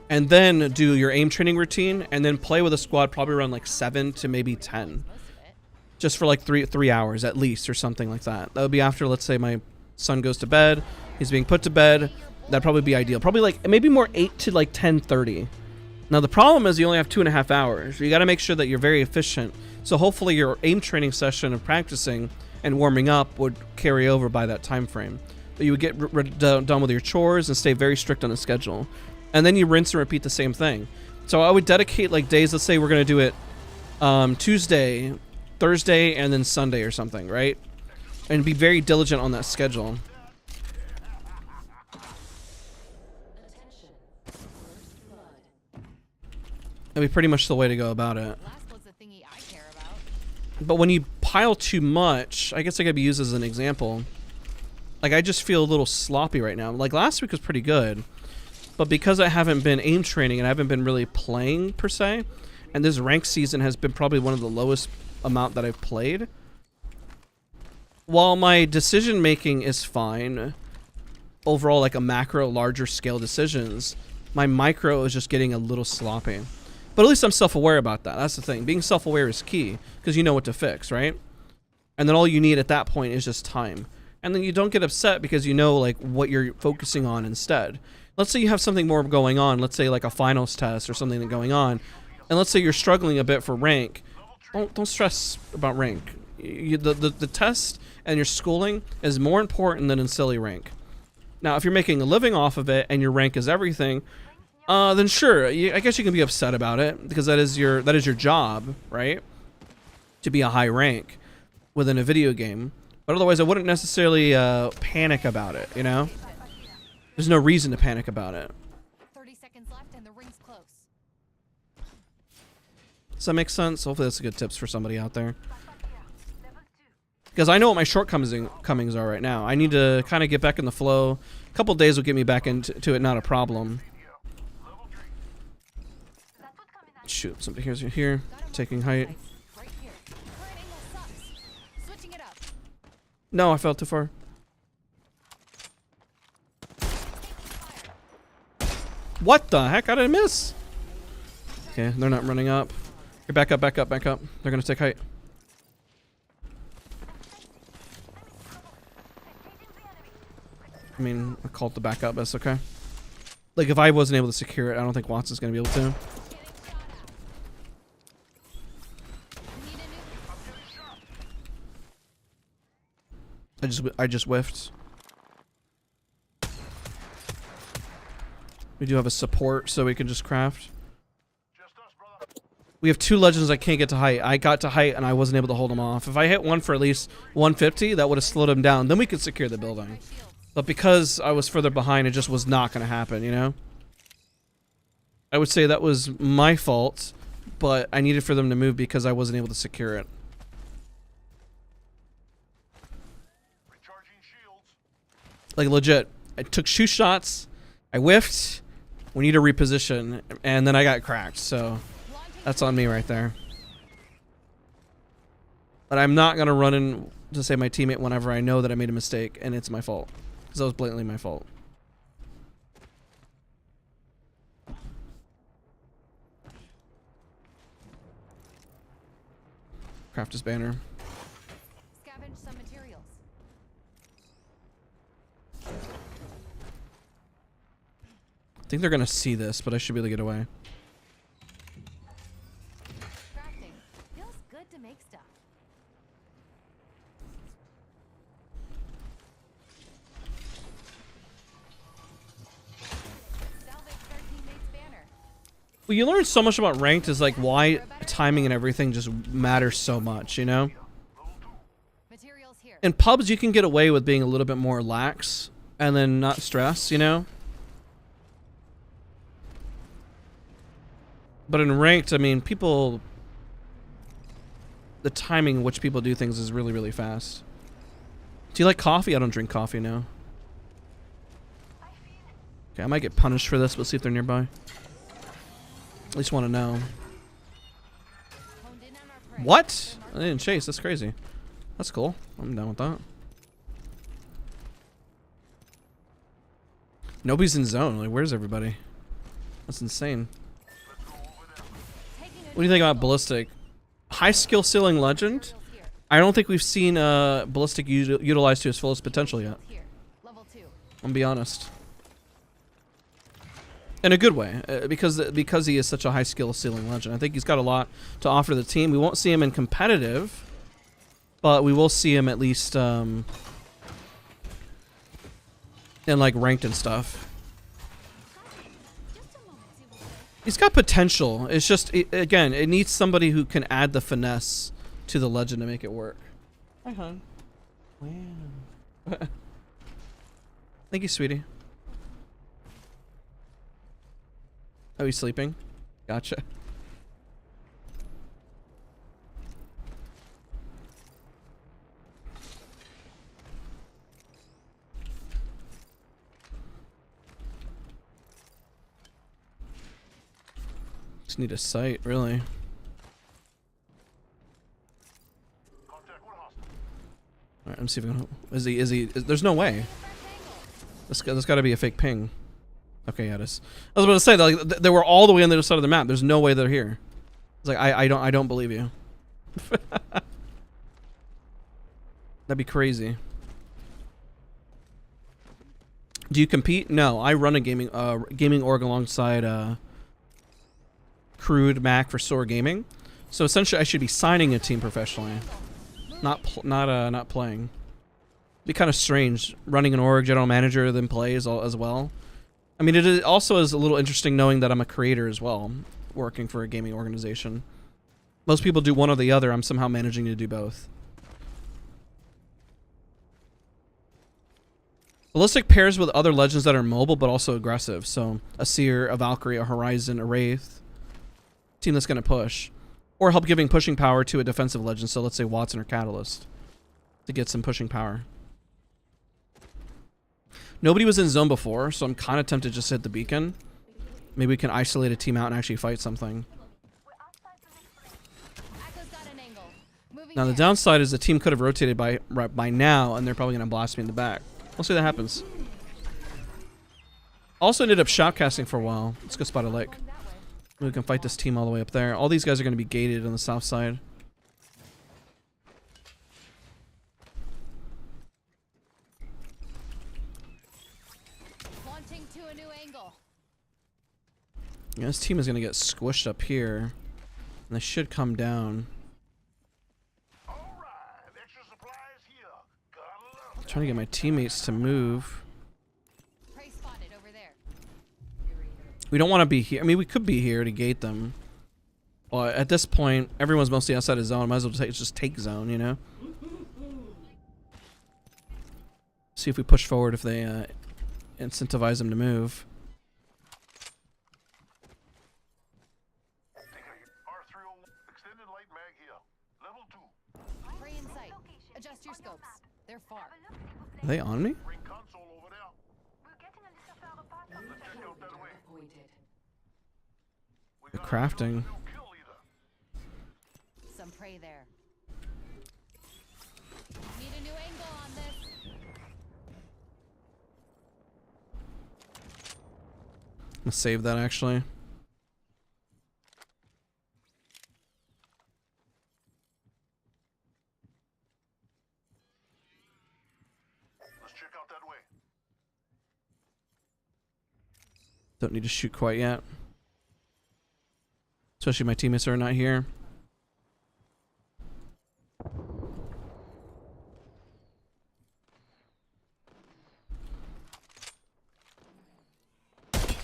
and then do your aim training routine, and then play with a squad probably around like 7 to maybe 10. Just for like three hours at least, or something like that. That would be after, let's say, my son goes to bed. He's being put to bed. That'd probably be ideal. Probably like maybe more 8 to like 10:30. Now the problem is you only have 2.5 hours. You got to make sure that you're very efficient. So hopefully your aim training session of practicing and warming up would carry over by that time frame. But you would get done with your chores and stay very strict on the schedule. And then you rinse and repeat the same thing. So I would dedicate like days. Let's say we're gonna do it Tuesday, Thursday, and then Sunday or something, right? And be very diligent on that schedule. That'd be pretty much the way to go about it. But when you pile too much, I guess I could be used as an example. Like, I just feel a little sloppy right now. Like, last week was pretty good, but because I haven't been aim training and I haven't been really playing, per se, and this rank season has been probably one of the lowest amount that I've played, while my decision making is fine, overall, like a macro, larger scale decisions, my micro is just getting a little sloppy. But at least I'm self-aware about that. That's the thing. Being self-aware is key, because you know what to fix, right? And then all you need at that point is just time. And then you don't get upset because you know, like, what you're focusing on instead. Let's say you have something more going on. Let's say like a finals test or something going on. And let's say you're struggling a bit for rank. Don't stress about rank. The test and your schooling is more important than in silly rank. Now, if you're making a living off of it and your rank is everything, then sure, I guess you can be upset about it because that is your job, right? To be a high rank within a video game. But otherwise, I wouldn't necessarily panic about it, you know? There's no reason to panic about it. 30 seconds left and the ring's close. Does that make sense? Hopefully that's good tips for somebody out there. Because I know what my shortcomings are right now. I need to kind of get back in the flow. A couple days will get me back into it, not a problem. Shoot, somebody here's here, taking height. Right here. Current angle sucks. Switching it up. No, I fell too far. What the heck? I didn't miss. Okay, they're not running up. You're back up, back up, back up. They're gonna take height. I mean, I called the back up, that's okay. Like, if I wasn't able to secure it, I don't think Watson's gonna be able to. I just whiffed. We do have a support, so we can just craft. We have 2 legends I can't get to height. I got to height and I wasn't able to hold them off. If I hit one for at least 150, that would have slowed him down. Then we could secure the building. But because I was further behind, it just was not going to happen, you know? I would say that was my fault, but I needed for them to move because I wasn't able to secure it. Like, legit. I took 2 shots, I whiffed, we need to reposition, and then I got cracked, so that's on me right there. But I'm not going to run in to save my teammate whenever I know that I made a mistake, and it's my fault. Because that was blatantly my fault. Craft his banner. Scavenge some materials. I think they're going to see this, but I should be able to get away. Crafting. Feels good to make stuff. Salvage our teammate's banner. Well, you learn so much about ranked is like why timing and everything just matters so much, you know? Materials here. In pubs, you can get away with being a little bit more lax and then not stress, you know? But in ranked, I mean, people... The timing in which people do things is really, really fast. Do you like coffee? I don't drink coffee now. Okay, I might get punished for this. We'll see if they're nearby. At least want to know. Honed in on our prey. What? I didn't chase. That's crazy. That's cool. I'm down with that. Nobody's in zone. Like, where's everybody? That's insane. What do you think about Ballistic? High skill ceiling legend? Here. I don't think we've seen Ballistic utilized to its fullest potential yet. Here. Level 2. I'm gonna be honest. In a good way, because he is such a high skill ceiling legend. I think he's got a lot to offer the team. We won't see him in competitive, but we will see him at least in like ranked and stuff. He's got potential. It's just, again, it needs somebody who can add the finesse to the legend to make it work. Hi, hon. Wow. Thank you, sweetie. Oh, he's sleeping? Gotcha. Just need a sight, really. Alright, let me see if I can. There's no way. This got to be a fake ping. Okay, yeah, it is. I was about to say that, like, they were all the way on the other side of the map. There's no way they're here. It's like I don't believe you. That'd be crazy. Do you compete? No, I run a gaming org alongside Crude Mac for Soar Gaming. So essentially, I should be signing a team professionally, not playing. Be kind of strange running an org, general manager, then play as well. I mean, it also is a little interesting knowing that I'm a creator as well, working for a gaming organization. Most people do one or the other. I'm somehow managing to do both. Ballistic pairs with other legends that are mobile but also aggressive. So a Seer, a Valkyrie, a Horizon, a Wraith. Team that's going to push. Or help giving pushing power to a defensive legend. So let's say Watson or Catalyst. To get some pushing power. Nobody was in zone before, so I'm kind of tempted to just hit the beacon. Maybe we can isolate a team out and actually fight something. Now the downside is the team could have rotated by now, and they're probably going to blast me in the back. We'll see what happens. Also ended up shoutcasting for a while. Let's go spot a lake. Maybe we can fight this team all the way up there. All these guys are going to be gated on the south side. Launching to a new angle. Yeah, this team is going to get squished up here. And they should come down. I'm trying to get my teammates to move. Prey spotted over there. We don't want to be here. I mean, we could be here to gate them. But at this point, everyone's mostly outside of zone. Might as well just take zone, you know? See if we push forward if they incentivize them to move. Prey in sight. Adjust your scopes. They're far. Are they on me? They're crafting. Some prey there. Need a new angle on this. I'm gonna save that actually. Don't need to shoot quite yet. Especially my teammates are not here.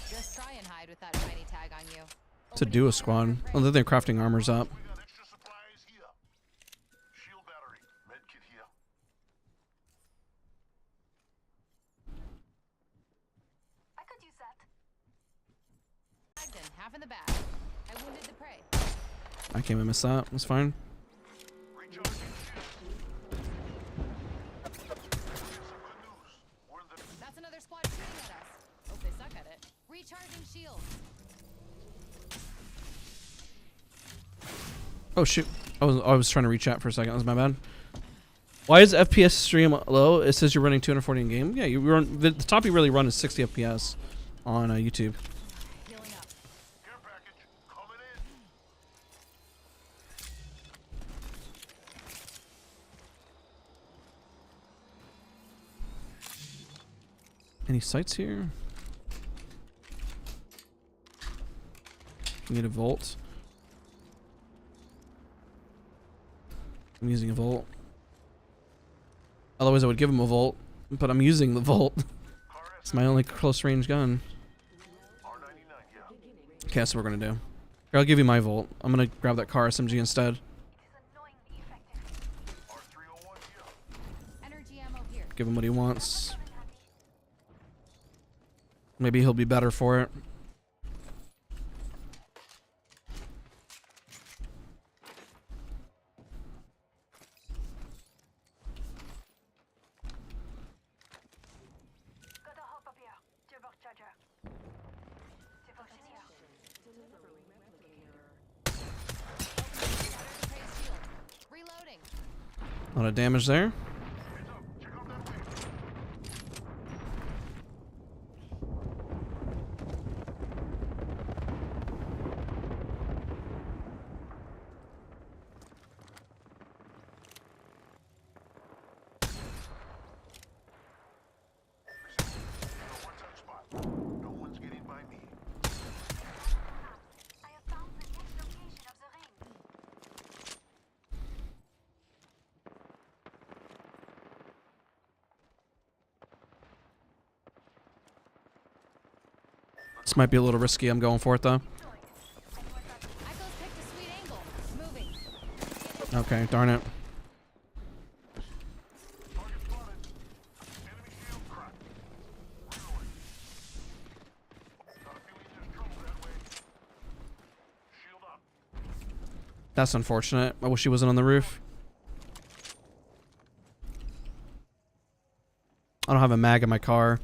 Just try and hide with that shiny tag on you. It's a duo squad. Oh, they're crafting armors up. Half in the back. I wounded the prey. I came and missed that. That's fine. That's another squad shooting at us. Hope they suck at it. Recharging shield. Oh shoot! I was trying to reach out for a second. That was my bad. Why is FPS stream low? It says you're running 240 in game. Yeah, you run the top you really run is 60 FPS on YouTube. Healing up. Any sights here? Need a volt. I'm using a volt. Otherwise I would give him a volt, but I'm using the volt. It's my only close range gun. Okay, that's what we're gonna do. Here, I'll give you my volt. I'm gonna grab that car SMG instead. Energy ammo here. Give him what he wants. Maybe he'll be better for it. A lot of damage there. I have found the next location of the ring. This might be a little risky. I'm going for it though. Echo's picked a sweet angle. Moving. Okay, darn it. That's unfortunate. I wish he wasn't on the roof. I don't have a mag in my car.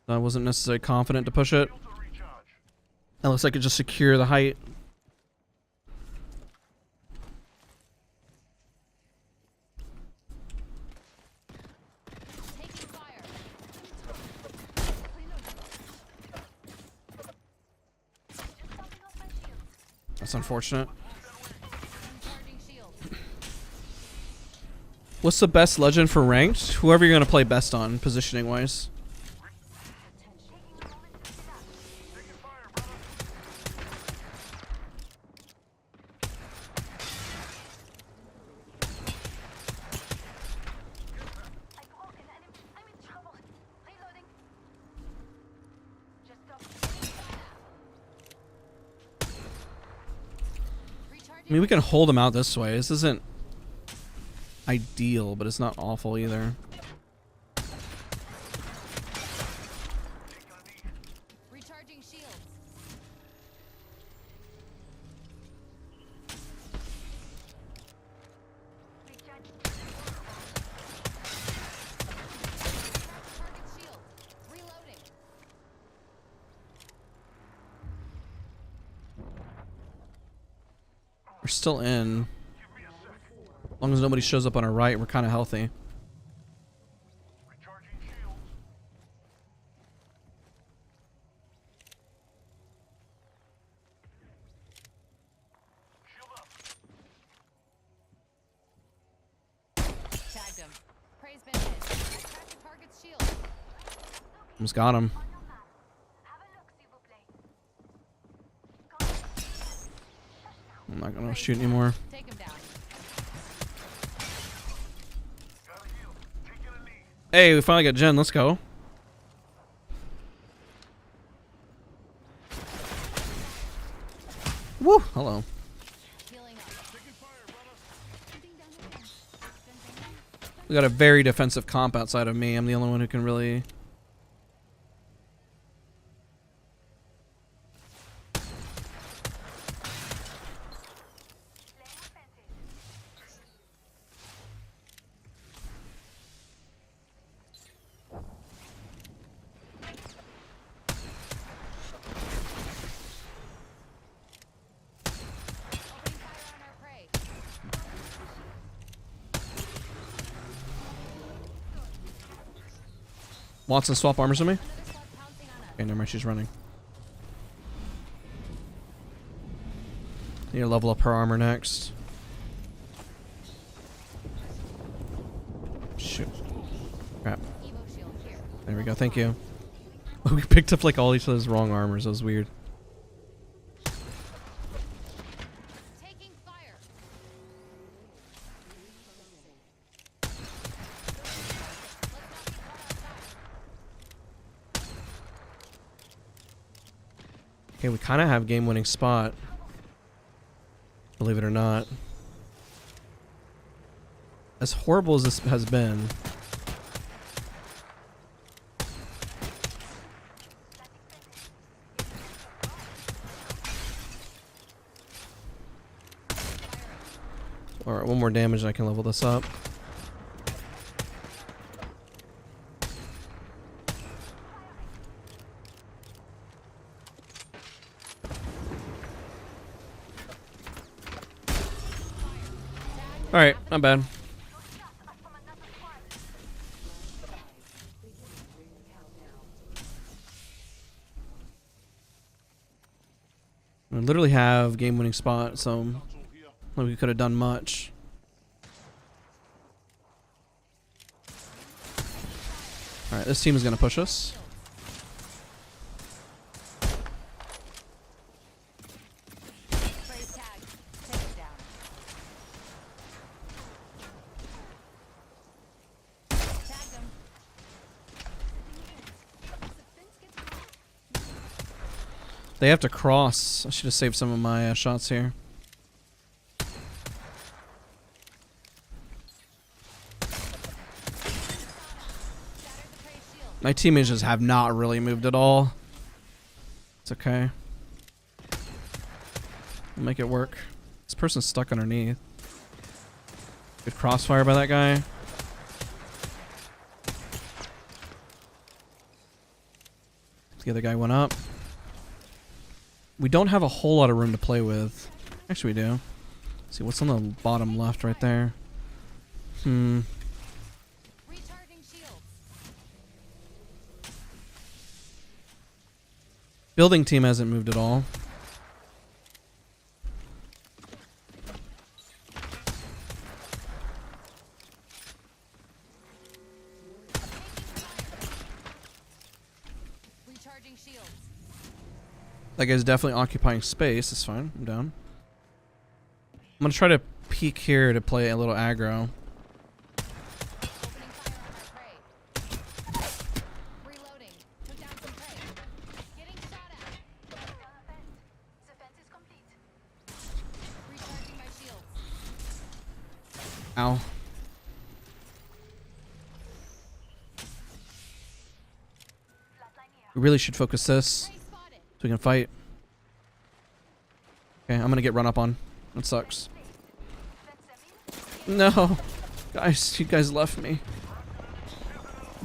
So I wasn't necessarily confident to push it. It looks like it just secure the height. Taking fire. That's unfortunate. Charging shield. What's the best legend for ranked? Whoever you're going to play best on, positioning wise. I broke an enemy. I'm in trouble. Reloading. Just stop. Recharging. I mean, we can hold him out this way. This isn't ideal, but it's not awful either. Recharging shields. Target shield. Reloading. We're still in. As long as nobody shows up on our right, we're kind of healthy. Tagged him. Prey's been hit. Attack the target's shield. Almost got him. On your map. Have a look, s'il vous plaît. I'm not gonna shoot anymore. Take him down. Hey, we finally got Jen. Let's go. Woo! Hello. Healing up. We got a very defensive comp outside of me. I'm the only one who can really. Opening fire on our prey. Watson, swap armors with me. Another squad pouncing on us. Okay, never mind. She's running. Need to level up her armor next. Shoot. Crap. Evo shield here. There we go. Thank you. We picked up like all each other's wrong armors. That was weird. Taking fire. Okay, we kind of have game-winning spot. Believe it or not. As horrible as this has been. Alright, one more damage and I can level this up. Alright, not bad. We literally have game-winning spot, so we could have done much. All right, this team is gonna push us. Praise tag. Take it down. Tagged him. They have to cross. I should have saved some of my shots here. My teammates just have not really moved at all. It's okay. We'll make it work. This person's stuck underneath. Good crossfire by that guy. The other guy went up. We don't have a whole lot of room to play with. Actually, we do. Let's see what's on the bottom left right there. Recharging shields. Building team hasn't moved at all. Recharging shields. That guy's definitely occupying space. It's fine. I'm down. I'm gonna try to peek here to play a little aggro. Opening fire on my prey. Reloading. Took down some prey. Getting shot at. The fence is complete. Recharging my shields. Ow. Flatline here. We really should focus this Prey spotted. so we can fight. Okay, I'm gonna get run up on. That sucks. Fence them in. No. Guys, you guys left me.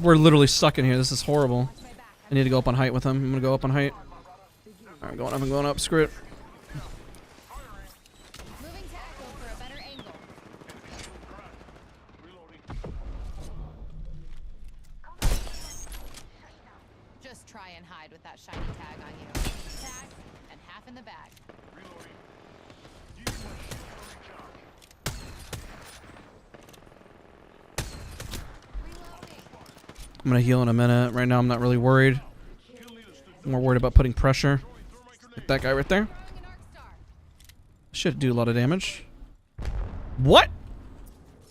We're literally stuck in here. This is horrible. My back. I need to go up on height with him. I'm gonna go up on height. Alright, I'm going up and going up. Screw it. Moving tackle for a better angle. Just try and hide with that shiny tag on you. Tag and half in the bag. Reloading. I'm gonna heal in a minute. Right now, I'm not really worried. I'm more worried about putting pressure. Like that guy right there. Throwing an arc star. Should do a lot of damage. What?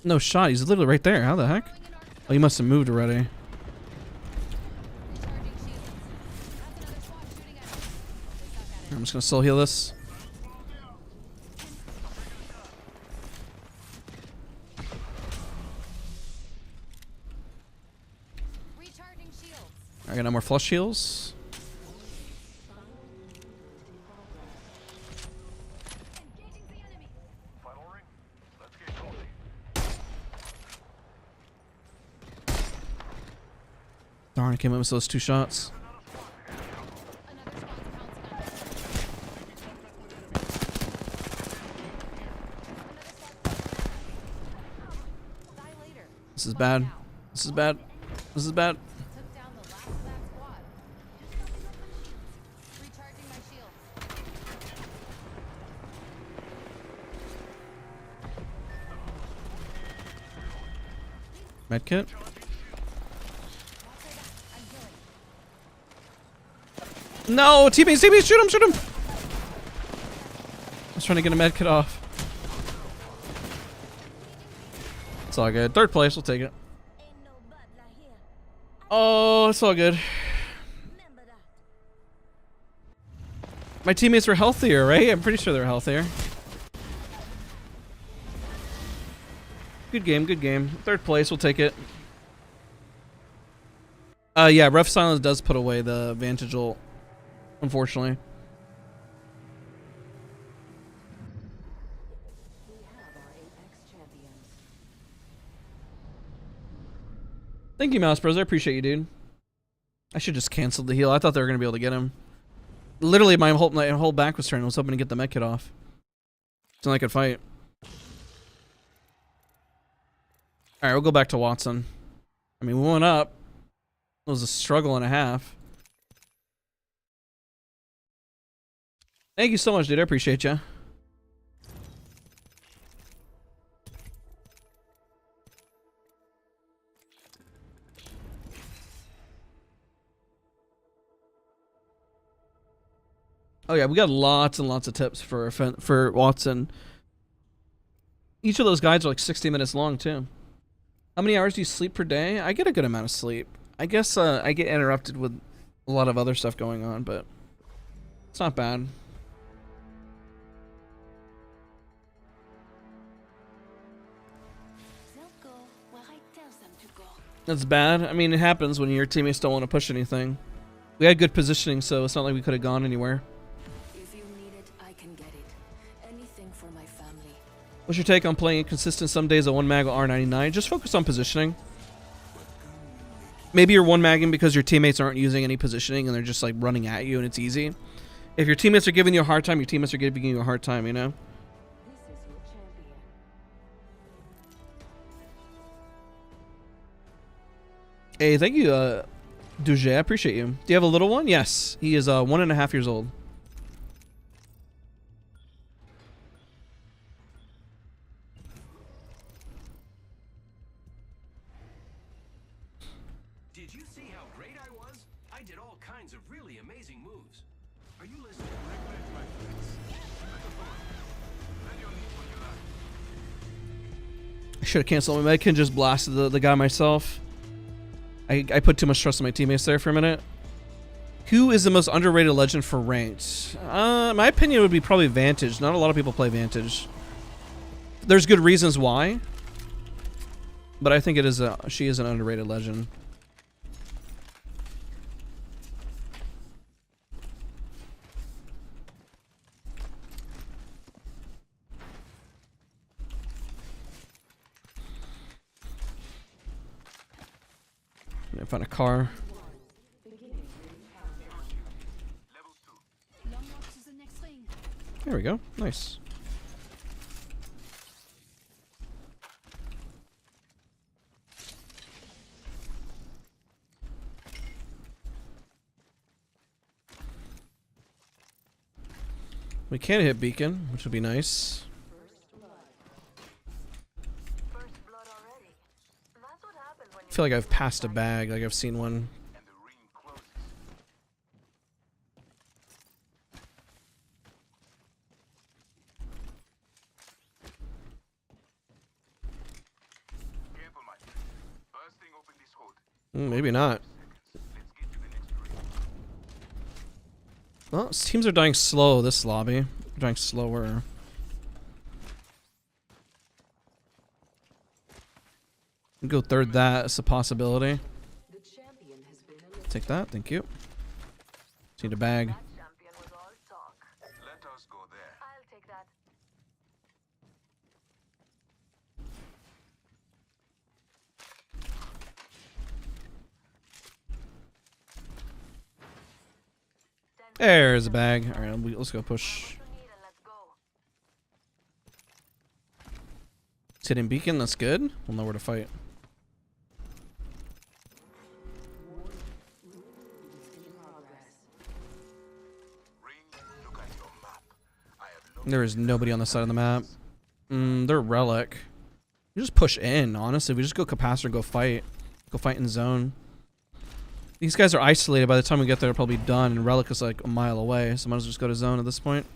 No shot. He's literally right there. How the heck? Throwing an arc star. Oh, he must have moved already. Recharging shields. That's another squad shooting at us. They suck at it. I'm just gonna soul heal this. Recharging shields. I got no more flush heals. Engaging the enemy. Final ring. Let's get cozy. Darn, I came up with those 2 shots. Another squad's pouncing on us. Die later. This is bad. This is bad. This is bad. Took down the last of that squad. Recharging my shields. Medkit. Watch my back. I'm healing. No, teammates, shoot him, shoot him. I was trying to get a medkit off. It's all good. 3rd place, we'll take it. Ain't no butler here. Oh, it's all good. Remember that. My teammates were healthier, right? I'm pretty sure they're healthier. Good game, good game. 3rd place, we'll take it. Yeah, Ref Silence does put away the Vantage ult, unfortunately. Thank you, Mouse Bros. I appreciate you, dude. I should just cancel the heal. I thought they were going to be able to get him. Literally, my whole back was turned. I was hoping to get the med kit off. So I could fight. Alright, we'll go back to Watson. I mean, we went up. It was a struggle and a half. Thank you so much, dude. I appreciate you. Oh yeah, we got lots and lots of tips for Watson. Each of those guides are like 60 minutes long too. How many hours do you sleep per day? I get a good amount of sleep. I guess I get interrupted with a lot of other stuff going on, but it's not bad. They'll go where I tell them to go. That's bad. I mean, it happens when your teammates don't want to push anything. We had good positioning, so it's not like we could have gone anywhere. If you need it, I can get it. Anything for my family. What's your take on playing inconsistent some days at one mag with R99? Just focus on positioning. Maybe you're one magging because your teammates aren't using any positioning and they're just like running at you and it's easy. If your teammates are giving you a hard time, your teammates are giving you a hard time, you know? This is your champion. Hey, thank you, Duge. I appreciate you. Do you have a little one? Yes. He is 1.5 years old. Did you see how great I was? I did all kinds of really amazing moves. Are you listening? I should have canceled my med kit, just blasted the guy myself. I put too much trust in my teammates there for a minute. Who is the most underrated legend for ranked? My opinion would be probably Vantage. Not a lot of people play Vantage. There's good reasons why, but I think it is she is an underrated legend. I found a car. Long walk to the next ring. There we go. Nice. We can hit beacon, which would be nice. First blood already. That's what happens when I feel like I've passed a bag, like I've seen one. And the ring closes. Careful, my friend. Bursting open this hood. Maybe not. Let's get to the next ring. Well, teams are dying slow this lobby. They're dying slower. Go third that. It's a possibility. The champion has been Take that. Thank you. Just need a bag. that champion was all talk. Let us go there. I'll take that. There's a bag. All right, let's go push. What you need and let's go. It's hitting beacon. That's good. We'll know where to fight. Ring, look at your map. I have looked. There is nobody on the side of the map. They're relic. We just push in, honestly. We just go capacitor, go fight. Go fight in zone. These guys are isolated. By the time we get there, they're probably done. And relic is like a mile away. So might as well just go to zone at this point.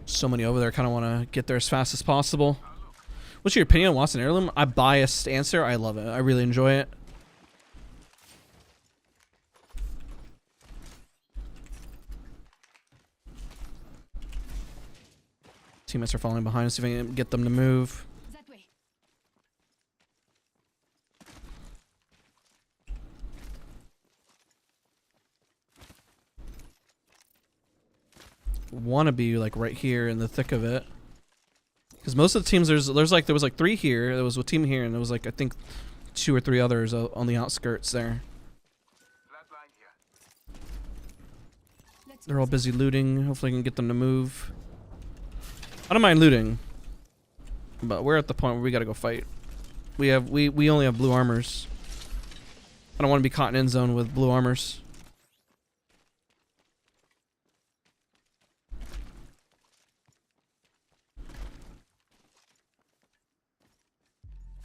So many over there. Kind of want to get there as fast as possible. What's your opinion on Watson Heirloom? I biased answer. I love it. I really enjoy it. Teammates are falling behind. See if I can get them to move. That way. Want to be like right here in the thick of it, because most of the teams there was like 3 here. There was a team here, and there was like I think 2 or 3 others on the outskirts there. Flatline here. They're all busy looting. Hopefully I can get them to move. I don't mind looting, but we're at the point where we gotta go fight. We only have blue armors. I don't want to be caught in end zone with blue armors.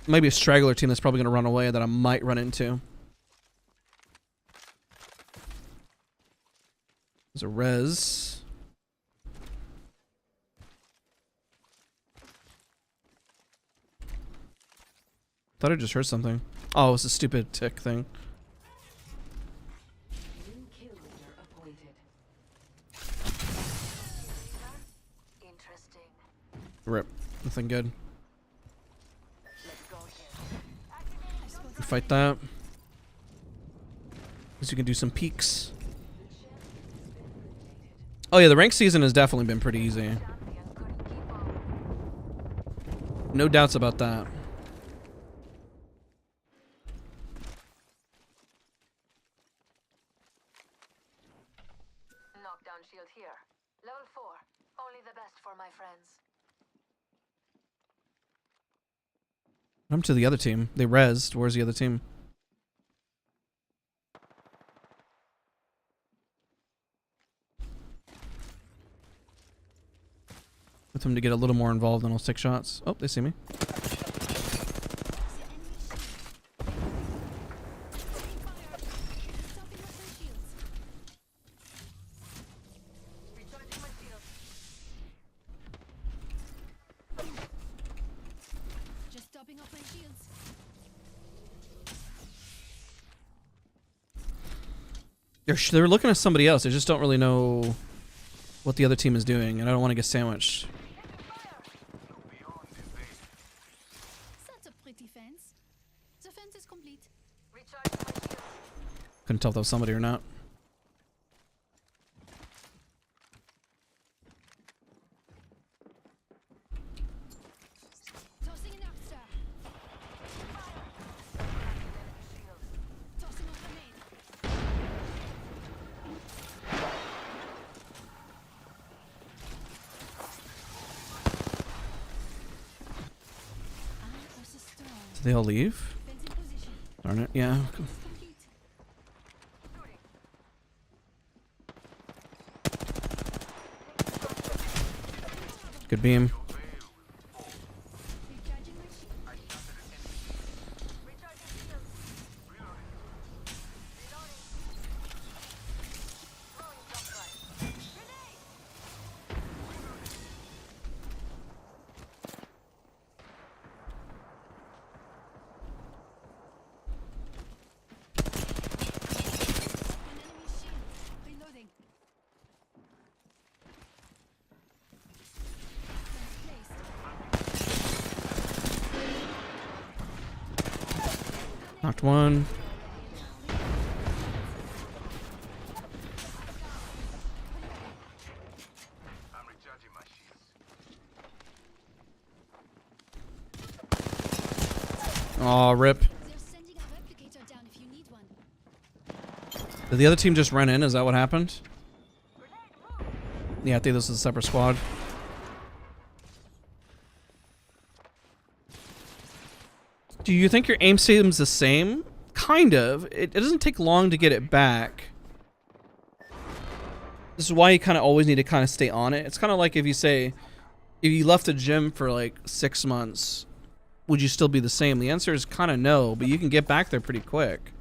Maybe a straggler team that's probably gonna run away that I might run into. There's a res. Thought I just heard something. Oh, it's a stupid tick thing. New kill leader appointed. Interesting. Rip. Nothing good. Let's go here. Fight that. Guess you can do some peeks. Oh yeah, the rank season has definitely been pretty easy. Champion couldn't keep up. No doubts about that. Knockdown shield here. Level 4. Only the best for my friends. I'm to the other team. They rezzed. Where's the other team? With them to get a little more involved, and I'll take shots. Oh, they see me. Recharging my shield. Just topping off my shields. They're looking at somebody else. They just don't really know what the other team is doing, and I don't want to get sandwiched. That's a pretty fence. The fence is complete. Recharging my shield. Couldn't tell if that was somebody or not. Tossing an Arcstar. Tossing a grenade. I was a storm. Did they all leave? Fence in position. Darn it. Yeah. Complete. Good beam. Recharging my shield. Recharging shield. Reloading. Throwing jump drive. Grenade! An enemy shield. Reloading. Fence placed. Knocked one. I'm recharging my shields. Aw, rip. They're sending a replicator down if you need one. Did the other team just run in? Is that what happened? Yeah, I think this is a separate squad. Do you think your aim seems the same? Kind of. It doesn't take long to get it back. This is why you kind of always need to kind of stay on it. It's kind of like if you say, if you left the gym for like 6 months, would you still be the same? The answer is kind of no, but you can get back there pretty quick.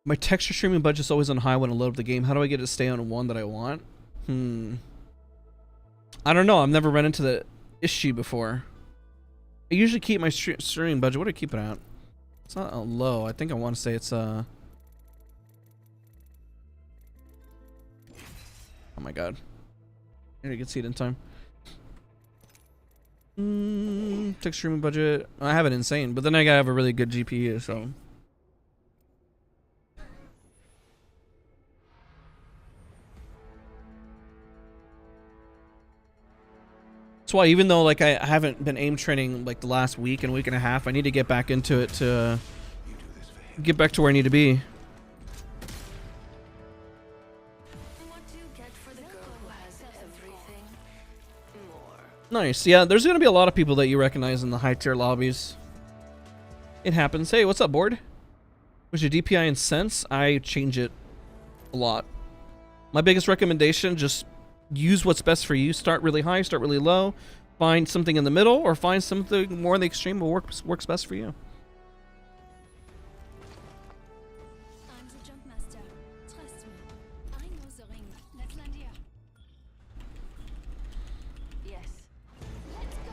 My texture streaming budget's always on high when I load up the game. How do I get it to stay on one that I want? I don't know. I've never run into the issue before. I usually keep my streaming budget. What do I keep it at? It's not low. I think I want to say it's oh my god. I need to get see it in time. Texture streaming budget. I have it insane, but then I gotta have a really good GPU, so. That's why even though like I haven't been aim training like the last week and a half, I need to get back into it to get back to where I need to be. What do you get for the girl who has everything? More. Nice. Yeah, there's gonna be a lot of people that you recognize in the high tier lobbies. It happens. Hey, what's up, board? What's your DPI and sense? I change it a lot. My biggest recommendation, just use what's best for you. Start really high, start really low. Find something in the middle, or find something more in the extreme that works best for you. I'm the jump master. Trust me. I know the ring. Let's land here. Yes. Let's go.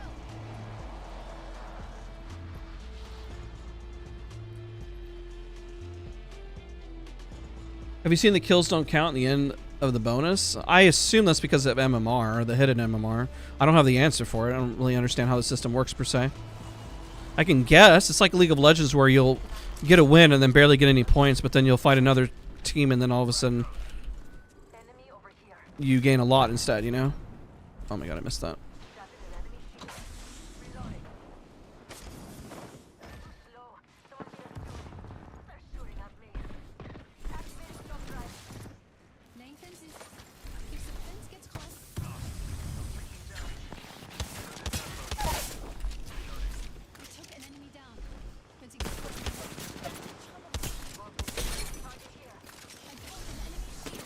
Have you seen the kills don't count in the end of the bonus? I assume that's because of MMR, the hidden MMR. I don't have the answer for it. I don't really understand how the system works per se. I can guess. It's like League of Legends where you'll get a win and then barely get any points, but then you'll fight another team and then all of a sudden Enemy over here. you gain a lot instead, you know? Oh my god, I missed that. Tapping an enemy shield. Reloading. Slow. Someone here is doing. They're shooting at me. Activating stop drive. Laying fences. If the fence gets crossed, we took an enemy down. Fencing is close. Target here. I broke an enemy shield.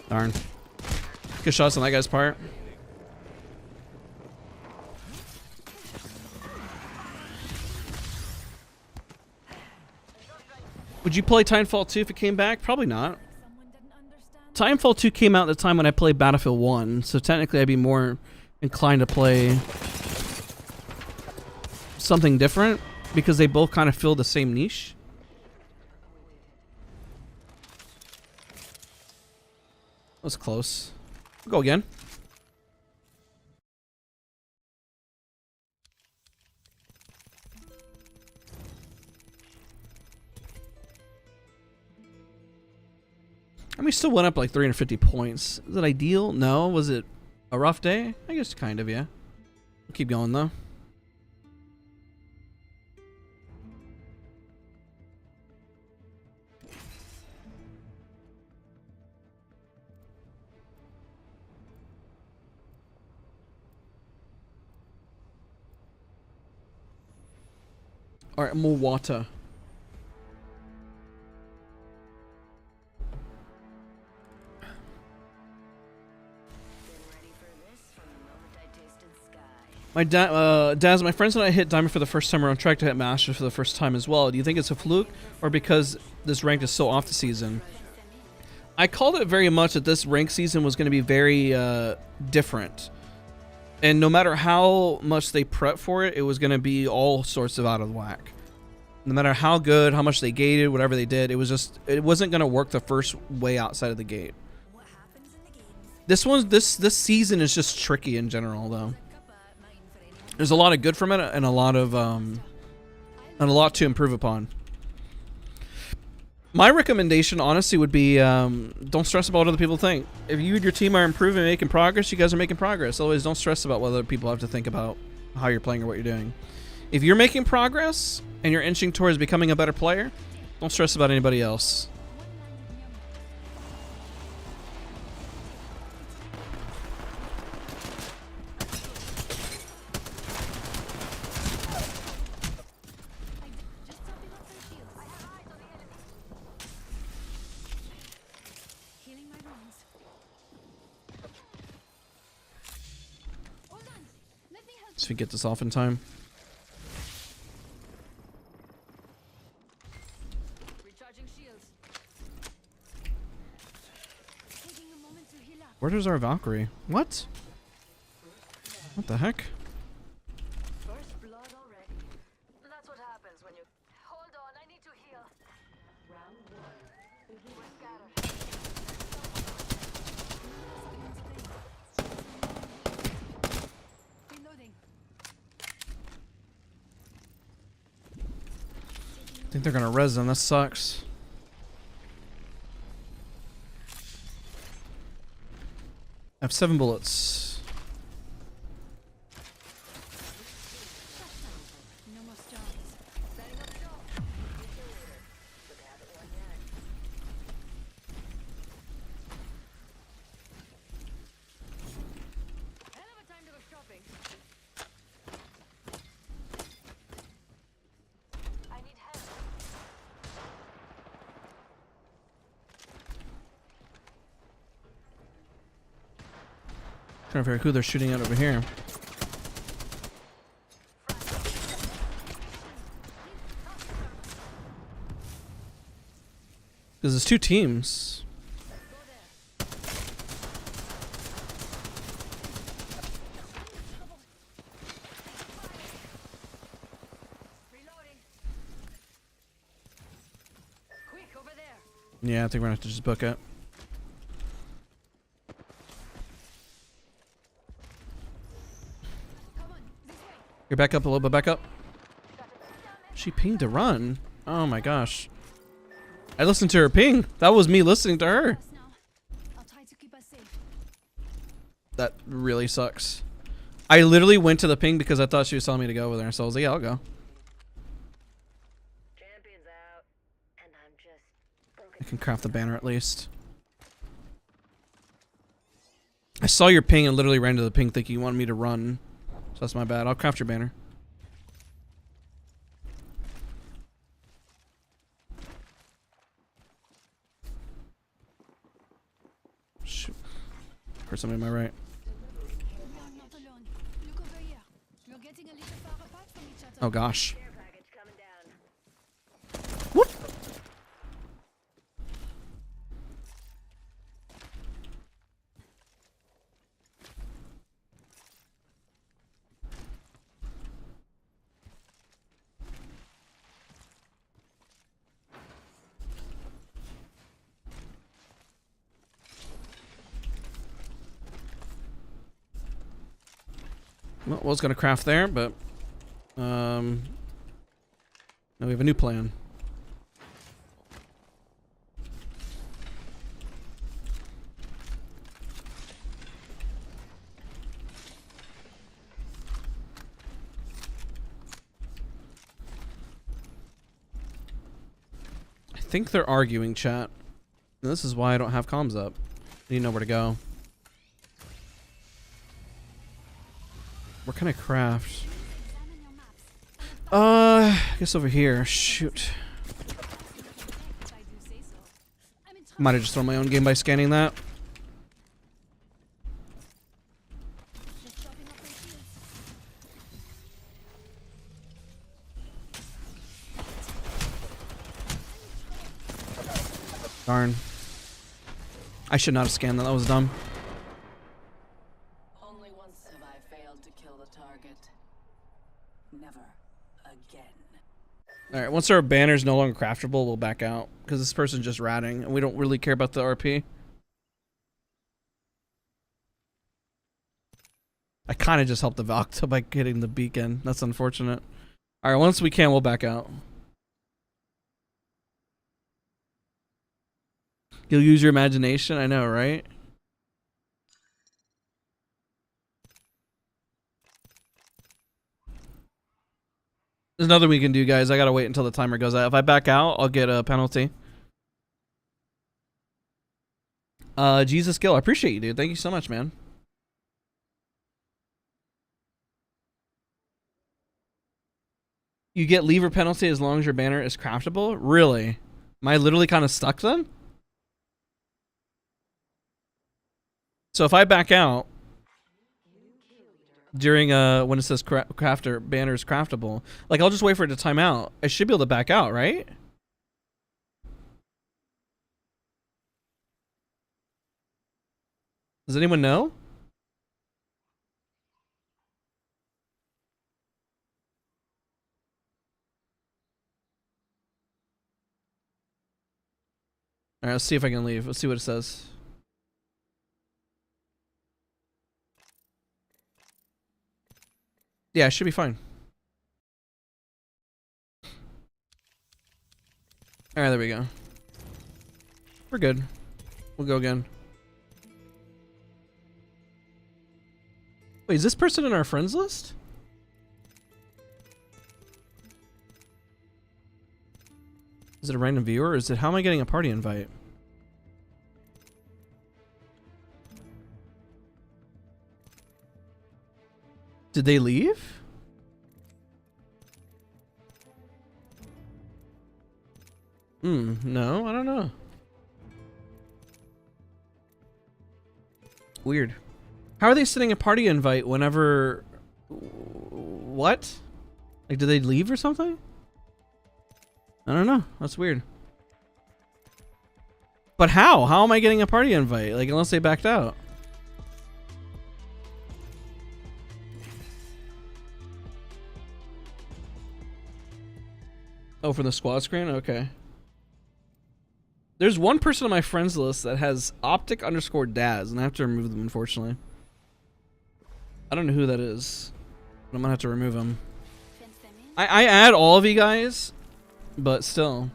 Darn. Good shots on that guy's part. Would you play Titanfall 2 if it came back? Probably not. Someone didn't understand. Titanfall 2 came out at the time when I played Battlefield 1, so technically I'd be more inclined to play something different because they both kind of fill the same niche. That was close. Go again. And we still went up like 350 points. Is it ideal? No. Was it a rough day? I guess kind of, yeah. Keep going though. Alright, more water. Daz, my friends and I hit Diamond for the first time. We're on track to hit Master for the first time as well. Do you think it's a fluke, or because this rank is so off the season? I called it very much that this rank season was going to be very different. And no matter how much they prep for it, it was going to be all sorts of out of whack. No matter how good, how much they gated, whatever they did, it wasn't going to work the first way outside of the gate. This season is just tricky in general, though. There's a lot of good from it and a lot to improve upon. My recommendation, honestly, would be don't stress about what other people think. If you and your team are improving and making progress, you guys are making progress. Otherwise, don't stress about what other people have to think about how you're playing or what you're doing. If you're making progress and you're inching towards becoming a better player, don't stress about anybody else. Just topping up some shields. I have eyes on the enemy. Healing my wounds. Hold on. Let me help. So we get this off in time. Recharging shields. Taking a moment to heal up. Where does our Valkyrie? What? What the heck? First blood already. That's what happens when you. Hold on, I need to heal. Round one. We're scattered. Reloading. I think they're gonna res them. That sucks. have 7 bullets. No more stones. Setting up shop. Get your leader, but they haven't won yet. Hell of a time to go shopping. I need help. Trying to figure out who they're shooting at over here. Because there's 2 teams. Reloading. Quick, over there. Yeah, I think we're gonna have to just book it. Come on, this way. You're back up a little bit, back up. She pinged to run. Oh my gosh. I listened to her ping. That was me listening to her. Us now. I'll try to keep us safe. That really sucks. I literally went to the ping because I thought she was telling me to go over there. So I was like, yeah, I'll go. Champion's out, and I'm just broken. I can craft the banner at least. I saw your ping and literally ran to the ping thinking you wanted me to run. So that's my bad. I'll craft your banner. Shoot. Heard somebody on my right. We are not alone. Look over here. We're getting a little far apart from each other. Oh gosh. Care package coming down. Whoop. Well, was gonna craft there, but now we have a new plan. I think they're arguing, chat. And this is why I don't have comms up. I need to know where to go. Where can I craft? Examine your maps. I guess over here. Shoot. If I do say so. I'm in trouble. Might have just thrown my own game by scanning that. Just chopping up their shields. Darn. I should not have scanned that. That was dumb. Only once have I failed to kill the target. Never again. Alright, once our banner's no longer craftable, we'll back out. Because this person's just ratting, and we don't really care about the RP. I kind of just helped the Valkta by getting the beacon. That's unfortunate. Alright, once we can, we'll back out. You'll use your imagination? I know, right? There's nothing we can do, guys. I gotta wait until the timer goes out. If I back out, I'll get a penalty. Jesus Gill, I appreciate you, dude. Thank you so much, man. You get lever penalty as long as your banner is craftable? Really? Am I literally kind of stuck then? So if I back out during when it says crafter banner is craftable, like I'll just wait for it to time out. I should be able to back out, right? Does anyone know? All right, let's see if I can leave. Let's see what it says. Yeah, it should be fine. Alright, there we go. We're good. We'll go again. Wait, is this person in our friends list? Is it a random viewer or is it, how am I getting a party invite? Did they leave? No, I don't know. Weird. How are they sending a party invite whenever... What? Like, did they leave or something? I don't know. That's weird. But how? How am I getting a party invite? Like, unless they backed out. Oh, from the squad screen? Okay. There's one person on my friends list that has optic_Daz, and I have to remove them, unfortunately. I don't know who that is, but I'm gonna have to remove him. I add all of you guys, but still.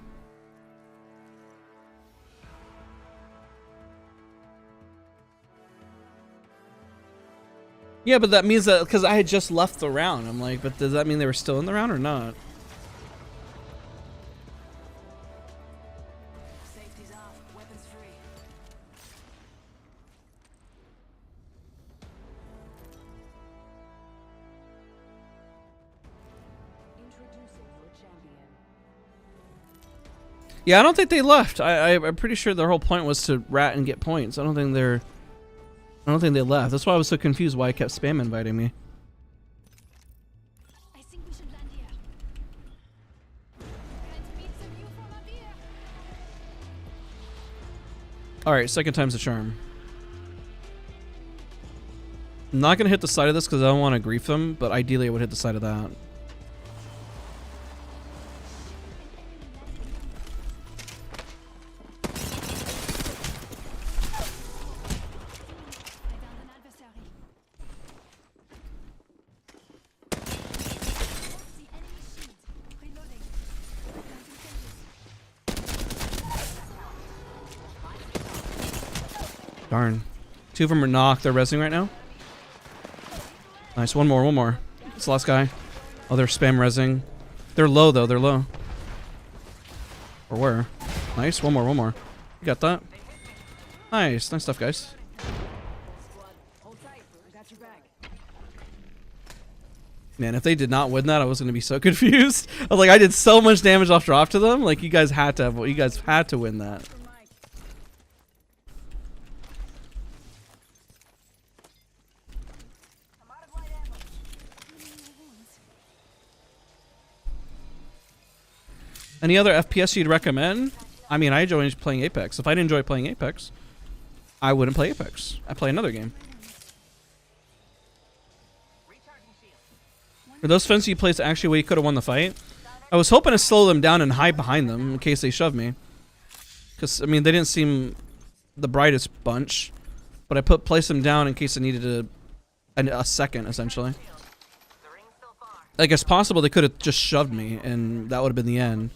Yeah, but that means that because I had just left the round, I'm like, but does that mean they were still in the round or not? Safety's off, weapons free. Introducing your champion. Yeah, I don't think they left. I'm pretty sure their whole point was to rat and get points. I don't think they left. That's why I was so confused why I kept spam inviting me. I think we should land here. Can't beat the view from up here. Alright, second time's the charm. I'm not gonna hit the side of this because I don't want to grief them, but ideally I would hit the side of that. I found an adversary. The enemy shield. Reloading. Darn. Two of them are knocked. They're resing right now. Nice. One more. It's the last guy. Oh, they're spam resing. They're low, though. They're low. Or were. Nice. One more. You got that? Nice. Nice stuff, guys. Hold tight, I got your back. Man, if they did not win that, I was going to be so confused. I was like, I did so much damage off drop to them. Like, you guys had to win that. Any other FPS you'd recommend? I mean, I enjoy playing Apex. If I didn't enjoy playing Apex, I wouldn't play Apex. I'd play another game. Are those fences you placed actually where you could have won the fight? I was hoping to slow them down and hide behind them in case they shoved me. Because, I mean, they didn't seem the brightest bunch. But I placed them down in case I needed a second, essentially. Like, it's possible they could have just shoved me, and that would have been the end.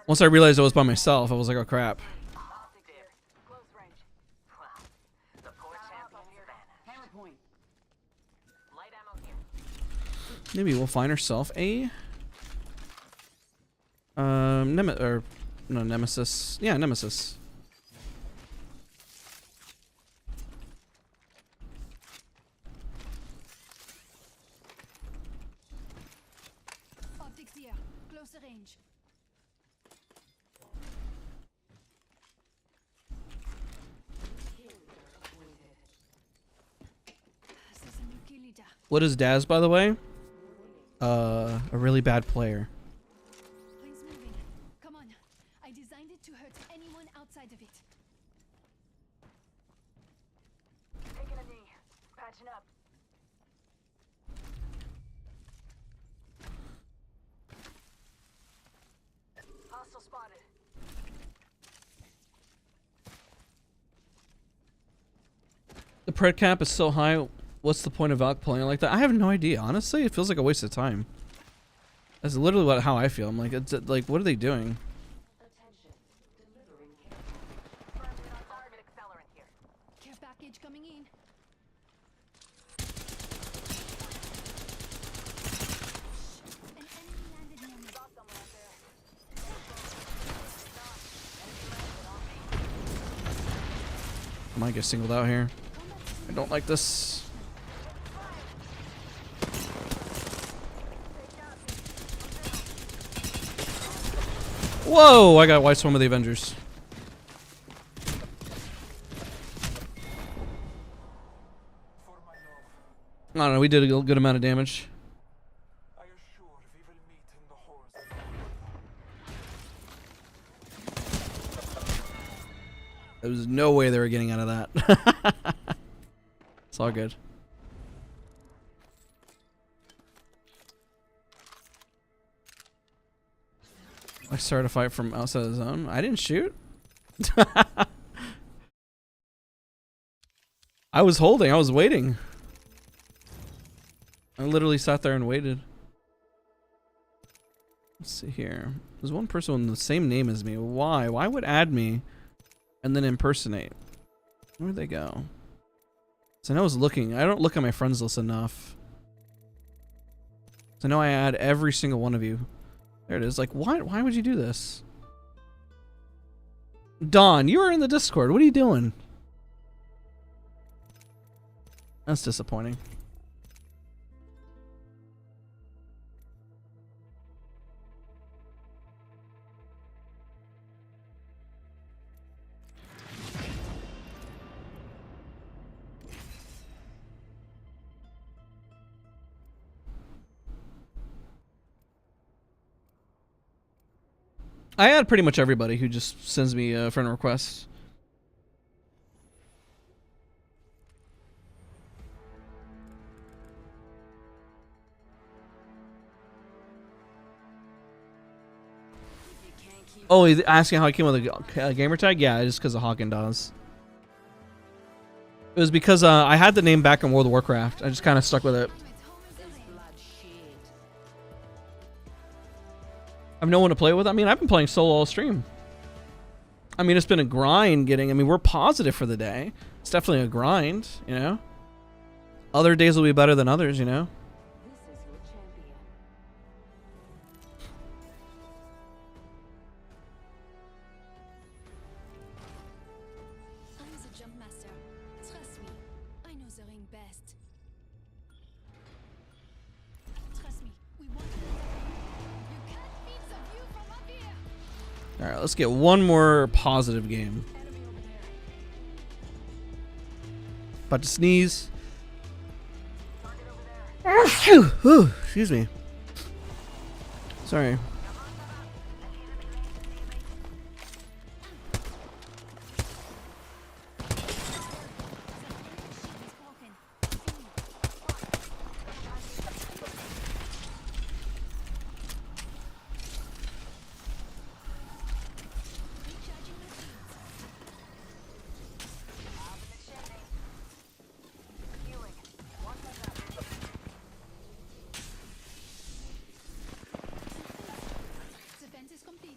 Once I realized I was by myself, I was like, oh crap. Close range. The poor champion's vanished. Hammer point. Light ammo here. Maybe we'll find ourselves a... Nemesis. Yeah, Nemesis. Optics here. Closer range. This is a new kill leader. What is Daz, by the way? A really bad player. Ring's moving. Come on. I designed it to hurt anyone outside of it. Taking a knee. Patching up. Hostile spotted. The pred cap is so high. What's the point of Valk playing like that? I have no idea. Honestly, it feels like a waste of time. That's literally how I feel. I'm like, it's like, what are they doing? Attention. Delivering care. Friendly on target accelerant here. Care package coming in. Might get singled out here. I don't like this. Whoa! I got white swim of the Avengers. I don't know, we did a good amount of damage. There was no way they were getting out of that. It's all good. I started a fight from outside the zone. I didn't shoot. I was holding. I was waiting. I literally sat there and waited. Let's see here. There's one person with the same name as me. Why? Why would add me and then impersonate? Where'd they go? So I know I was looking. I don't look at my friends list enough. So I know I add every single one of you. There it is. Like, why would you do this? Dawn, you were in the Discord. What are you doing? That's disappointing. I add pretty much everybody who just sends me a friend request. Oh, he's asking how I came with a gamer tag? Yeah, just because of Haagen-Dazs. It was because I had the name back in World of Warcraft. I just kind of stuck with it. I have no one to play with. I mean, I've been playing solo all stream. I mean, it's been a grind getting... I mean, we're positive for the day. It's definitely a grind, you know? Other days will be better than others, you know? I'm the jump master. Trust me. I know the ring best. Trust me. We want to. You can't beat the view from up here. Alright, let's get one more positive game. About to sneeze. Ooh, excuse me. Sorry.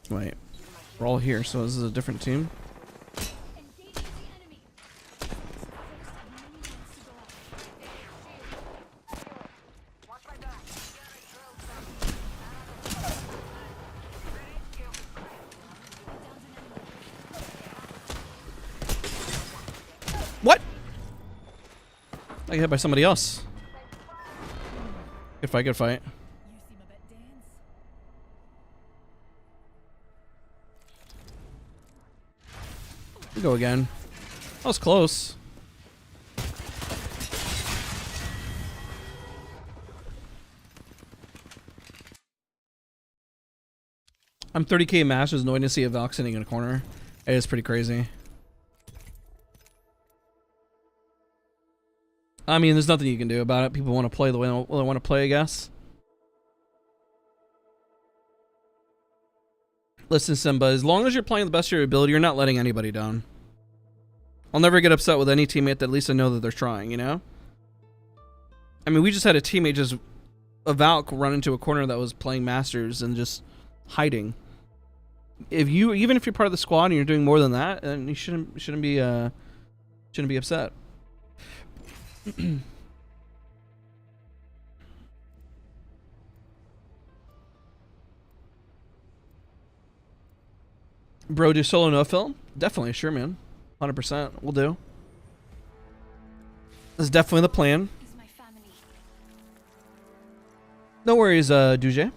Wait, we're all here, so this is a different team. Engage the enemy. Watch my back. What? I got hit by somebody else. Good fight, good fight. You seem a bit dense. We go again. That was close. I'm 30k Masters, annoying to see a Valk sitting in a corner. It is pretty crazy. I mean, there's nothing you can do about it. People want to play the way they want to play, I guess. Listen, Simba, as long as you're playing the best of your ability, you're not letting anybody down. I'll never get upset with any teammate that at least I know that they're trying, you know? I mean, we just had a teammate just, a Valk, run into a corner that was playing Masters and just hiding. Even if you're part of the squad and you're doing more than that, then you shouldn't be upset. Bro, do solo no film? Definitely, sure, man. 100%. We'll do. That's definitely the plan. is my family. No worries, Duje.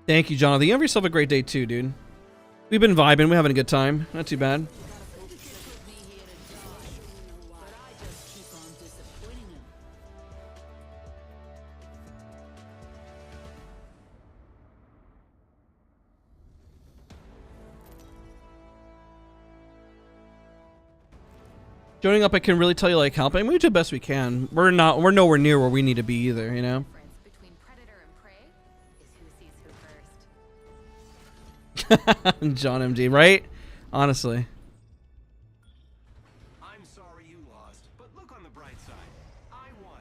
Thank you, Jonathan. You have yourself a great day too, dude. We've been vibing. We're having a good time. Not too bad. Joining up, I can really tell you like helping. We do the best we can. We're nowhere near where we need to be either, you know. Difference between predator and prey is who sees who first. John MD, right? Honestly. I'm sorry you lost, but look on the bright side. I won.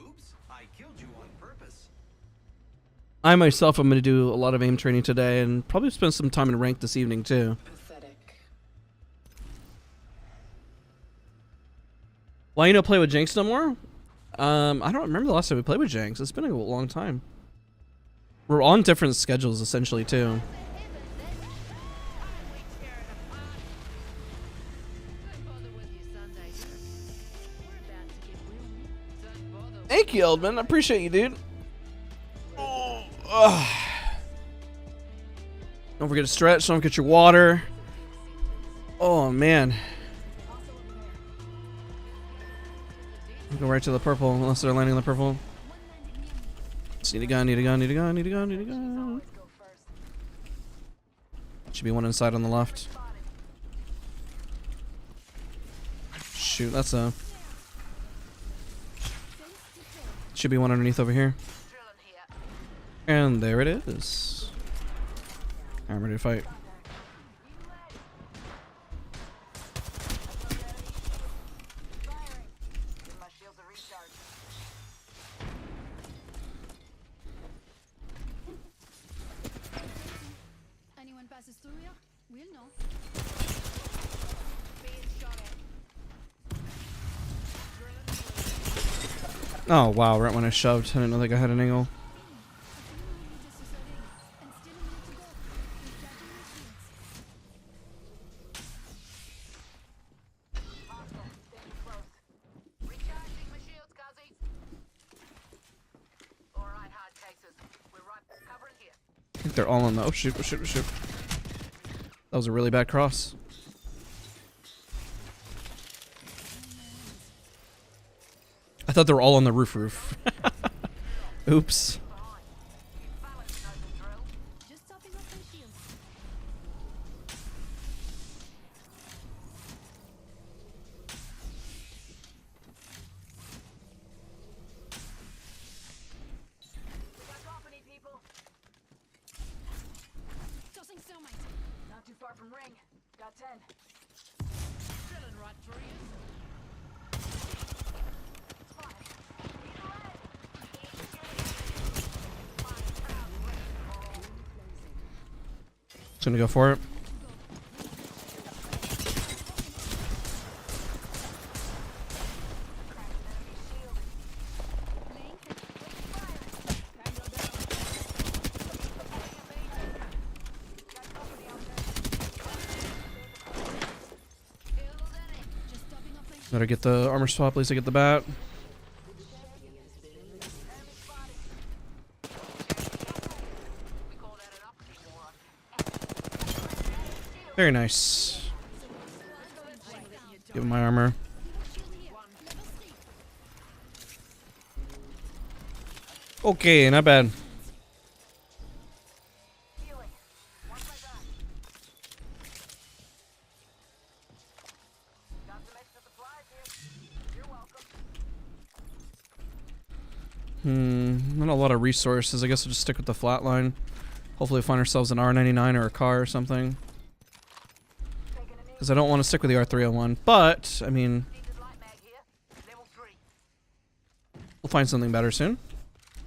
Oops, I killed you on purpose. I myself am going to do a lot of aim training today and probably spend some time in rank this evening too. Pathetic. Why you don't play with Jinx no more? I don't remember the last time we played with Jinx. It's been a long time. We're on different schedules essentially too. Thank you, Eldman. I appreciate you, dude. Oh, ugh. Don't forget to stretch. Don't forget your water. Oh, man. Go right to the purple, unless they're landing on the purple. Just need a gun, need a gun, need a gun, need a gun, need a gun. Should be one inside on the left. Shoot, that's a... Should be one underneath over here. And there it is. I'm ready to fight. Anyone passes through here, we'll know. Oh wow, right when I shoved. I didn't know that guy had an angle. I think they're all on the... Oh shoot, oh shoot, oh shoot. That was a really bad cross. I thought they were all on the roof. Oops. Just topping up my shields. Tossing thermite. Not too far from ring. Got 10. Drilling right through you. Just gonna go for it. Better get the armor swap, at least I get the bat. Very nice. Give him my armor. Okay, not bad. Not a lot of resources. I guess we'll just stick with the flat line. Hopefully find ourselves an R99 or a car or something. Because I don't want to stick with the R301. But, I mean, we'll find something better soon.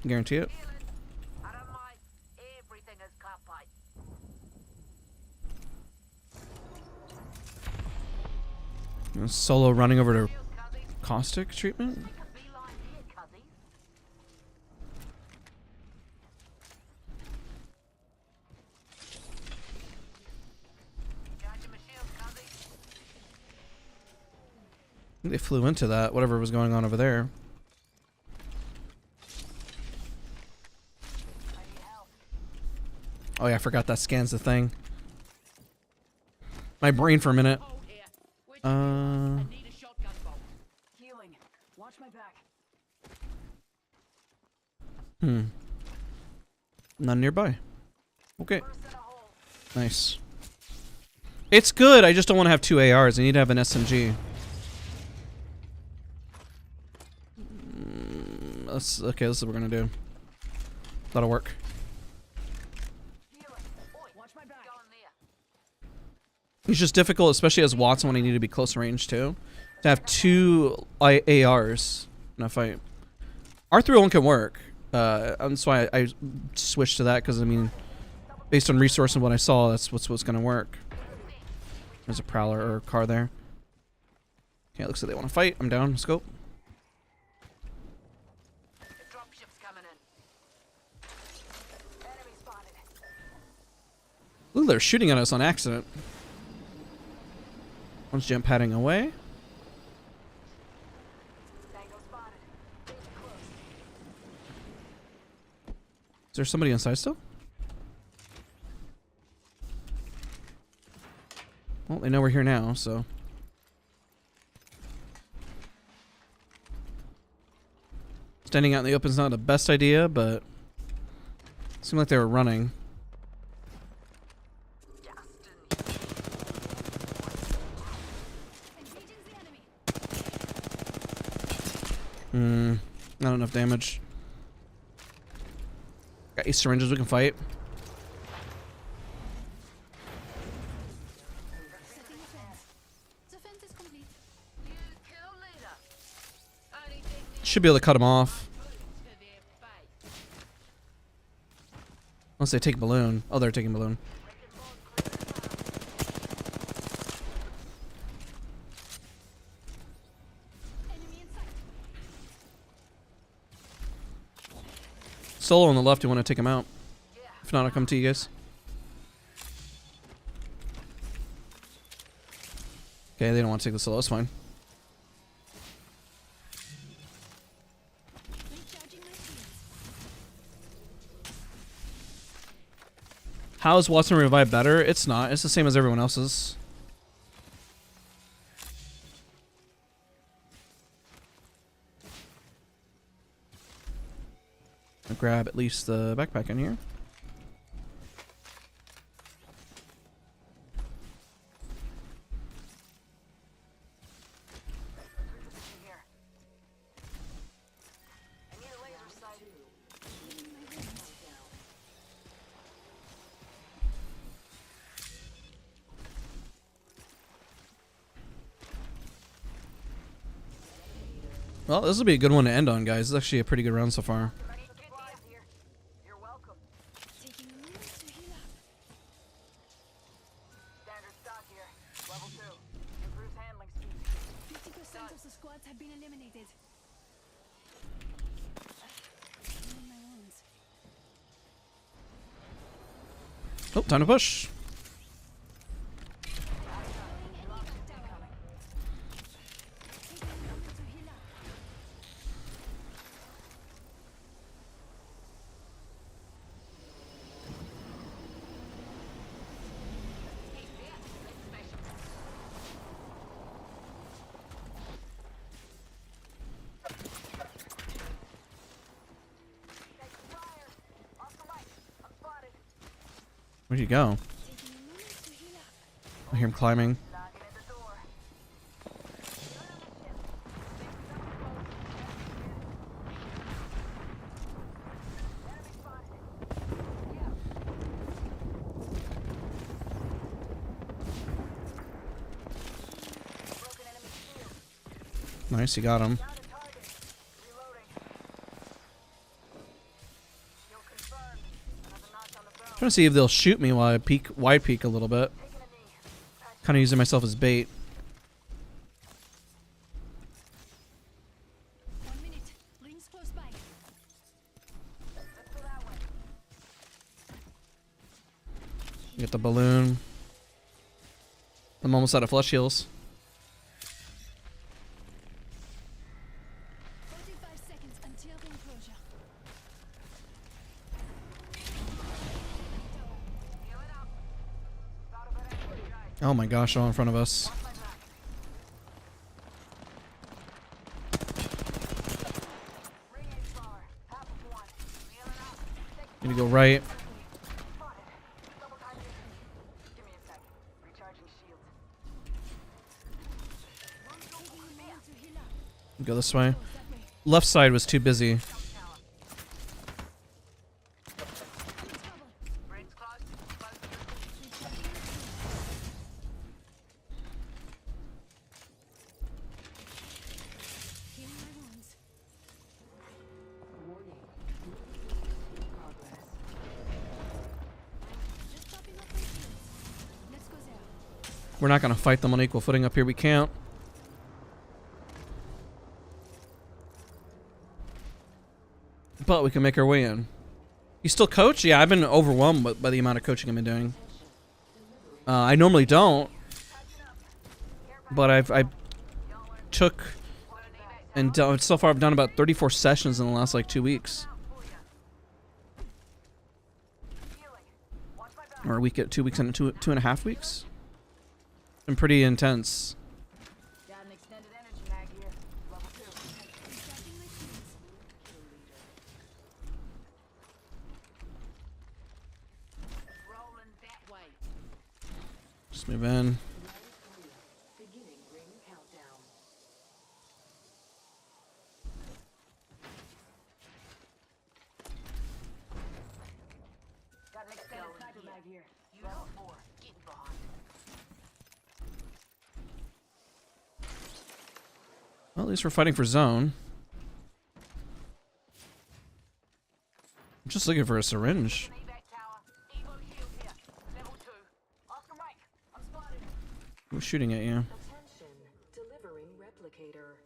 Guarantee it. Solo running over to caustic treatment? They flew into that, whatever was going on over there. Oh yeah, I forgot that scans the thing. My brain for a minute. Healing. Watch my back. None nearby. Okay. Nice. It's good, I just don't want to have 2 ARs. I need to have an SMG. Okay, this is what we're gonna do. That'll work. Watch my back. It's just difficult, especially as Watson when I need to be close range too. To have 2 ARs in a fight. R301 can work. That's why I switched to that, because I mean, based on resource and what I saw, that's what's gonna work. There's a prowler or a car there. Okay, it looks like they want to fight. I'm down. Scope. Dropship's coming in. Enemy spotted. Ooh, they're shooting at us on accident. One's jump padding away. Tango spotted. Danger close. Is there somebody inside still? Well, they know we're here now, so. Standing out in the open is not the best idea, but it seemed like they were running. Not enough damage. Got 8 syringes we can fight. Setting a fence. The fence is complete. You kill leader. Only thing Should be able to cut them off. to their fate. Unless they take balloon. Oh, they're taking balloon. Enemy in sight. Solo on the left, you want to take him out. If not, I'll come to you guys. Okay, they don't want to take the solo. It's fine. Recharging my shields. How is Watson Revive better? It's not. It's the same as everyone else's. I'll grab at least the backpack in here. Here. I need a laser sight. Well, this will be a good one to end on, guys. It's actually a pretty good round so far. Supplies here. You're welcome. Taking a moment to heal up. Standard stock here. Level 2. Improves handling speed. 50% of the squads have been eliminated. Healing my wounds. Oh, time to push. Taking a moment to heal up. Fire. Off the right. I'm spotted. Where'd you go? Taking a moment to heal up. I hear him climbing. Knocking at the door. Enemy spotted. Broken enemy shield. Nice, you got him. Down to target. Reloading. Kill confirmed. Another notch on the bone. Trying to see if they'll shoot me while I peek, wide peek a little bit. Taking a knee. Kind of using myself as bait. 1 minute. Rings close by. Let's go that way. Get the balloon. I'm almost out of flesh heals. Oh my gosh, all in front of us. Need to go right. Go this way. Left side was too busy. We're not gonna fight them on equal footing up here. We can't. But we can make our way in. You still coach? Yeah, I've been overwhelmed by the amount of coaching I've been doing. I normally don't, but I took and so far I've done about 34 sessions in the last like 2 weeks, or a week at 2 weeks and 2.5 weeks. Been pretty intense. Got an extended energy mag here. Level 2. Rolling that way. Just move in. Beginning ring countdown. Got an extended sniper mag here. Level 4. Getting behind. Well, at least we're fighting for zone. I'm just looking for a syringe. Who's shooting at you? Attention, delivering replicator.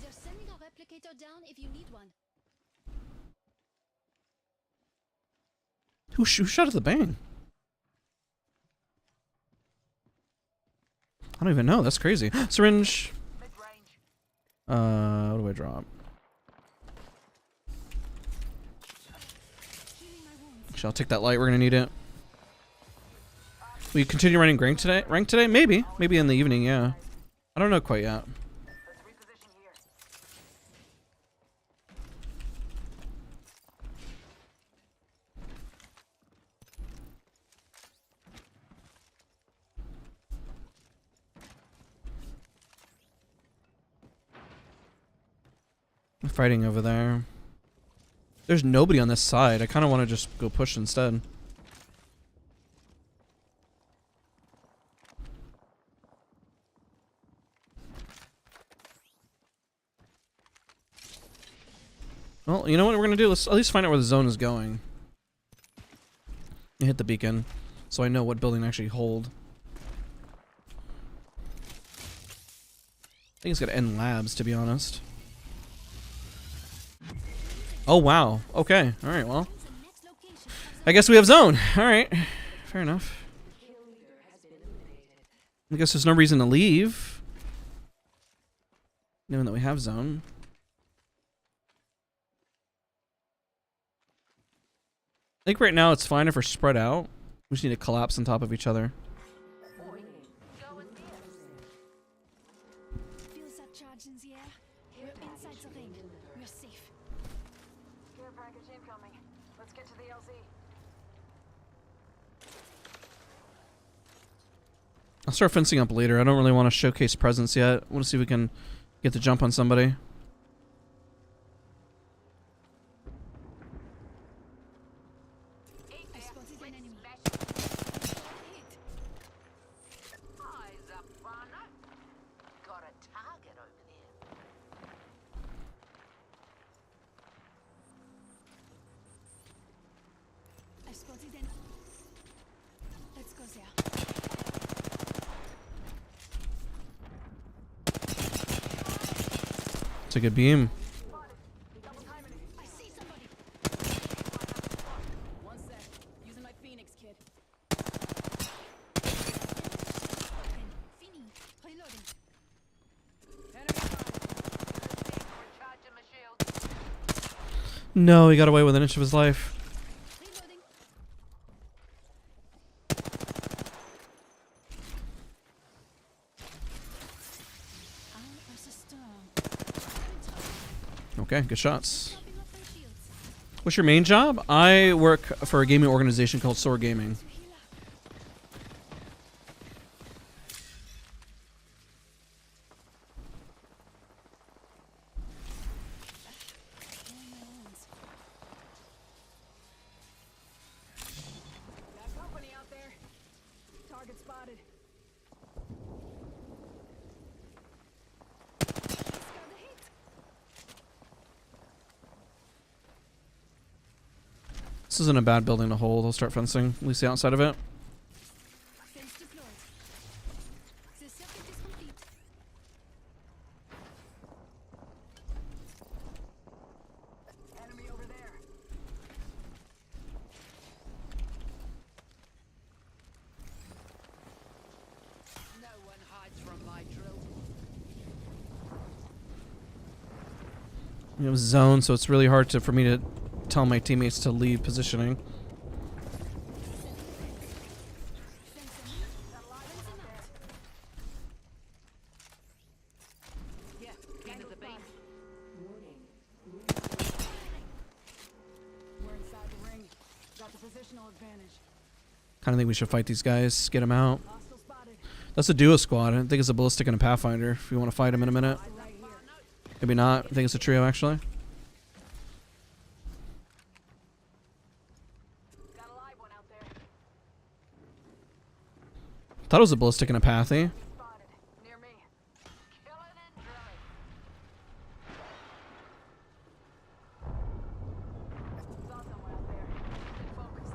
They're sending a replicator down if you need one. Who shot at the bang? I don't even know. That's crazy. Syringe. What do I drop? Actually, I'll take that light. We're gonna need it. Will you continue running rank today? Maybe. Maybe in the evening. Yeah. I don't know quite yet. I'm fighting over there. There's nobody on this side. I kind of want to just go push instead. Well, you know what we're going to do? Let's at least find out where the zone is going. I hit the beacon, so I know what building to actually hold. I think it's going to end labs, to be honest. Oh, wow. Okay. All right, well. I guess we have zone. All right. Fair enough. I guess there's no reason to leave, knowing that we have zone. I think right now it's fine if we're spread out. We just need to collapse on top of each other. Feels that charge in the air. We're inside the ring. We're safe. Care package incoming. Let's get to the LZ. I'll start fencing up later. I don't really want to showcase presence yet. I want to see if we can get the jump on somebody. I spotted an enemy. Eyes up, Barnett. Got a target over there. I spotted an. Let's go there. It's a good beam. I see somebody. One sec. Using my Phoenix kit. Fini. Reloading. Recharging my shield. No, he got away with an inch of his life. Reloading. Okay, good shots. Topping up my shields. What's your main job? I work for a gaming organization called Soar Gaming. To heal up. Clearing my wounds. Got company out there. Target spotted. Discard the hit. This isn't a bad building to hold. I'll start fencing, at least the outside of it. Fence deployed. The circuit is complete. Enemy over there. No one hides from my drill. We have zone, so it's really hard for me to tell my teammates to leave positioning. Yeah, into the base. We're inside the ring. Got the positional advantage. Kind of think we should fight these guys, get them out. Hostile spotted. That's a duo squad. I think it's a ballistic and a pathfinder. If you want to fight them in a minute, Right here. maybe not. I think it's a trio actually. Got a live one out there. Thought it was a ballistic and a pathy. Spotted. Near me. Killing and drilling. Saw someone out there. Stay focused.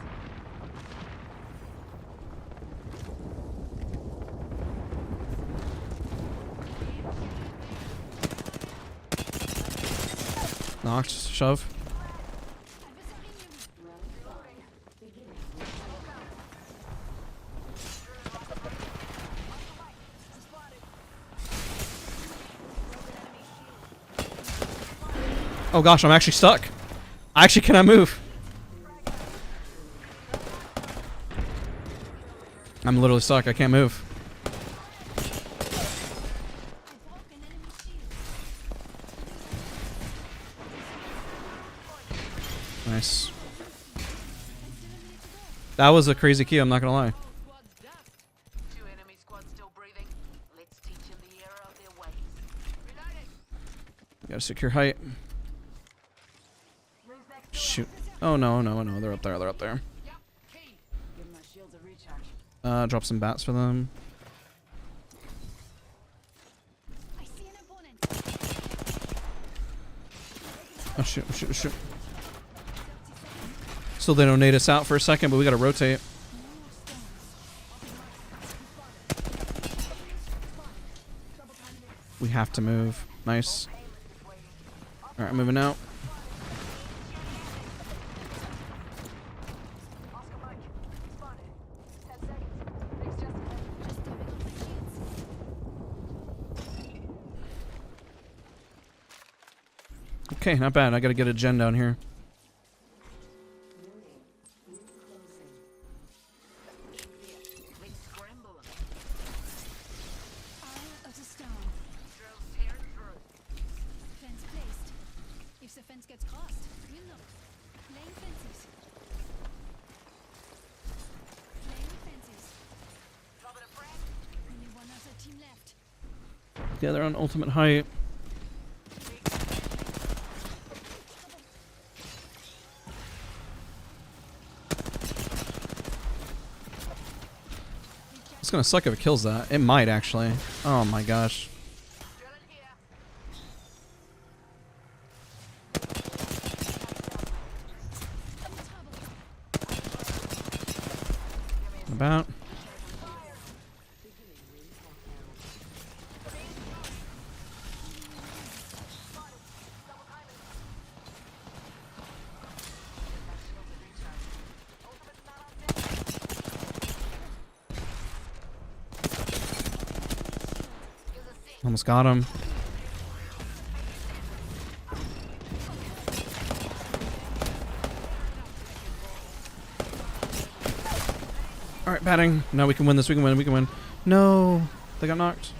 Knocked. Shove. Oh gosh, I'm actually stuck. I actually cannot move. I'm literally stuck. I can't move. Broken enemy shield. Nice. That was a crazy key, I'm not gonna lie. Squad's dust. 2 enemy squads still breathing. Let's teach them the error of their ways. Reloading. Gotta secure height. Shoot. Oh no, no, no. They're up there, they're up there. Yep, key. Give my shields a recharge. Drop some bats for them. I see an opponent. Oh shoot, oh, shoot, oh, shoot. Still they don't nade us out for a second, but we gotta rotate. We have to move. Nice. Alright, moving out. Oscar Mike. Spotted. 10 seconds. Things just ahead. Just topping up my shields. Okay, not bad. I gotta get a gen down here. Let's scramble them. Eye of the storm. Drills tearing through. Fence placed. If the fence gets crossed, we'll know. Laying fences. Laying fences. Dropping a frag. Only one other team left. Yeah, they're on ultimate height. It's gonna suck if it kills that. It might actually. Oh my gosh. Drilling here. About. Almost got him. Alright, batting. No, we can win this. We can win. We can win. No. They got knocked.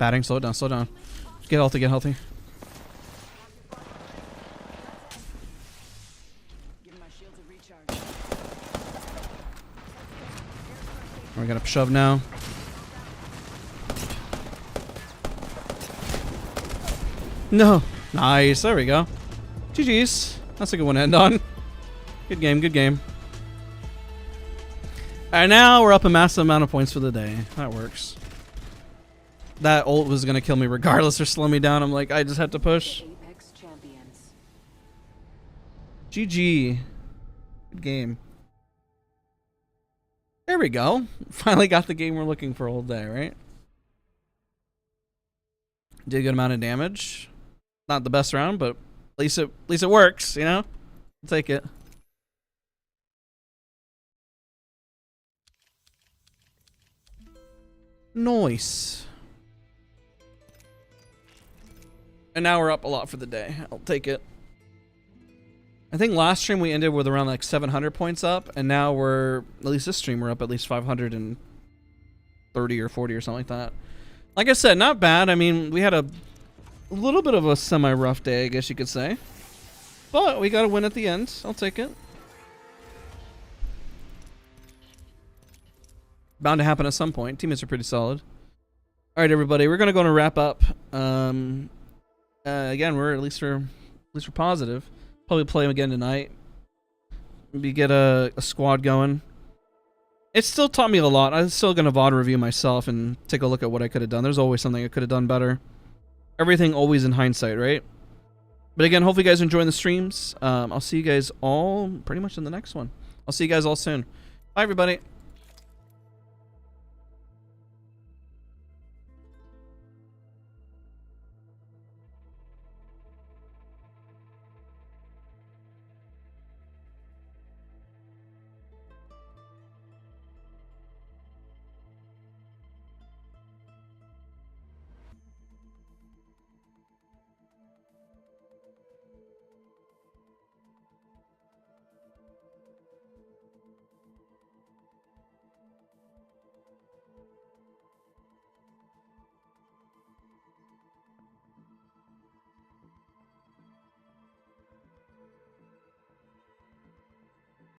batting. Slow it down, slow down. Get healthy, get healthy. Give my shields a recharge. We're gonna shove now. No. Nice. There we go. GG's. That's a good one to end on. Good game, good game. Alright, now we're up a massive amount of points for the day. That works. That ult was gonna kill me regardless or slow me down. I'm like, I just had to push. Apex champions. GG. Good game. There we go. Finally got the game we're looking for all day, right? Did a good amount of damage. Not the best round, but at least it works, you know? I'll take it. Nice. And now we're up a lot for the day. I'll take it. I think last stream we ended with around like 700 points up, and now we're, at least this stream, we're up at least 530 or 40 or something like that. Like I said, not bad. I mean, we had a little bit of a semi-rough day, I guess you could say. But we got a win at the end. I'll take it. Bound to happen at some point. Teammates are pretty solid. All right, everybody, we're gonna go and wrap up. Again, we're positive. Probably play them again tonight. Maybe get a squad going. It still taught me a lot. I'm still gonna VOD review myself and take a look at what I could have done. There's always something I could have done better. Everything always in hindsight, right? But again, hopefully you guys are enjoying the streams. I'll see you guys all pretty much in the next one. I'll see you guys all soon. Bye, everybody.